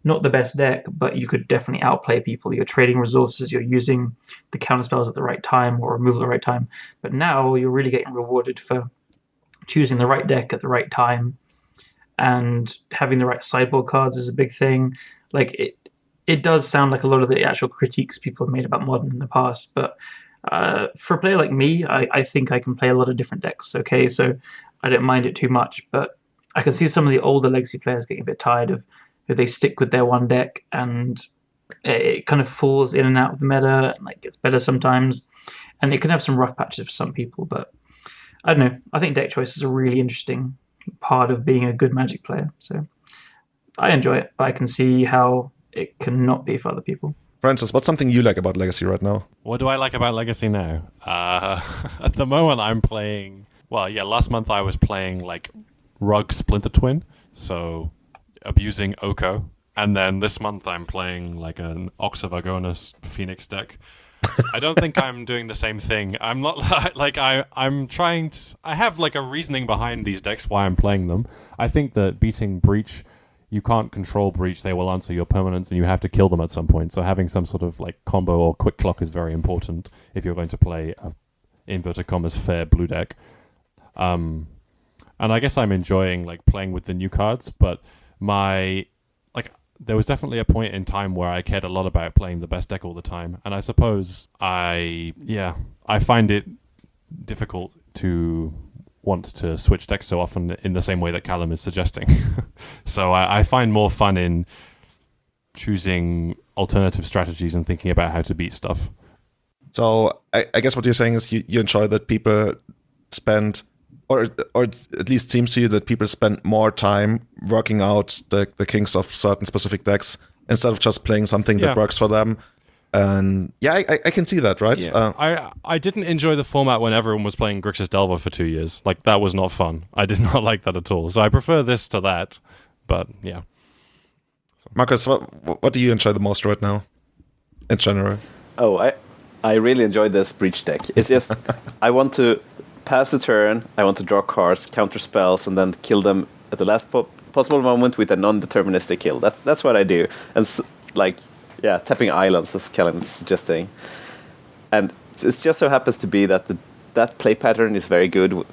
Speaker 2: not the best deck, but you could definitely outplay people. You're trading resources, you're using the counter spells at the right time or removal at the right time. But now you're really getting rewarded for choosing the right deck at the right time and having the right sideboard cards is a big thing. Like it does sound like a lot of the actual critiques people have made about Modern in the past, but for a player like me, I think I can play a lot of different decks. Okay, so I don't mind it too much, but I can see some of the older Legacy players getting a bit tired of if they stick with their one deck and it kind of falls in and out of the meta and like gets better sometimes, and it can have some rough patches for some people. But I don't know. I think deck choice is a really interesting part of being a good Magic player. So I enjoy it, but I can see how it cannot be for other people.
Speaker 1: Francis, what's something you like about Legacy right now?
Speaker 3: What do I like about Legacy now? At the moment, I'm playing. Well, yeah, last month I was playing like Rug Splinter Twin, so abusing Oko. And then this month I'm playing like an Ox of Argonis Phoenix deck. I don't think I'm doing the same thing. I'm not like I'm trying to. I have like a reasoning behind these decks why I'm playing them. I think that beating Breach, you can't control Breach. They will answer your permanents, and you have to kill them at some point. So having some sort of like combo or quick clock is very important if you're going to play a inverted commas fair blue deck. And I guess I'm enjoying like playing with the new cards, but there was definitely a point in time where I cared a lot about playing the best deck all the time, and I suppose I find it difficult to want to switch decks so often in the same way that Callum is suggesting. So I find more fun in choosing alternative strategies and thinking about how to beat stuff.
Speaker 1: So I guess what you're saying is you enjoy that people spend, or it at least seems to you that people spend more time working out the kinks of certain specific decks instead of just playing something that works for them. And yeah, I can see that, right?
Speaker 3: Yeah. I didn't enjoy the format when everyone was playing Grixis Delver for 2 years. Like, that was not fun. I did not like that at all. So I prefer this to that. But yeah.
Speaker 1: Marcus, what do you enjoy the most right now, in general?
Speaker 4: Oh, I really enjoy this Breach deck. It's just, I want to pass the turn, I want to draw cards, counter spells, and then kill them at the last possible moment with a non-deterministic kill. That's what I do. And tapping islands, as Callum is suggesting. And it just so happens to be that that play pattern is very good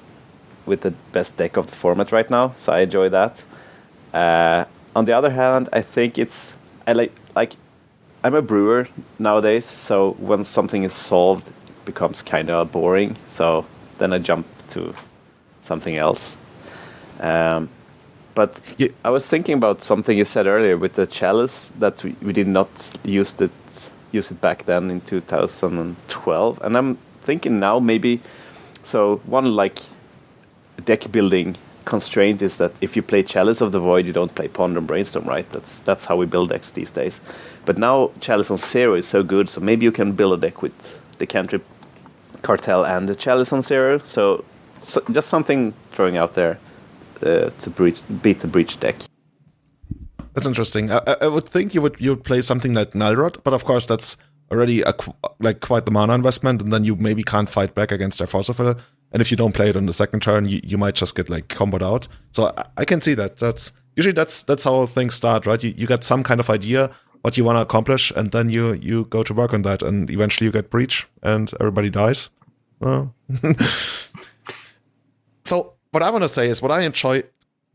Speaker 4: with the best deck of the format right now, so I enjoy that. On the other hand, I think I'm a brewer nowadays, so when something is solved, it becomes kind of boring. So then I jump to something else. But I was thinking about something you said earlier with the chalice, that we did not use it back then in 2012, and I'm thinking now maybe. So one deck building constraint is that if you play Chalice of the Void, you don't play Ponder and Brainstorm, right? That's how we build decks these days. But now Chalice on Zero is so good, so maybe you can build a deck with the Cantrip Cartel and the Chalice on Zero. So just something throwing out there to beat the Breach deck.
Speaker 1: That's interesting. I would think you would play something like Nilrod, but of course that's already quite the mana investment, and then you maybe can't fight back against their Force of Will. And if you don't play it on the second turn, you might just get comboed out. So I can see that. That's how things start, right? You get some kind of idea what you want to accomplish, and then you go to work on that, and eventually you get Breach, and everybody dies. So what I want to say is what I enjoy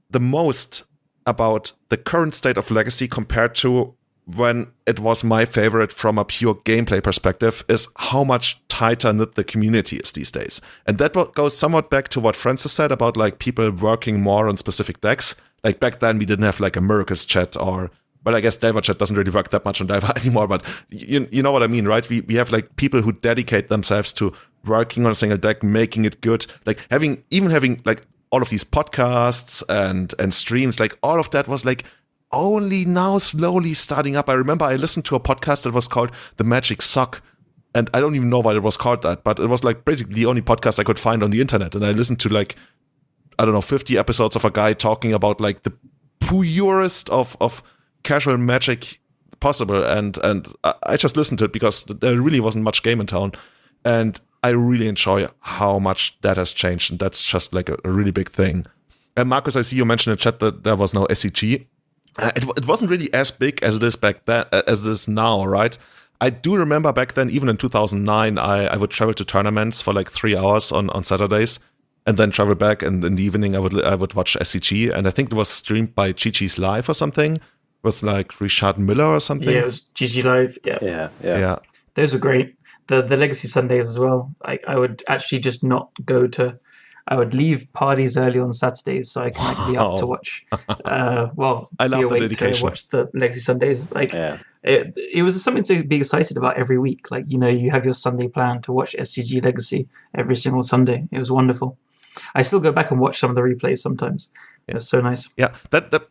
Speaker 1: the most about the current state of Legacy compared to when it was my favorite from a pure gameplay perspective is how much tighter knit the community is these days. And that goes somewhat back to what Francis said about people working more on specific decks. Like back then we didn't have a Miracles chat, or, well, I guess Delver chat doesn't really work that much on Delver anymore, but you know what I mean, right? We have people who dedicate themselves to working on a single deck, making it good, having all of these podcasts and streams, all of that was only now slowly starting up. I remember I listened to a podcast that was called The Magic Sock, and I don't even know why it was called that, but it was basically the only podcast I could find on the internet, and I listened to 50 episodes of a guy talking about the purest of casual Magic possible, and I just listened to it because there really wasn't much game in town, and I really enjoy how much that has changed, and that's just a really big thing. And Marcus, I see you mentioned in chat that there was no SCG. It wasn't really as big as it is back then, as it is now, right? I do remember back then, even in 2009, I would travel to tournaments for 3 hours on Saturdays, and then travel back. And in the evening, I would watch SCG, and I think it was streamed by Gigi's Live or something with like Richard Miller or something.
Speaker 2: Yeah, it was Gigi Live.
Speaker 4: Yeah.
Speaker 2: Those were great. The Legacy Sundays as well. Like I would actually just not go to. I would leave parties early on Saturdays so I can be up to watch.
Speaker 1: I love the dedication.
Speaker 2: To watch the Legacy Sundays. It was something to be excited about every week. Like you have your Sunday plan to watch SCG Legacy every single Sunday. It was wonderful. I still go back and watch some of the replays sometimes. It was so nice.
Speaker 1: Yeah, that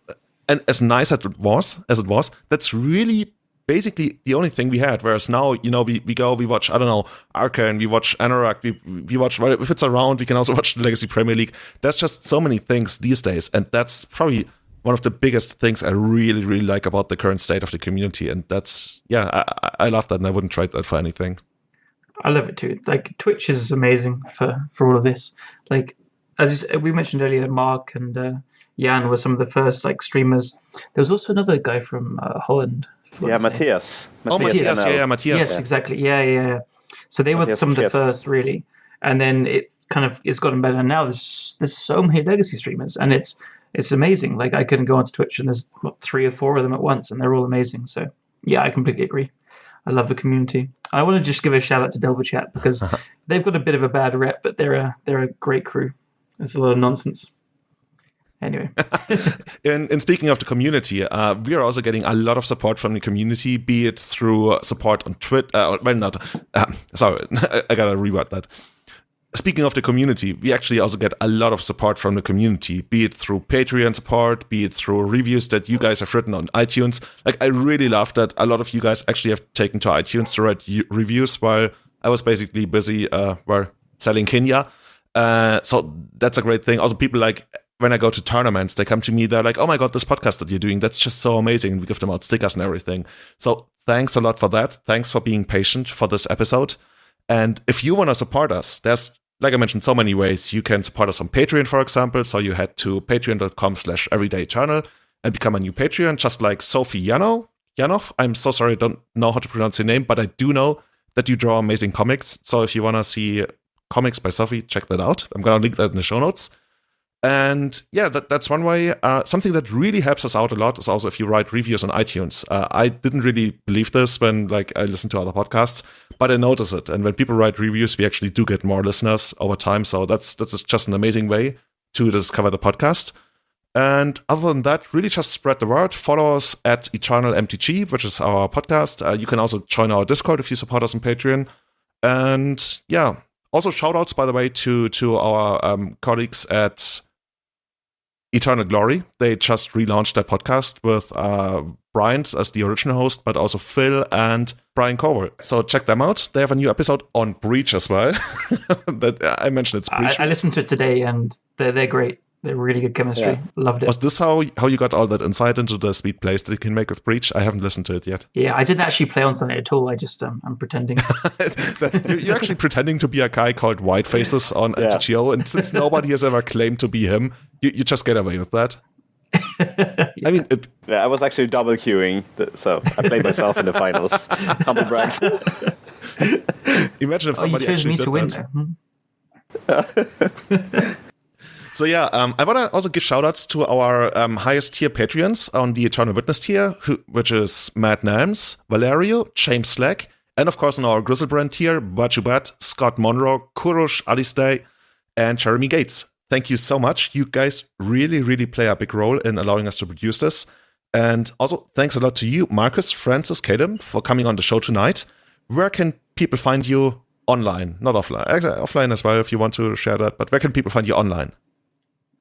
Speaker 1: and as nice as it was, that's really basically the only thing we had. Whereas now, we watch, I don't know, Arcane, we watch Anorak, we watch, well, if it's around, we can also watch the Legacy Premier League. There's just so many things these days, and that's probably one of the biggest things I really, really like about the current state of the community. And that's, I love that, and I wouldn't trade that for anything.
Speaker 2: I love it too. Like Twitch is amazing for all of this. Like as we mentioned earlier, Mark and Jan were some of the first like streamers. There was also another guy from Holland.
Speaker 4: Matthias.
Speaker 1: Matthias. Matthias.
Speaker 2: Yes, exactly. Yeah. So they were some of the first, really, and then it's gotten better. Now there's so many Legacy streamers, and it's amazing. Like I couldn't go onto Twitch, and there's 3 or 4 of them at once, and they're all amazing. So yeah, I completely agree. I love the community. I want to just give a shout out to Delver Chat because they've got a bit of a bad rep, but they're a great crew. It's a lot of nonsense. Anyway.
Speaker 1: And speaking of the community, we are also getting a lot of support from the community, be it through support on Twitter. Sorry, I gotta reword that. Speaking of the community, we actually also get a lot of support from the community, be it through Patreon support, be it through reviews that you guys have written on iTunes. Like, I really love that a lot of you guys actually have taken to iTunes to write reviews while I was basically busy selling Kenya. So that's a great thing. Also, people like, when I go to tournaments, they come to me, they're like, oh my God, this podcast that you're doing, that's just so amazing. And we give them out stickers and everything. So thanks a lot for that. Thanks for being patient for this episode. And if you want to support us, there's, like I mentioned, so many ways. You can support us on Patreon, for example. So you head to patreon.com/everydayeternal and become a new Patreon, just like Sophie Yanov. I'm so sorry, I don't know how to pronounce your name, but I do know that you draw amazing comics. So if you want to see comics by Sophie, check that out. I'm going to link that in the show notes. And yeah, that's one way. Something that really helps us out a lot is also if you write reviews on iTunes. I didn't really believe this when I listened to other podcasts, but I notice it. And when people write reviews, we actually do get more listeners over time. So that's just an amazing way to discover the podcast. And other than that, really just spread the word. Follow us at Eternal MTG, which is our podcast. You can also join our Discord if you support us on Patreon. And yeah, also shout outs, by the way, to our colleagues at Eternal Glory. They just relaunched their podcast with Brian as the original host, but also Phil and Brian Cowper. So check them out. They have a new episode on Breach as well. That I mentioned it's Breach.
Speaker 2: I listened to it today, and they're great. They're really good chemistry. Yeah. Loved it.
Speaker 1: Was this how you got all that insight into the sweet plays that you can make with Breach? I haven't listened to it yet.
Speaker 2: Yeah, I didn't actually play on Sunday at all. I just I'm pretending.
Speaker 1: You're actually pretending to be a guy called Whitefaces on MTGO, and since nobody has ever claimed to be him, you just get away with that.
Speaker 2: Yeah.
Speaker 1: I mean,
Speaker 4: I was actually double queuing, so I played myself in the finals. Humble brag.
Speaker 1: Imagine if somebody actually did that. So yeah, I want to also give shoutouts to our highest tier Patreons on the Eternal Witness tier, which is Matt Nams, Valerio, James Slack, and of course on our Grizzlebrand tier, Bajubat, Scott Monroe, Kurush, Alistair, and Jeremy Gates. Thank you so much. You guys really, really play a big role in allowing us to produce this. And also thanks a lot to you, Marcus, Francis, Callum, for coming on the show tonight. Where can people find you online? Not offline. Actually, offline as well if you want to share that. But where can people find you online?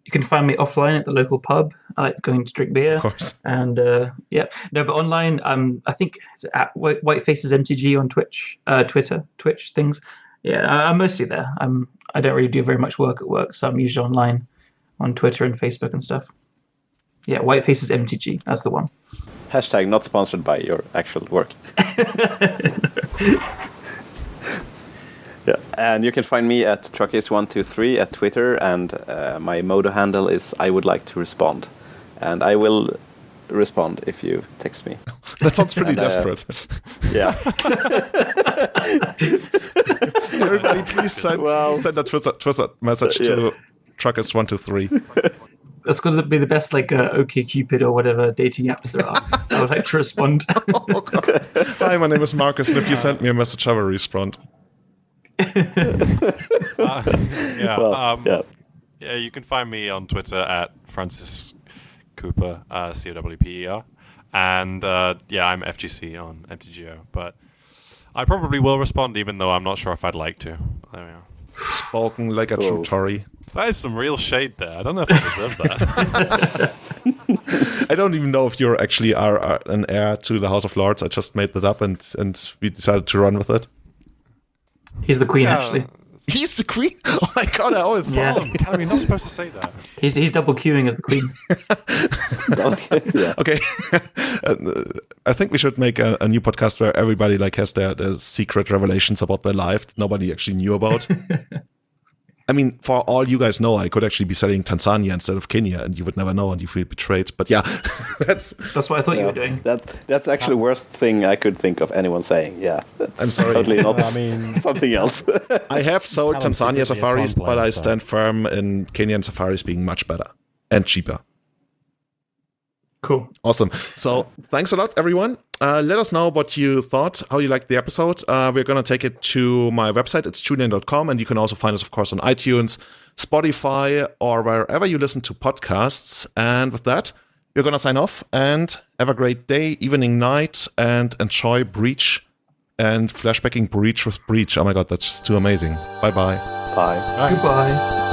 Speaker 2: You can find me offline at the local pub. I like going to drink beer.
Speaker 1: Of course.
Speaker 2: And but online, I think it's at Whitefaces MTG on Twitch, Twitch things. Yeah, I'm mostly there. I don't really do very much work at work, so I'm usually online on Twitter and Facebook and stuff. Yeah, Whitefaces MTG, that's the one.
Speaker 4: Hashtag not sponsored by your actual work. Yeah, and you can find me at Truckis123 at Twitter, and my Modo handle is I would like to respond, and I will respond if you text me.
Speaker 1: That sounds pretty desperate.
Speaker 4: Yeah.
Speaker 1: Everybody, please send a Twitter message to Truckis123.
Speaker 2: That's going to be the best, like, OkCupid or whatever dating apps there are. I would like to respond.
Speaker 1: Oh, God. Hi, my name is Marcus, and if you send me a message, I will respond.
Speaker 3: Yeah, you can find me on Twitter at Francis Cooper, Cowper. And I'm FGC on MTGO. But I probably will respond, even though I'm not sure if I'd like to. There we are.
Speaker 1: Spoken like a true Tory.
Speaker 3: That is some real shade there. I don't know if I deserve that.
Speaker 1: I don't even know if you actually are an heir to the House of Lords. I just made that up, and we decided to run with it.
Speaker 2: He's the queen, actually.
Speaker 1: He's the queen? Oh my God, I always thought him.
Speaker 3: Callum, you're not supposed to say that.
Speaker 2: He's double queuing as the queen.
Speaker 1: Okay. I think we should make a new podcast where everybody like has their secret revelations about their life that nobody actually knew about. I mean, for all you guys know, I could actually be selling Tanzania instead of Kenya, and you would never know, and you feel betrayed. But yeah, that's
Speaker 2: what I thought you were doing.
Speaker 4: That's actually the worst thing I could think of anyone saying. Yeah,
Speaker 1: I'm sorry.
Speaker 4: Totally not something else.
Speaker 1: I have sold Tanzania safaris, but I stand firm in Kenyan safaris being much better and cheaper.
Speaker 2: Cool.
Speaker 1: Awesome. So thanks a lot, everyone. Let us know what you thought, how you liked the episode. We're going to take it to my website. It's julian.com. And you can also find us, of course, on iTunes, Spotify, or wherever you listen to podcasts. And with that, we're going to sign off and have a great day, evening, night, and enjoy Breach and flashbacking Breach with Breach. Oh my God, that's just too amazing. Bye-bye.
Speaker 4: Bye.
Speaker 2: Goodbye.